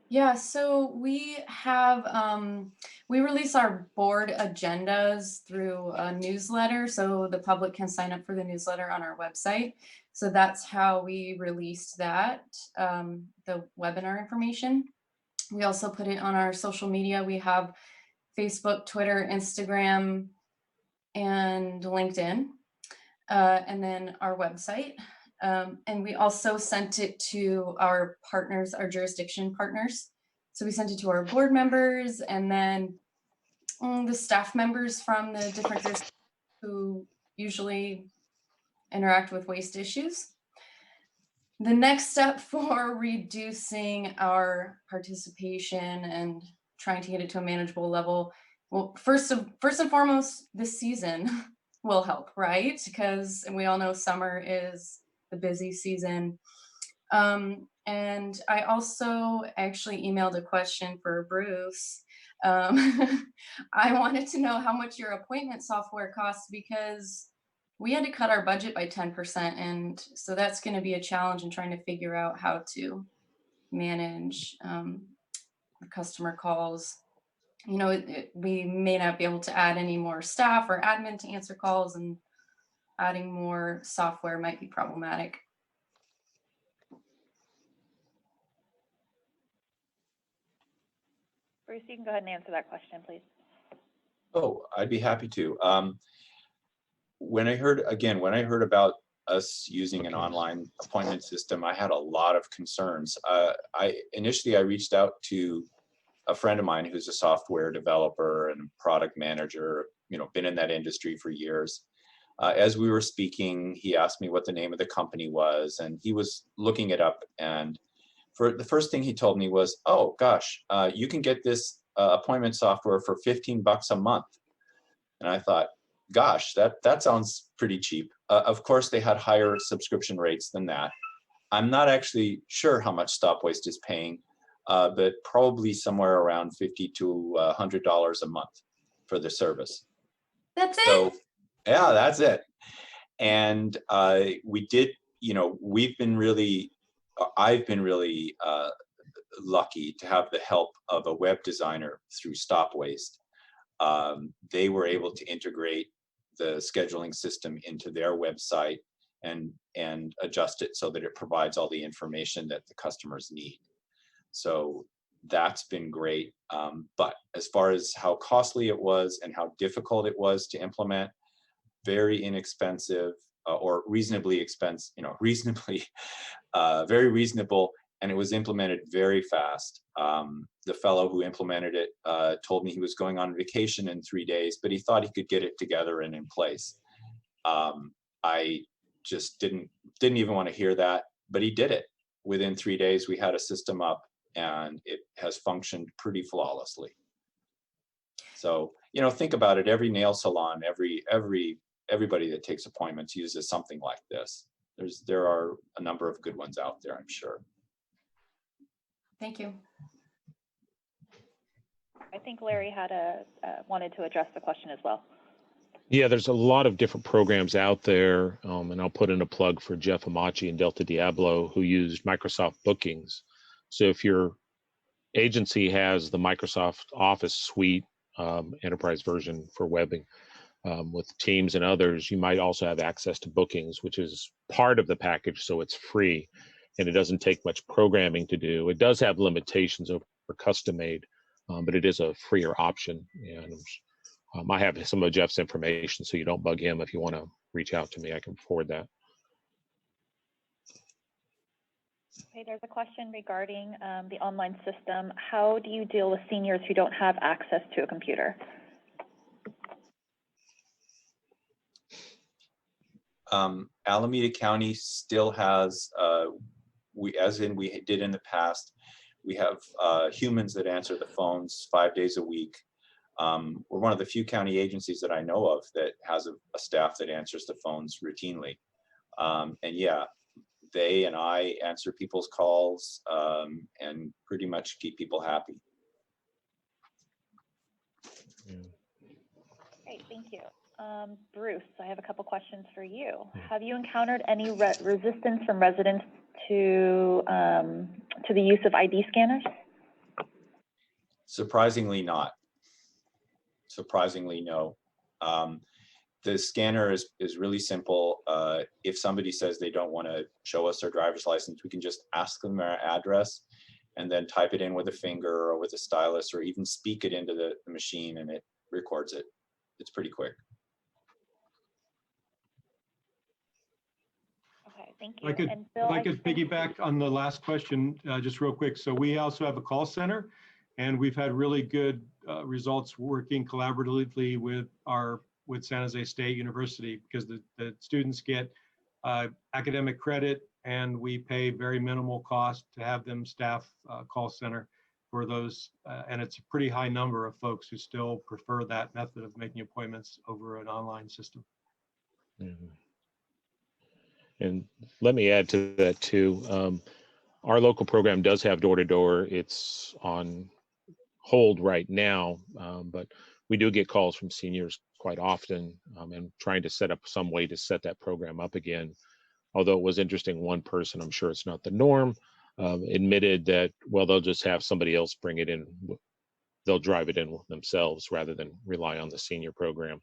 Yeah, so we have, we release our board agendas through a newsletter, so the public can sign up for the newsletter on our website. So that's how we released that, the webinar information. We also put it on our social media. We have Facebook, Twitter, Instagram, and LinkedIn, and then our website. And we also sent it to our partners, our jurisdiction partners. So we sent it to our board members and then the staff members from the different jurisdictions who usually interact with waste issues. The next step for reducing our participation and trying to get it to a manageable level, well, first and foremost, this season will help, right? Because we all know summer is the busy season. And I also actually emailed a question for Bruce. I wanted to know how much your appointment software costs, because we had to cut our budget by 10%. And so that's going to be a challenge in trying to figure out how to manage customer calls. You know, we may not be able to add any more staff or admin to answer calls, and adding more software might be problematic. Bruce, you can go ahead and answer that question, please. Oh, I'd be happy to. When I heard about us using an online appointment system, I had a lot of concerns. Initially, I reached out to a friend of mine who's a software developer and product manager, you know, been in that industry for years. As we were speaking, he asked me what the name of the company was, and he was looking it up. And for the first thing he told me was, "Oh gosh, you can get this appointment software for $15 a month." And I thought, gosh, that sounds pretty cheap. Of course, they had higher subscription rates than that. I'm not actually sure how much Stop Waste is paying, but probably somewhere around $50 to $100 a month for the service. That's it? So, yeah, that's it. And we did, you know, I've been really lucky to have the help of a web designer through Stop Waste. They were able to integrate the scheduling system into their website and adjust it so that it provides all the information that the customers need. So that's been great. But as far as how costly it was and how difficult it was to implement, very inexpensive or reasonably expensive, you know, very reasonable, and it was implemented very fast. The fellow who implemented it told me he was going on vacation in 3 days, but he thought he could get it together and in place. I just didn't even want to hear that, but he did it. Within 3 days, we had a system up, and it has functioned pretty flawlessly. So, you know, think about it. Every nail salon, everybody that takes appointments uses something like this. There are a number of good ones out there, I'm sure. Thank you. I think Larry had wanted to address the question as well. Yeah, there's a lot of different programs out there, and I'll put in a plug for Jeff Amachi and Delta Diablo, who used Microsoft Bookings. So if your agency has the Microsoft Office suite, enterprise version for webbing, with Teams and others, you might also have access to Bookings, which is part of the package, so it's free, and it doesn't take much programming to do. It does have limitations over custom made, but it is a freer option. And I have some of Jeff's information, so you don't bug him. If you want to reach out to me, I can forward that. Okay, there's a question regarding the online system. How do you deal with seniors who don't have access to a computer? Alameda County still has, we did in the past, we have humans that answer the phones 5 days a week. We're one of the few county agencies that I know of that has a staff that answers the phones routinely. And yeah, they and I answer people's calls and pretty much keep people happy. Great, thank you. Bruce, I have a couple questions for you. Have you encountered any resistance from residents to the use of ID scanners? Surprisingly not. Surprisingly, no. The scanner is really simple. If somebody says they don't want to show us their driver's license, we can just ask them their address and then type it in with a finger or with a stylus, or even speak it into the machine, and it records it. It's pretty quick. Okay, thank you. If I could piggyback on the last question just real quick. So we also have a call center, and we've had really good results working collaboratively with San Jose State University, because the students get academic credit, and we pay very minimal cost to have them staff call center for those. And it's a pretty high number of folks who still prefer that method of making appointments over an online system. Mm-hmm. And let me add to that too. Our local program does have door-to-door. It's on hold right now, but we do get calls from seniors quite often, and trying to set up some way to set that program up again. Although it was interesting, one person, I'm sure it's not the norm, admitted that, well, they'll just have somebody else bring it in. They'll drive it in themselves rather than rely on the senior program.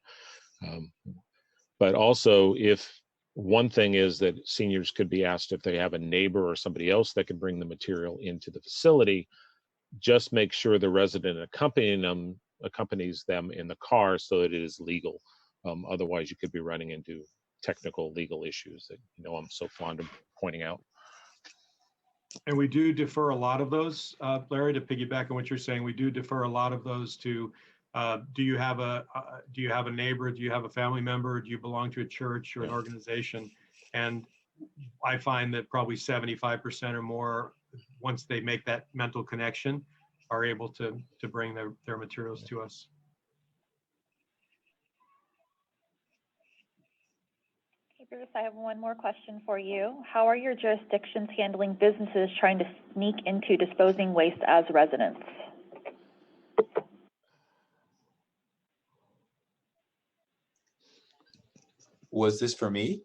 But also, if one thing is that seniors could be asked if they have a neighbor or somebody else that can bring the material into the facility, just make sure the resident accompanies them in the car so that it is legal. Otherwise, you could be running into technical legal issues that I'm so fond of pointing out. And we do defer a lot of those, Larry, to piggyback on what you're saying. We do defer a lot of those to, do you have a neighbor? Do you have a family member? Do you belong to a church or an organization? And I find that probably 75% or more, once they make that mental connection, are able to bring their materials to us. Okay, Bruce, I have one more question for you. How are your jurisdictions handling businesses trying to sneak into disposing waste as residents? Was this for me?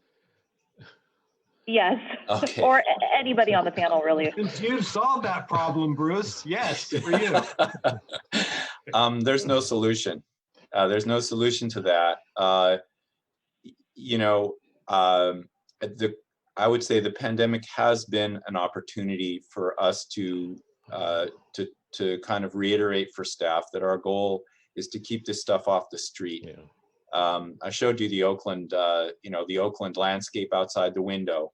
Yes. Okay. Or anybody on the panel, really. Since you've solved that problem, Bruce, yes, for you. There's no solution. There's no solution to that. I would say the pandemic has been an opportunity for us to kind of reiterate for staff that our goal is to keep this stuff off the street. Yeah. I showed you the Oakland, the Oakland landscape outside the window.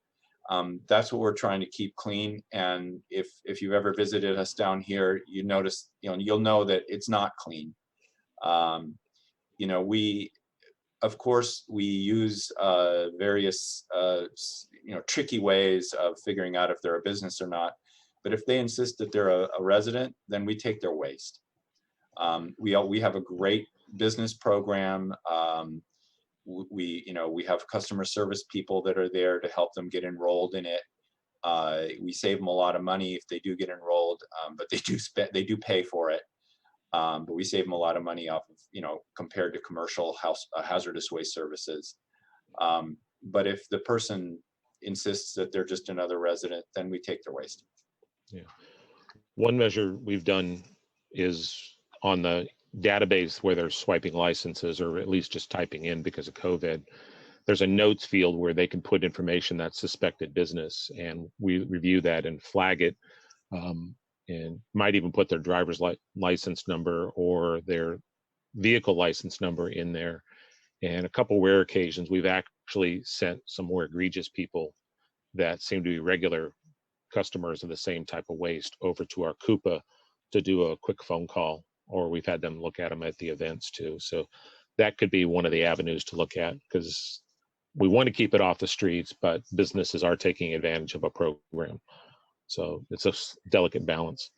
That's what we're trying to keep clean. And if you've ever visited us down here, you notice, you'll know that it's not clean. Of course, we use various, tricky ways of figuring out if they're a business or not. But if they insist that they're a resident, then we take their waste. We have a great business program. We have customer service people that are there to help them get enrolled in it. We save them a lot of money if they do get enrolled, but they do pay for it. But we save them a lot of money off of, compared to commercial hazardous waste services. But if the person insists that they're just another resident, then we take their waste. Yeah. One measure we've done is on the database where they're swiping licenses, or at least just typing in because of COVID, there's a notes field where they can put information that's suspected business, and we review that and flag it, and might even put their driver's license number or their vehicle license number in there. And a couple rare occasions, we've actually sent some more egregious people that seem to be regular customers of the same type of waste over to our Coupa to do a quick phone call, or we've had them look at them at the events too. So that could be one of the avenues to look at, because we want to keep it off the streets, but businesses are taking advantage of a program. So it's a delicate balance.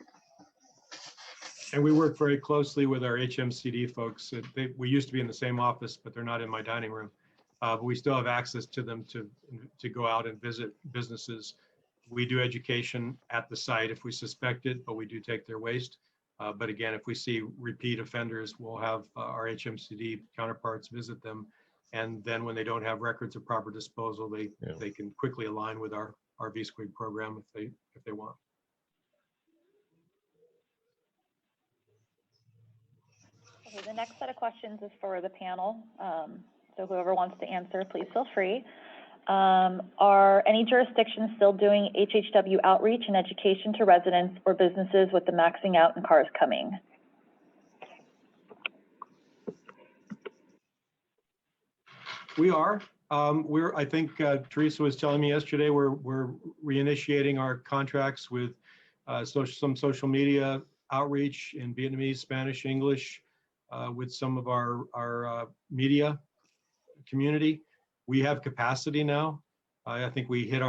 And we work very closely with our HMCD folks. We used to be in the same office, but they're not in my dining room. But we still have access to them to go out and visit businesses. We do education at the site if we suspect it, but we do take their waste. But again, if we see repeat offenders, we'll have our HMCD counterparts visit them. And then when they don't have records of proper disposal, they can quickly align with our VSQUIG program if they want. Okay, the next set of questions is for the panel. So whoever wants to answer, please feel free. Are any jurisdictions still doing HHW outreach and education to residents or businesses with the maxing out and cars coming? We are. I think Teresa was telling me yesterday, we're reinitiating our contracts with some social media outreach in Vietnamese, Spanish, English, with some of our media community. We have capacity now. I think we hit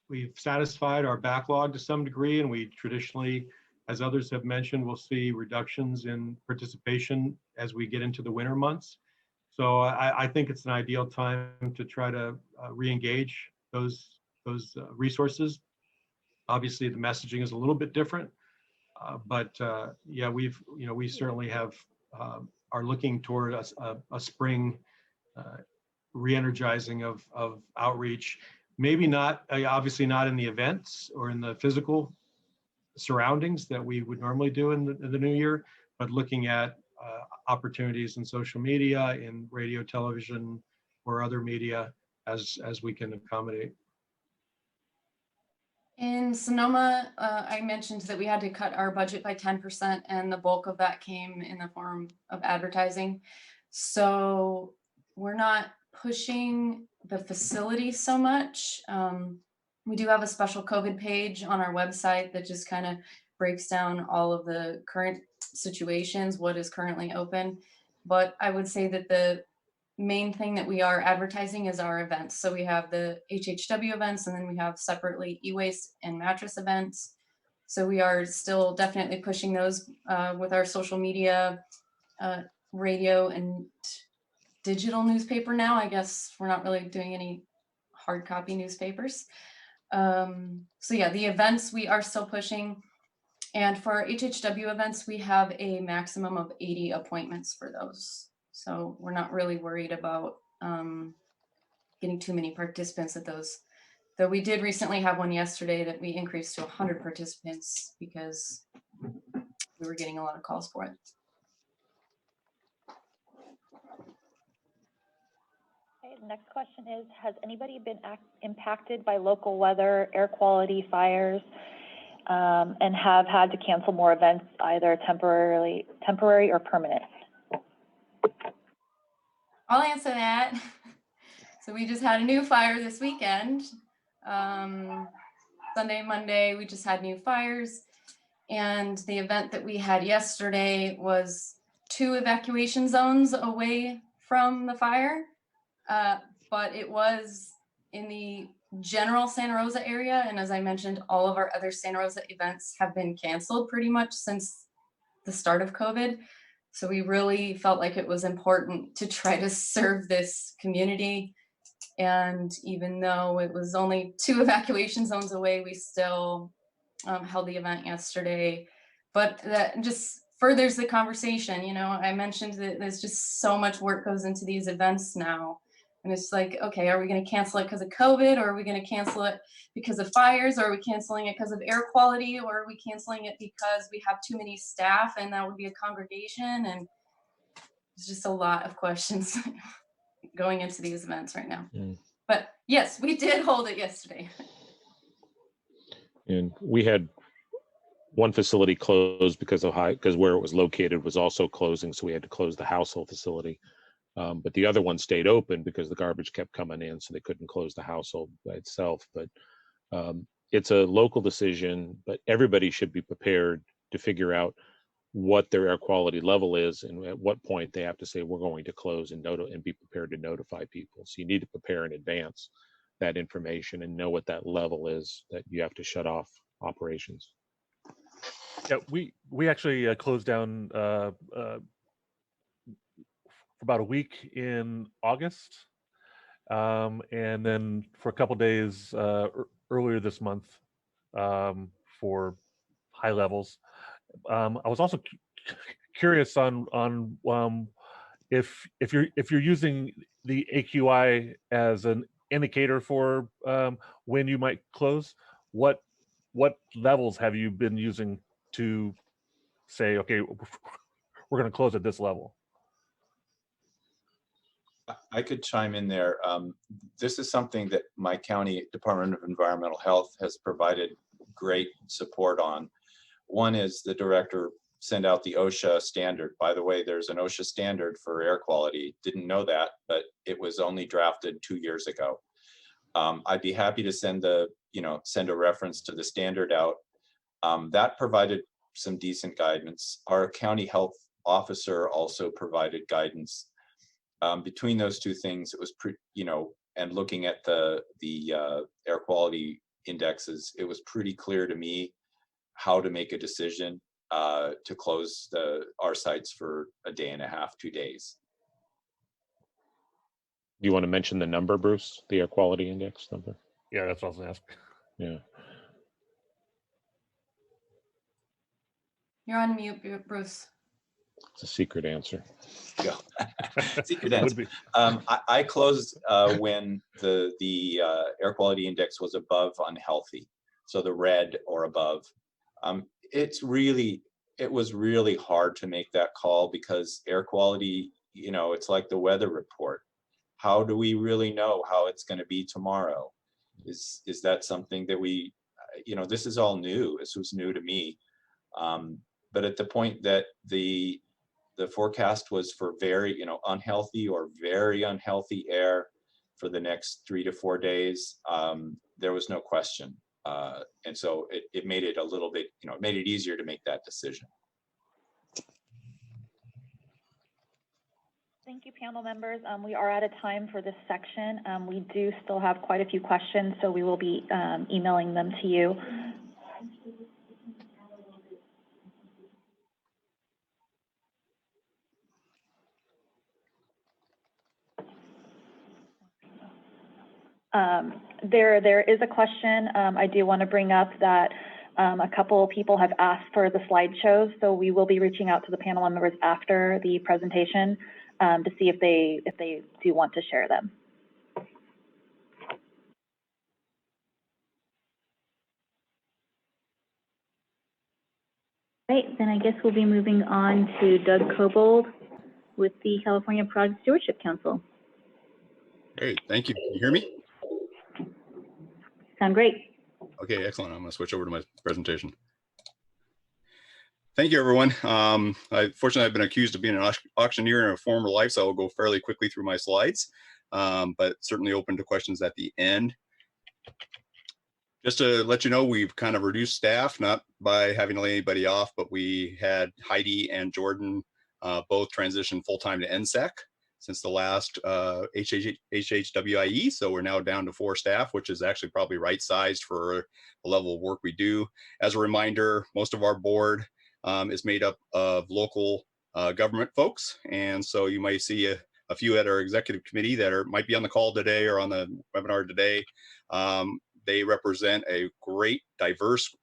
we've satisfied our backlog to some degree, and we traditionally, as others have mentioned, we'll see reductions in participation as we get into the winter months. So I think it's an ideal time to try to re-engage those resources. Obviously, the messaging is a little bit different, but yeah, we certainly have are looking toward a spring re-energizing of outreach. Maybe not, obviously not in the events or in the physical surroundings that we would normally do in the new year, but looking at opportunities in social media, in radio, television, or other media as we can accommodate. In Sonoma, I mentioned that we had to cut our budget by 10%, and the bulk of that came in the form of advertising. So we're not pushing the facility so much. We do have a special COVID page on our website that just kind of breaks down all of the current situations, what is currently open. But I would say that the main thing that we are advertising is our events. So we have the HHW events, and then we have separately e-waste and mattress events. So we are still definitely pushing those with our social media, radio, and digital newspaper now. I guess we're not really doing any hard copy newspapers. So yeah, the events we are still pushing. And for our HHW events, we have a maximum of 80 appointments for those. So we're not really worried about getting too many participants at those. Though we did recently have one yesterday that we increased to 100 participants because we were getting a lot of calls for it. Okay, the next question is, has anybody been impacted by local weather, air quality, fires, and have had to cancel more events, either temporary or permanent? I'll answer that. So we just had a new fire this weekend. Sunday, Monday, we just had new fires. And the event that we had yesterday was 2 evacuation zones away from the fire. But it was in the general Santa Rosa area. And as I mentioned, all of our other Santa Rosa events have been canceled pretty much since the start of COVID. So we really felt like it was important to try to serve this community. And even though it was only 2 evacuation zones away, we still held the event yesterday. But that just furthers the conversation. You know, I mentioned that there's just so much work goes into these events now. And it's like, okay, are we going to cancel it because of COVID, or are we going to cancel it because of fires, or are we canceling it because of air quality, or are we canceling it because we have too many staff and that would be a congregation? And there's just a lot of questions going into these events right now. But yes, we did hold it yesterday. And we had one facility closed because where it was located was also closing, so we had to close the household facility. But the other one stayed open because the garbage kept coming in, so they couldn't close the household by itself. But it's a local decision, but everybody should be prepared to figure out what their air quality level is and at what point they have to say we're going to close and be prepared to notify people. So you need to prepare in advance that information and know what that level is that you have to shut off operations. Yeah, we actually closed down for about a week in August, and then for a couple days earlier this month for high levels. I was also curious on if you're using the AQI as an indicator for when you might close. What levels have you been using to say, okay, we're going to close at this level? I could chime in there. This is something that my county Department of Environmental Health has provided great support on. One is the director sent out the OSHA standard. By the way, there's an OSHA standard for air quality. Didn't know that, but it was only drafted 2 years ago. I'd be happy to send a reference to the standard out. That provided some decent guidance. Our county health officer also provided guidance. Between those two things, it was and looking at the air quality indexes, it was pretty clear to me how to make a decision to close our sites for a day and a half, 2 days. Do you want to mention the number, Bruce? The air quality index number? Yeah, that's what I was asking. Yeah. You're on mute, Bruce. It's a secret answer. Go. Secret It would answer. be. I closed when the air quality index was above unhealthy, so the red or above. It was really hard to make that call because air quality, it's like the weather report. How do we really know how it's going to be tomorrow? Is that something that we, this is all new. This was new to me. But at the point that the forecast was for very, unhealthy or very unhealthy air for the next 3 to 4 days, there was no question. And so it made it a little bit, it made it easier to make that decision. Thank you, panel members. We are out of time for this section. We do still have quite a few questions, so we will be emailing them to you. There is a question I do want to bring up that a couple of people have asked for the slideshows, so we will be reaching out to the panel members after the presentation to see if they do want to share them. Great, then I guess we'll be moving on to Doug Cobold with the California Product Stewardship Council. Great, thank you. Can you hear me? Sound great. Okay, excellent. I'm going to switch over to my presentation. Thank you, everyone. Fortunately, I've been accused of being an auctioneer in a former life, so I'll go fairly quickly through my slides, but certainly open to questions at the end. Just to let you know, we've kind of reduced staff, not by having to lay anybody off, but we had Heidi and Jordan both transition full-time to NSEC since the last HHWIE. So we're now down to 4 staff, which is actually probably right-sized for the level of work we do. As a reminder, most of our board is made up of local government folks. And so you might see a few at our executive committee that might be on the call today or on the webinar today. They represent a great, diverse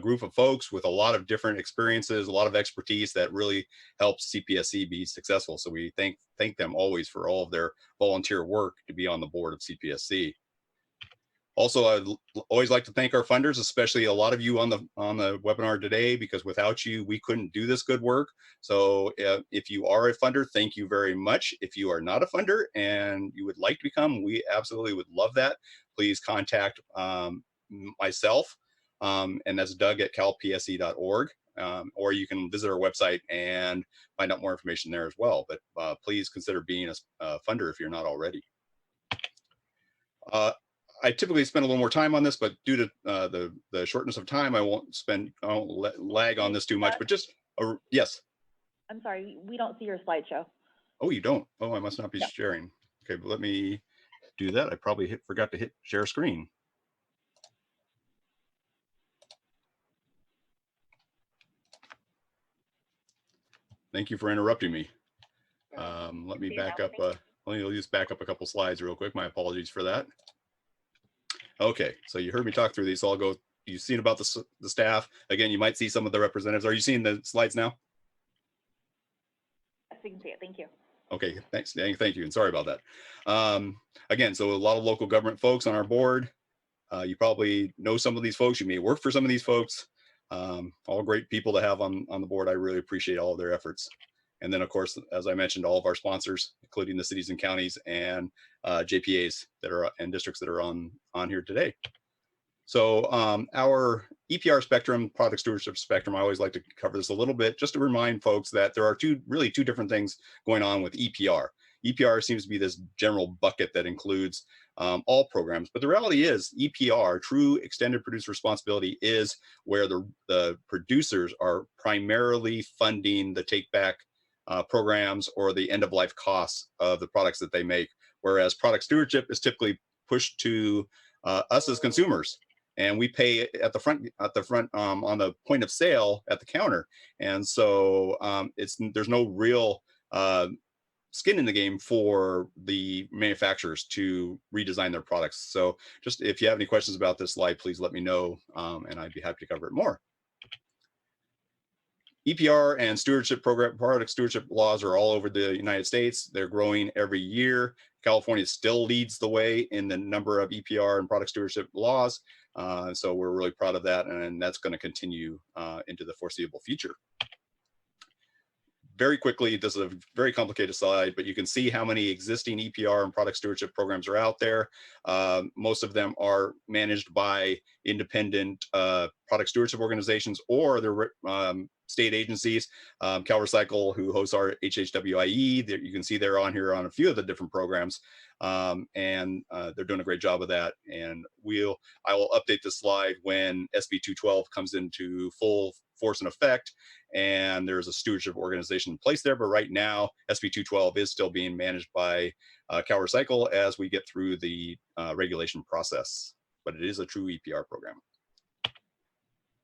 group of folks with a lot of different experiences, a lot of expertise that really helps CPSC be successful. So we thank them always for all of their volunteer work to be on the board of CPSC. Also, I'd always like to thank our funders, especially a lot of you on the webinar today, because without you, we couldn't do this good work. So if you are a funder, thank you very much. If you are not a funder and you would like to become, we absolutely would love that. Please contact myself, and that's Doug at calpse.org, or you can visit our website and find out more information there as well. But please consider being a funder if you're not already. I typically spend a little more time on this, but due to the shortness of time, I won't lag on this too much, but just, yes. I'm sorry, we don't see your slideshow. Oh, you don't? Oh, I must not be sharing. Okay, but let me do that. I probably forgot to hit share screen. Thank you for interrupting me. Let me back up. Let me just back up a couple slides real quick. My apologies for that. Okay, so you heard me talk through these, so I'll go. You've seen about the staff. Again, you might see some of the representatives. Are you seeing the slides now? Yes, we can see it. Thank you. Okay, thanks. Thank you, and sorry about that. Again, so a lot of local government folks on our board. You probably know some of these folks. You may work for some of these folks. All great people to have on the board. I really appreciate all of their efforts. And then, of course, as I mentioned, all of our sponsors, including the cities and counties and JPAs that are and districts that are on here today. So our EPR spectrum, product stewardship spectrum, I always like to cover this a little bit just to remind folks that there are really two different things going on with EPR. EPR seems to be this general bucket that includes all programs, but the reality is EPR, true extended producer responsibility, is where the producers are primarily funding the take back programs or the end of life costs of the products that they make, whereas product stewardship is typically pushed to us as consumers, and we pay at the front on the point of sale at the counter. And so there's no real skin in the game for the manufacturers to redesign their products. So just if you have any questions about this slide, please let me know, and I'd be happy to cover it more. EPR and stewardship program, product stewardship laws are all over the United States. They're growing every year. California still leads the way in the number of EPR and product stewardship laws. So we're really proud of that, and that's going to continue into the foreseeable future. Very quickly, this is a very complicated slide, but you can see how many existing EPR and product stewardship programs are out there. Most of them are managed by independent product stewardship organizations or their state agencies. CalRecycle, who hosts our HHWIE, you can see they're on here on a few of the different programs, and they're doing a great job of that. And I will update the slide when SB 212 comes into full force and effect, and there's a stewardship organization in place there. But right now, SB 212 is still being managed by CalRecycle as we get through the regulation process. But it is a true EPR program.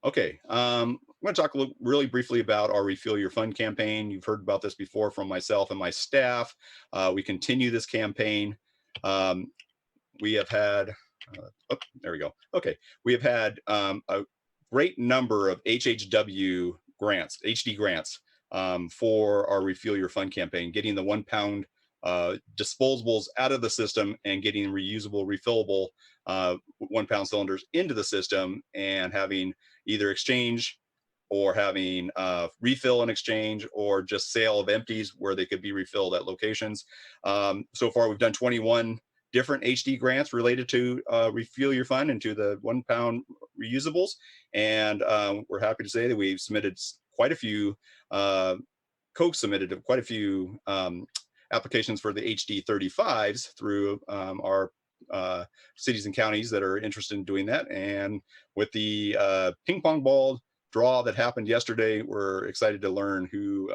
Okay, I'm going to talk really briefly about our Refill Your Fund campaign. You've heard about this before from myself and my staff. We continue this campaign. We have had, there we go. Okay, we have had a great number of HHW grants, HD grants for our Refill Your Fund campaign, getting the 1 pound disposables out of the system and getting reusable, refillable 1 pound cylinders into the system, and having either exchange or having refill and exchange, or just sale of empties where they could be refilled at locations. So far, we've done 21 different HD grants related to Refuel Your Fund and to the 1 pound reusables. And we're happy to say that we've submitted quite a few, co-submitted quite a few applications for the HD 35s through our cities and counties that are interested in doing that. And with the ping pong ball draw that happened yesterday, we're excited to learn who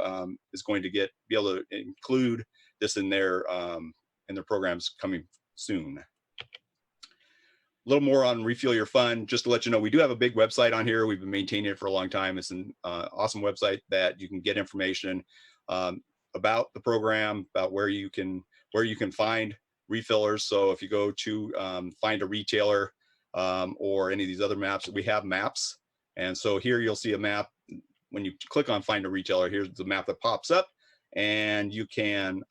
is going to be able to include this in their programs coming soon. A little more on Refuel Your Fund, just to let you know, we do have a big website on here. We've been maintaining it for a long time. It's an awesome website that you can get information about the program, about where you can find refillers. So if you go to find a retailer or any of these other maps, we have maps. And so here you'll see a map. When you click on find a retailer, here's the map that pops up, and you can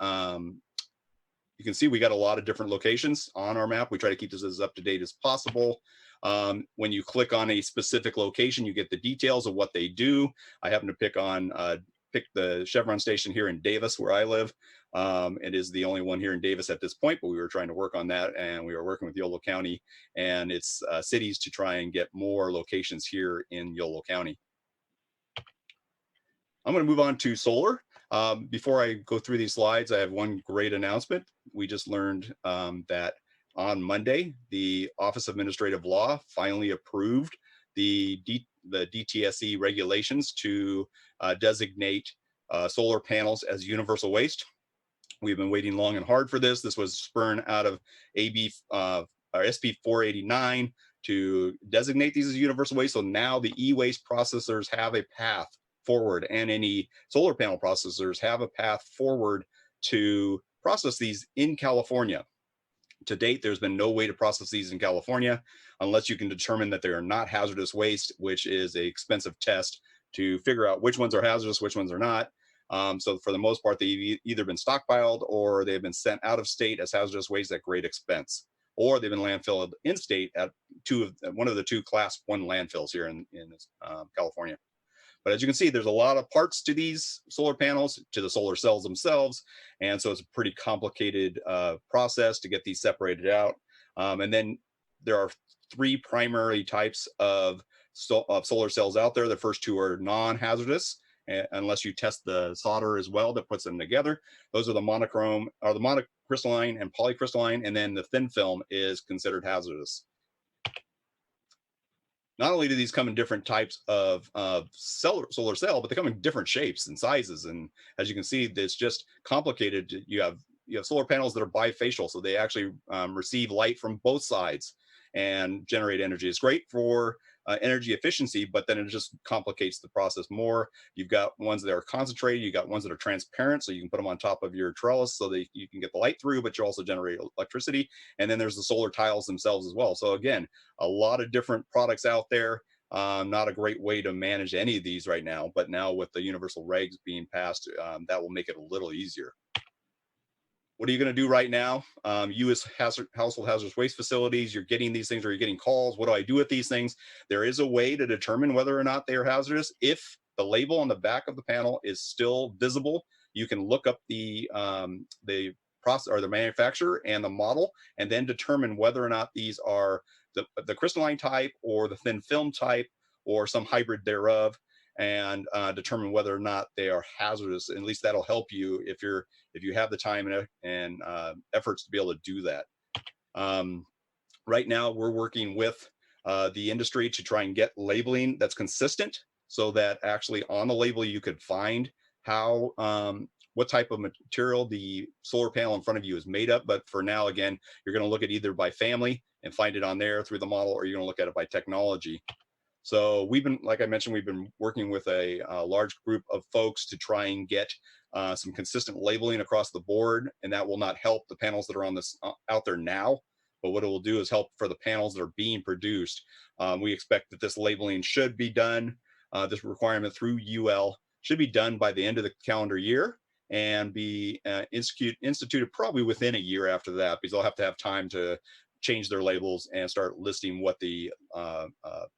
see we got a lot of different locations on our map. We try to keep this as up to date as possible. When you click on a specific location, you get the details of what they do. I happen to pick the Chevron station here in Davis, where I live. It is the only one here in Davis at this point, but we were trying to work on that, and we were working with Yolo County and its cities to try and get more locations here in Yolo County. I'm going to move on to solar. Before I go through these slides, I have one great announcement. We just learned that on Monday, the Office of Administrative Law finally approved the DTSE regulations to designate solar panels as universal waste. We've been waiting long and hard for this. This was spurred out of SB 489 to designate these as universal waste. So now the e-waste processors have a path forward, and any solar panel processors have a path forward to process these in California. To date, there's been no way to process these in California unless you can determine that they are not hazardous waste, which is an expensive test to figure out which ones are hazardous, which ones are not. So for the most part, they've either been stockpiled or they've been sent out of state as hazardous waste at great expense, or they've been landfilled in state at one of the two Class 1 landfills here in California. But as you can see, there's a lot of parts to these solar panels, to the solar cells themselves. And so it's a pretty complicated process to get these separated out. And then there are 3 primary types of solar cells out there. The first 2 are non-hazardous, unless you test the solder as well that puts them together. Those are the monochrome, or the monocrystalline and polycrystalline, and then the thin film is considered hazardous. Not only do these come in different types of solar cell, but they come in different shapes and sizes. And as you can see, it's just complicated. You have solar panels that are bifacial, so they actually receive light from both sides and generate energy. It's great for energy efficiency, but then it just complicates the process more. You've got ones that are concentrated, you've got ones that are transparent, so you can put them on top of your trellis so that you can get the light through, but you also generate electricity. And then there's the solar tiles themselves as well. So again, a lot of different products out there. Not a great way to manage any of these right now, but now with the universal regs being passed, that will make it a little easier. What are you going to do right now? You as household hazardous waste facilities, you're getting these things or you're getting calls. What do I do with these things? There is a way to determine whether or not they are hazardous. If the label on the back of the panel is still visible, you can look up the process or the manufacturer and the model, and then determine whether or not these are the crystalline type or the thin film type or some hybrid thereof, and determine whether or not they are hazardous. At least that'll help you if you have the time and efforts to be able to do that. Right now, we're working with the industry to try and get labeling that's consistent, so that actually on the label you could find how what type of material the solar panel in front of you is made of. But for now, again, you're going to look at either by family and find it on there through the model, or you're going to look at it by technology. So we've been, like I mentioned, we've been working with a large group of folks to try and get some consistent labeling across the board, and that will not help the panels that are on this out there now, but what it will do is help for the panels that are being produced. We expect that this labeling should be done, this requirement through UL should be done by the end of the calendar year, and be instituted probably within a year after that, because they'll have to have time to change their labels and start listing what the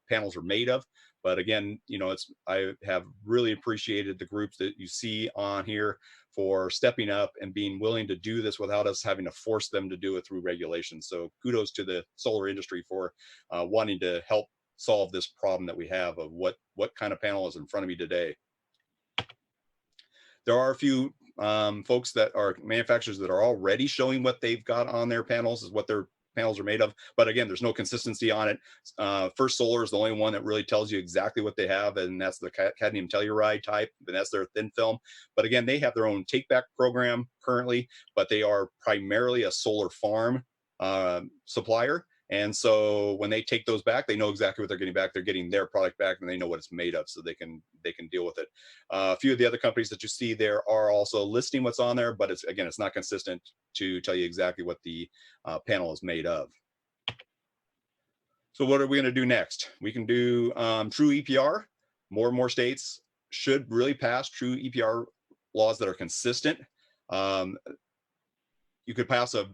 panels are made of. But again, you know, I have really appreciated the groups that you see on here for stepping up and being willing to do this without us having to force them to do it through regulations. So kudos to the solar industry for wanting to help solve this problem that we have of what kind of panel is in front of me today. There are a few folks that are manufacturers that are already showing what they've got on their panels, is what their panels are made of. But again, there's no consistency on it. First Solar is the only one that really tells you exactly what they have, and that's the cadmium telluride type, and that's their thin film. But again, they have their own take back program currently, but they are primarily a solar farm supplier. And so when they take those back, they know exactly what they're getting back. They're getting their product back, and they know what it's made of, so they can deal with it. A few of the other companies that you see there are also listing what's on there, but it's not consistent to tell you exactly what the panel is made of. So what are we going to do next? We can do true EPR. More and more states should really pass true EPR laws that are consistent. You could pass a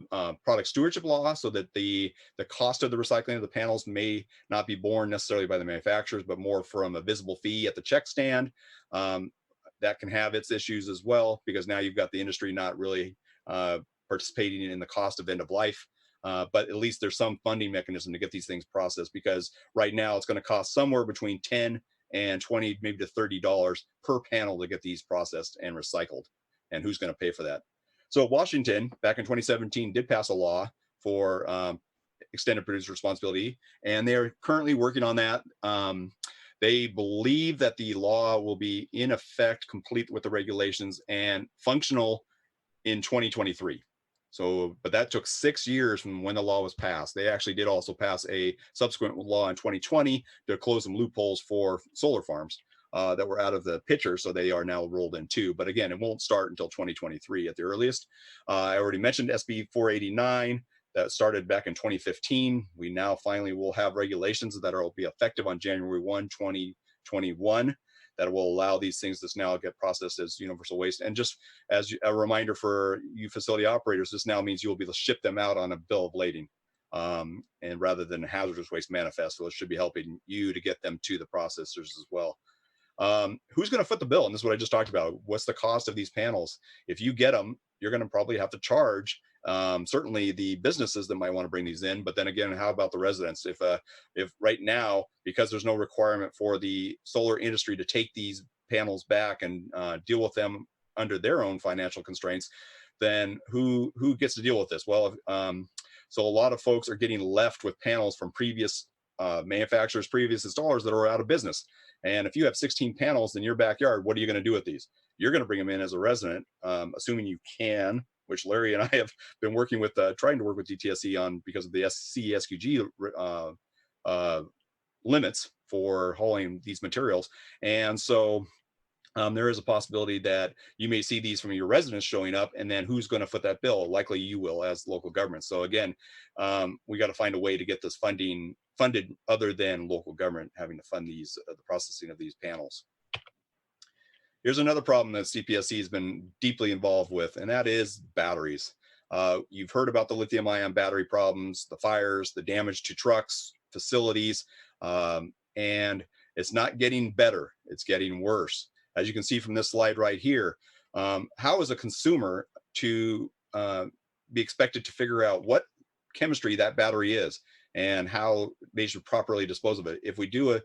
product stewardship law so that the cost of the recycling of the panels may not be borne necessarily by the manufacturers, but more from a visible fee at the check stand. That can have its issues as well, because now you've got the industry not really participating in the cost of end of life. But at least there's some funding mechanism to get these things processed, because right now it's going to cost somewhere between $10 and $20, maybe to $30 per panel to get these processed and recycled. And who's going to pay for that? So Washington, back in 2017, did pass a law for extended producer responsibility, and they're currently working on that. They believe that the law will be in effect, complete with the regulations, and functional in 2023. So, but that took 6 years from when the law was passed. They actually did also pass a subsequent law in 2020 to close some loopholes for solar farms that were out of the picture, so they are now rolled in too. But again, it won't start until 2023 at the earliest. I already mentioned SB 489 that started back in 2015. We now finally will have regulations that will be effective on January 1, 2021. That will allow these things to now get processed as universal waste. And just as a reminder for you facility operators, this now means you will be able to ship them out on a bill of lading, and rather than a hazardous waste manifest. So it should be helping you to get them to the processors as well. Who's going to foot the bill? And this is what I just talked about. What's the cost of these panels? If you get them, you're going to probably have to charge certainly the businesses that might want to bring these in. But then again, how about the residents? If right now, because there's no requirement for the solar industry to take these panels back and deal with them under their own financial constraints, then who gets to deal with this? Well, so a lot of folks are getting left with panels from previous manufacturers, previous installers that are out of business. And if you have 16 panels in your backyard, what are you going to do with these? You're going to bring them in as a resident, assuming you can, which Larry and I have been working with, trying to work with DTSC on because of the CESQG limits for hauling these materials. And so there is a possibility that you may see these from your residents showing up, and then who's going to foot that bill? Likely you will, as local government. So again, we got to find a way to get this funded other than local government having to fund these the processing of these panels. Here's another problem that CPSC has been deeply involved with, and that is batteries. You've heard about the lithium-ion battery problems, the fires, the damage to trucks, facilities, and it's not getting better. It's getting worse. As you can see from this slide right here, how is a consumer to be expected to figure out what chemistry that battery is and how they should properly dispose of it? If we do a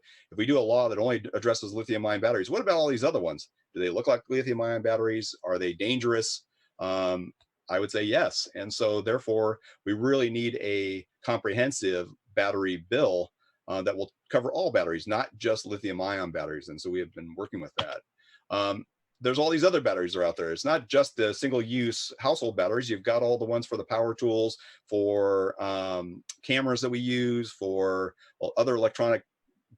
law that only addresses lithium-ion batteries, what about all these other ones? Do they look like lithium-ion batteries? Are they dangerous? I would say yes. And so therefore, we really need a comprehensive battery bill that will cover all batteries, not just lithium-ion batteries. And so we have been working with that. There's all these other batteries that are out there. It's not just the single-use household batteries. You've got all the ones for the power tools, for cameras that we use, for other electronic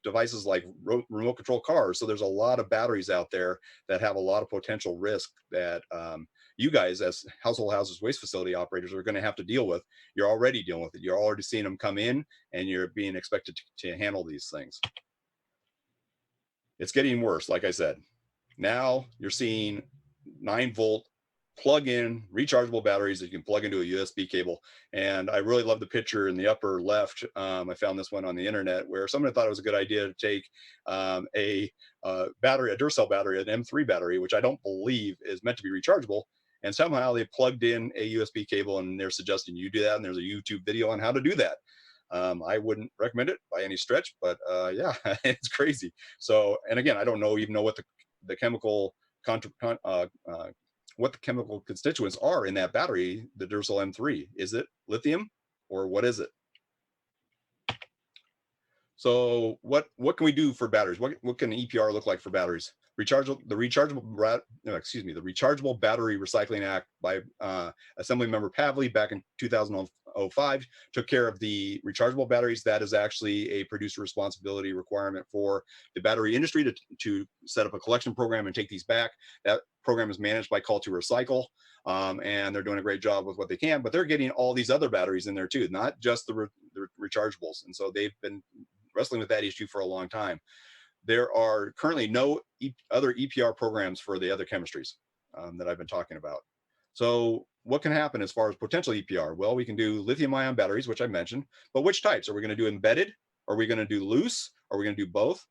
devices like remote control cars. So there's a lot of batteries out there that have a lot of potential risk that you guys as household hazardous waste facility operators are going to have to deal with. You're already dealing with it. You're already seeing them come in, and you're being expected to handle these things. It's getting worse, like I said. Now you're seeing 9-volt plug-in rechargeable batteries that you can plug into a USB cable. And I really love the picture in the upper left. I found this one on the internet where someone thought it was a good idea to take a battery, a Duracell battery, an M3 battery, which I don't believe is meant to be rechargeable. And somehow they plugged in a USB cable, and they're suggesting you do that. And there's a YouTube video on how to do that. I wouldn't recommend it by any stretch, but yeah, it's crazy. So, and again, I don't even know what the chemical what the chemical constituents are in that battery, the Duracell M3. Is it lithium, or what is it? So what can we do for batteries? What can EPR look like for batteries? The Rechargeable Battery Recycling Act by Assemblymember Pavley back in 2005 took care of the rechargeable batteries. That is actually a producer responsibility requirement for the battery industry to set up a collection program and take these back. That program is managed by Call2Recycle, and they're doing a great job with what they can, but they're getting all these other batteries in there too, not just the rechargeables. And so they've been wrestling with that issue for a long time. There are currently no other EPR programs for the other chemistries that I've been talking about. So what can happen as far as potential EPR? Well, we can do lithium-ion batteries, which I mentioned, but which types? Are we going to do embedded? Are we going to do loose? Are we going to do both?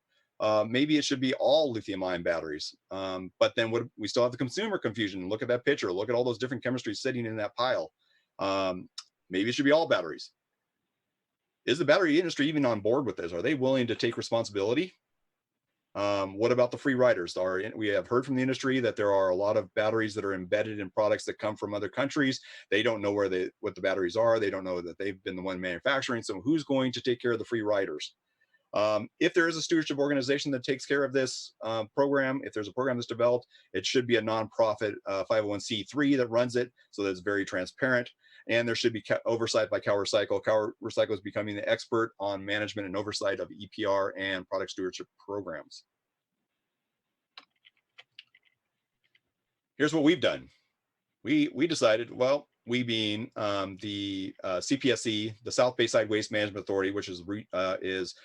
Maybe it should be all lithium-ion batteries. But then we still have the consumer confusion. Look at that picture. Look at all those different chemistries sitting in that pile. Maybe it should be all batteries. Is the battery industry even on board with this? Are they willing to take responsibility? What about the free riders? We have heard from the industry that there are a lot of batteries that are embedded in products that come from other countries. They don't know what the batteries are. They don't know that they've been the one manufacturing. So who's going to take care of the free riders? If there is a stewardship organization that takes care of this program, if there's a program that's developed, it should be a nonprofit 501c3 that runs it, so that it's very transparent. And there should be oversight by CalRecycle. CalRecycle is becoming the expert on management and oversight of EPR and product stewardship programs. Here's what we've done. We decided, well, we being the CPSC, the South Bayside Waste Management Authority, which is Rethink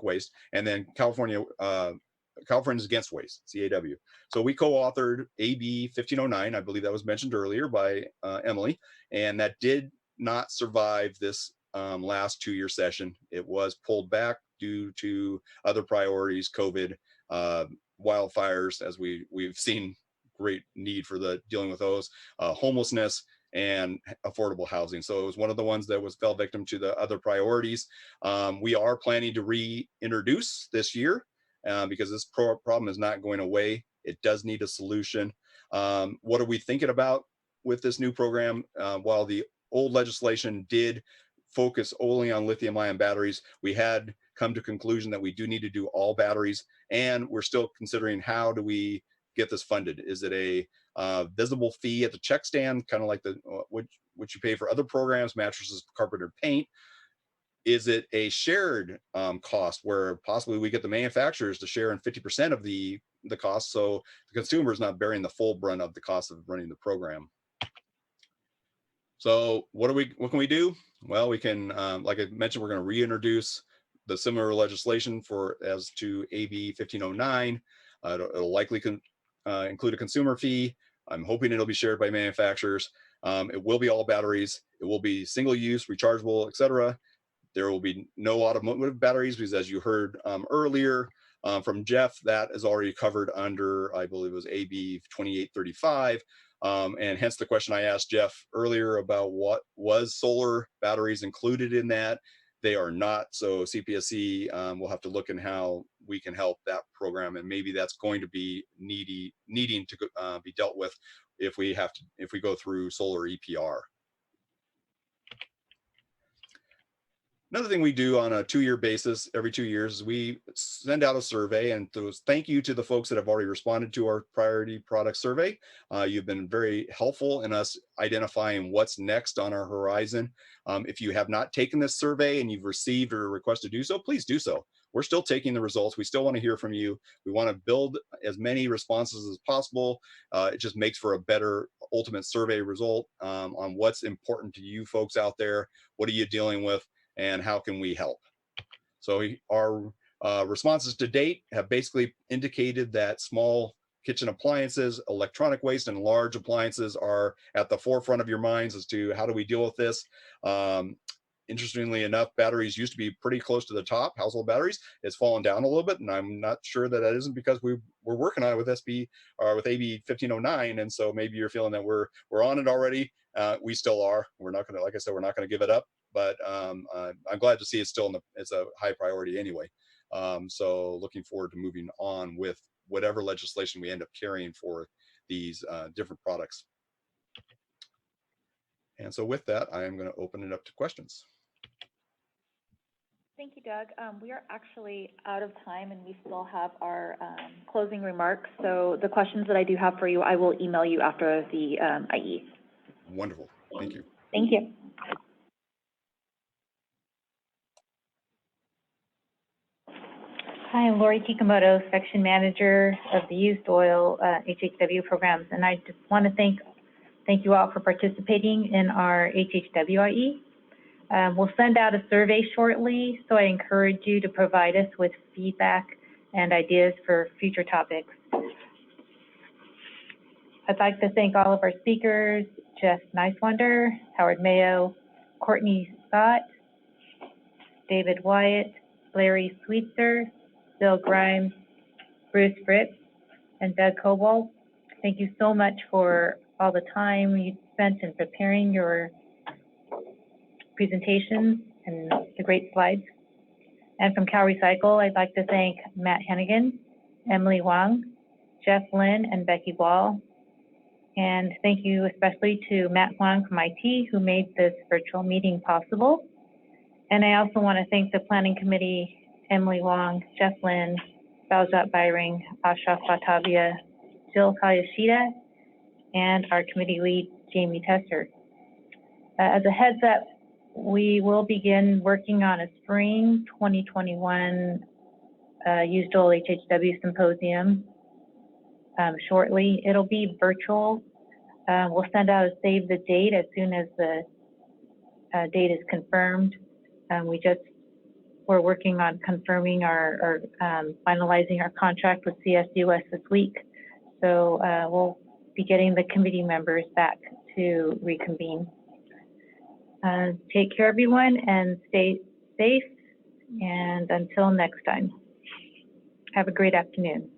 Waste, and then Californians Against Waste, CAW. So we co-authored AB 1509, I believe that was mentioned earlier by Emily, and that did not survive this last 2-year session. It was pulled back due to other priorities, COVID, wildfires, as we've seen great need for dealing with those, homelessness, and affordable housing. So it was one of the ones that fell victim to the other priorities. We are planning to reintroduce this year because this problem is not going away. It does need a solution. What are we thinking about with this new program? While the old legislation did focus only on lithium-ion batteries, we had come to conclusion that we do need to do all batteries, and we're still considering how do we get this funded. Is it a visible fee at the check stand, kind of like what you pay for other programs, mattresses, carpet, or paint? Is it a shared cost where possibly we get the manufacturers to share in 50% of the cost, so the consumer is not bearing the full brunt of the cost of running the program? So what can we do? Well, we can, like I mentioned, we're going to reintroduce the similar legislation as to AB 1509. It'll likely include a consumer fee. I'm hoping it'll be shared by manufacturers. It will be all batteries. It will be single use, rechargeable, etc. There will be no automotive batteries because, as you heard earlier from Jeff, that is already covered under, I believe it was AB 2835. And hence the question I asked Jeff earlier about what was solar batteries included in that. They are not. So CPSC will have to look in how we can help that program, and maybe that's going to be needing to be dealt with if we go through solar EPR. Another thing we do on a 2-year basis, every 2 years, is we send out a survey, and thank you to the folks that have already responded to our priority product survey. You've been very helpful in us identifying what's next on our horizon. If you have not taken this survey and you've received or request to do so, please do so. We're still taking the results. We still want to hear from you. We want to build as many responses as possible. It just makes for a better ultimate survey result on what's important to you folks out there. What are you dealing with? And how can we help? So our responses to date have basically indicated that small kitchen appliances, electronic waste, and large appliances are at the forefront of your minds as to how do we deal with this. Interestingly enough, batteries used to be pretty close to the top. Household batteries, it's fallen down a little bit, and I'm not sure that isn't because we're working on it with with AB 1509, and so maybe you're feeling that we're on it already. We still are. We're not going to, like I said, we're not going to give it up. But I'm glad to see it's still it's a high priority anyway. So looking forward to moving on with whatever legislation we end up carrying for these different products. And so with that, I am going to open it up to questions. Thank you, Doug. We are actually out of time, and we still have our closing remarks. So the questions that I do have for you, I will email you after the IE. Wonderful. Thank you. Thank you. Hi, I'm Lori Kikumoto, Section Manager of the Used Oil HHW programs, and I just want to thank you all for participating in our HHWIE. We'll send out a survey shortly, so I encourage you to provide us with feedback and ideas for future topics. I'd like to thank all of our speakers, Jeff Nicewander, Howard Mayo, Courtney Scott, David Wyatt, Larry Sweetser, Bill Grimes, Bruce Fritz, and Doug Cobalt. Thank you so much for all the time you spent in preparing your presentations and the great slides. And from CalRecycle, I'd like to thank Matt Hennigan, Emily Wang, Jeff Lynn, and Becky Wall. And thank you especially to Matt Wang from IT, who made this virtual meeting possible. And I also want to thank the Planning Committee, Emily Wong, Jeff Lynn, Baljot Byring, Ashraf Fatavia, Jill Kayashida, and our committee lead, Jamie Tester. As a heads up, we will begin working on a spring 2021 Used Oil HHW Symposium shortly. It'll be virtual. We'll send out a save the date as soon as the date is confirmed. We're working on confirming finalizing our contract with CSUS this week. So we'll be getting the committee members back to reconvene. Take care, everyone, and stay safe. And until next time, have a great afternoon.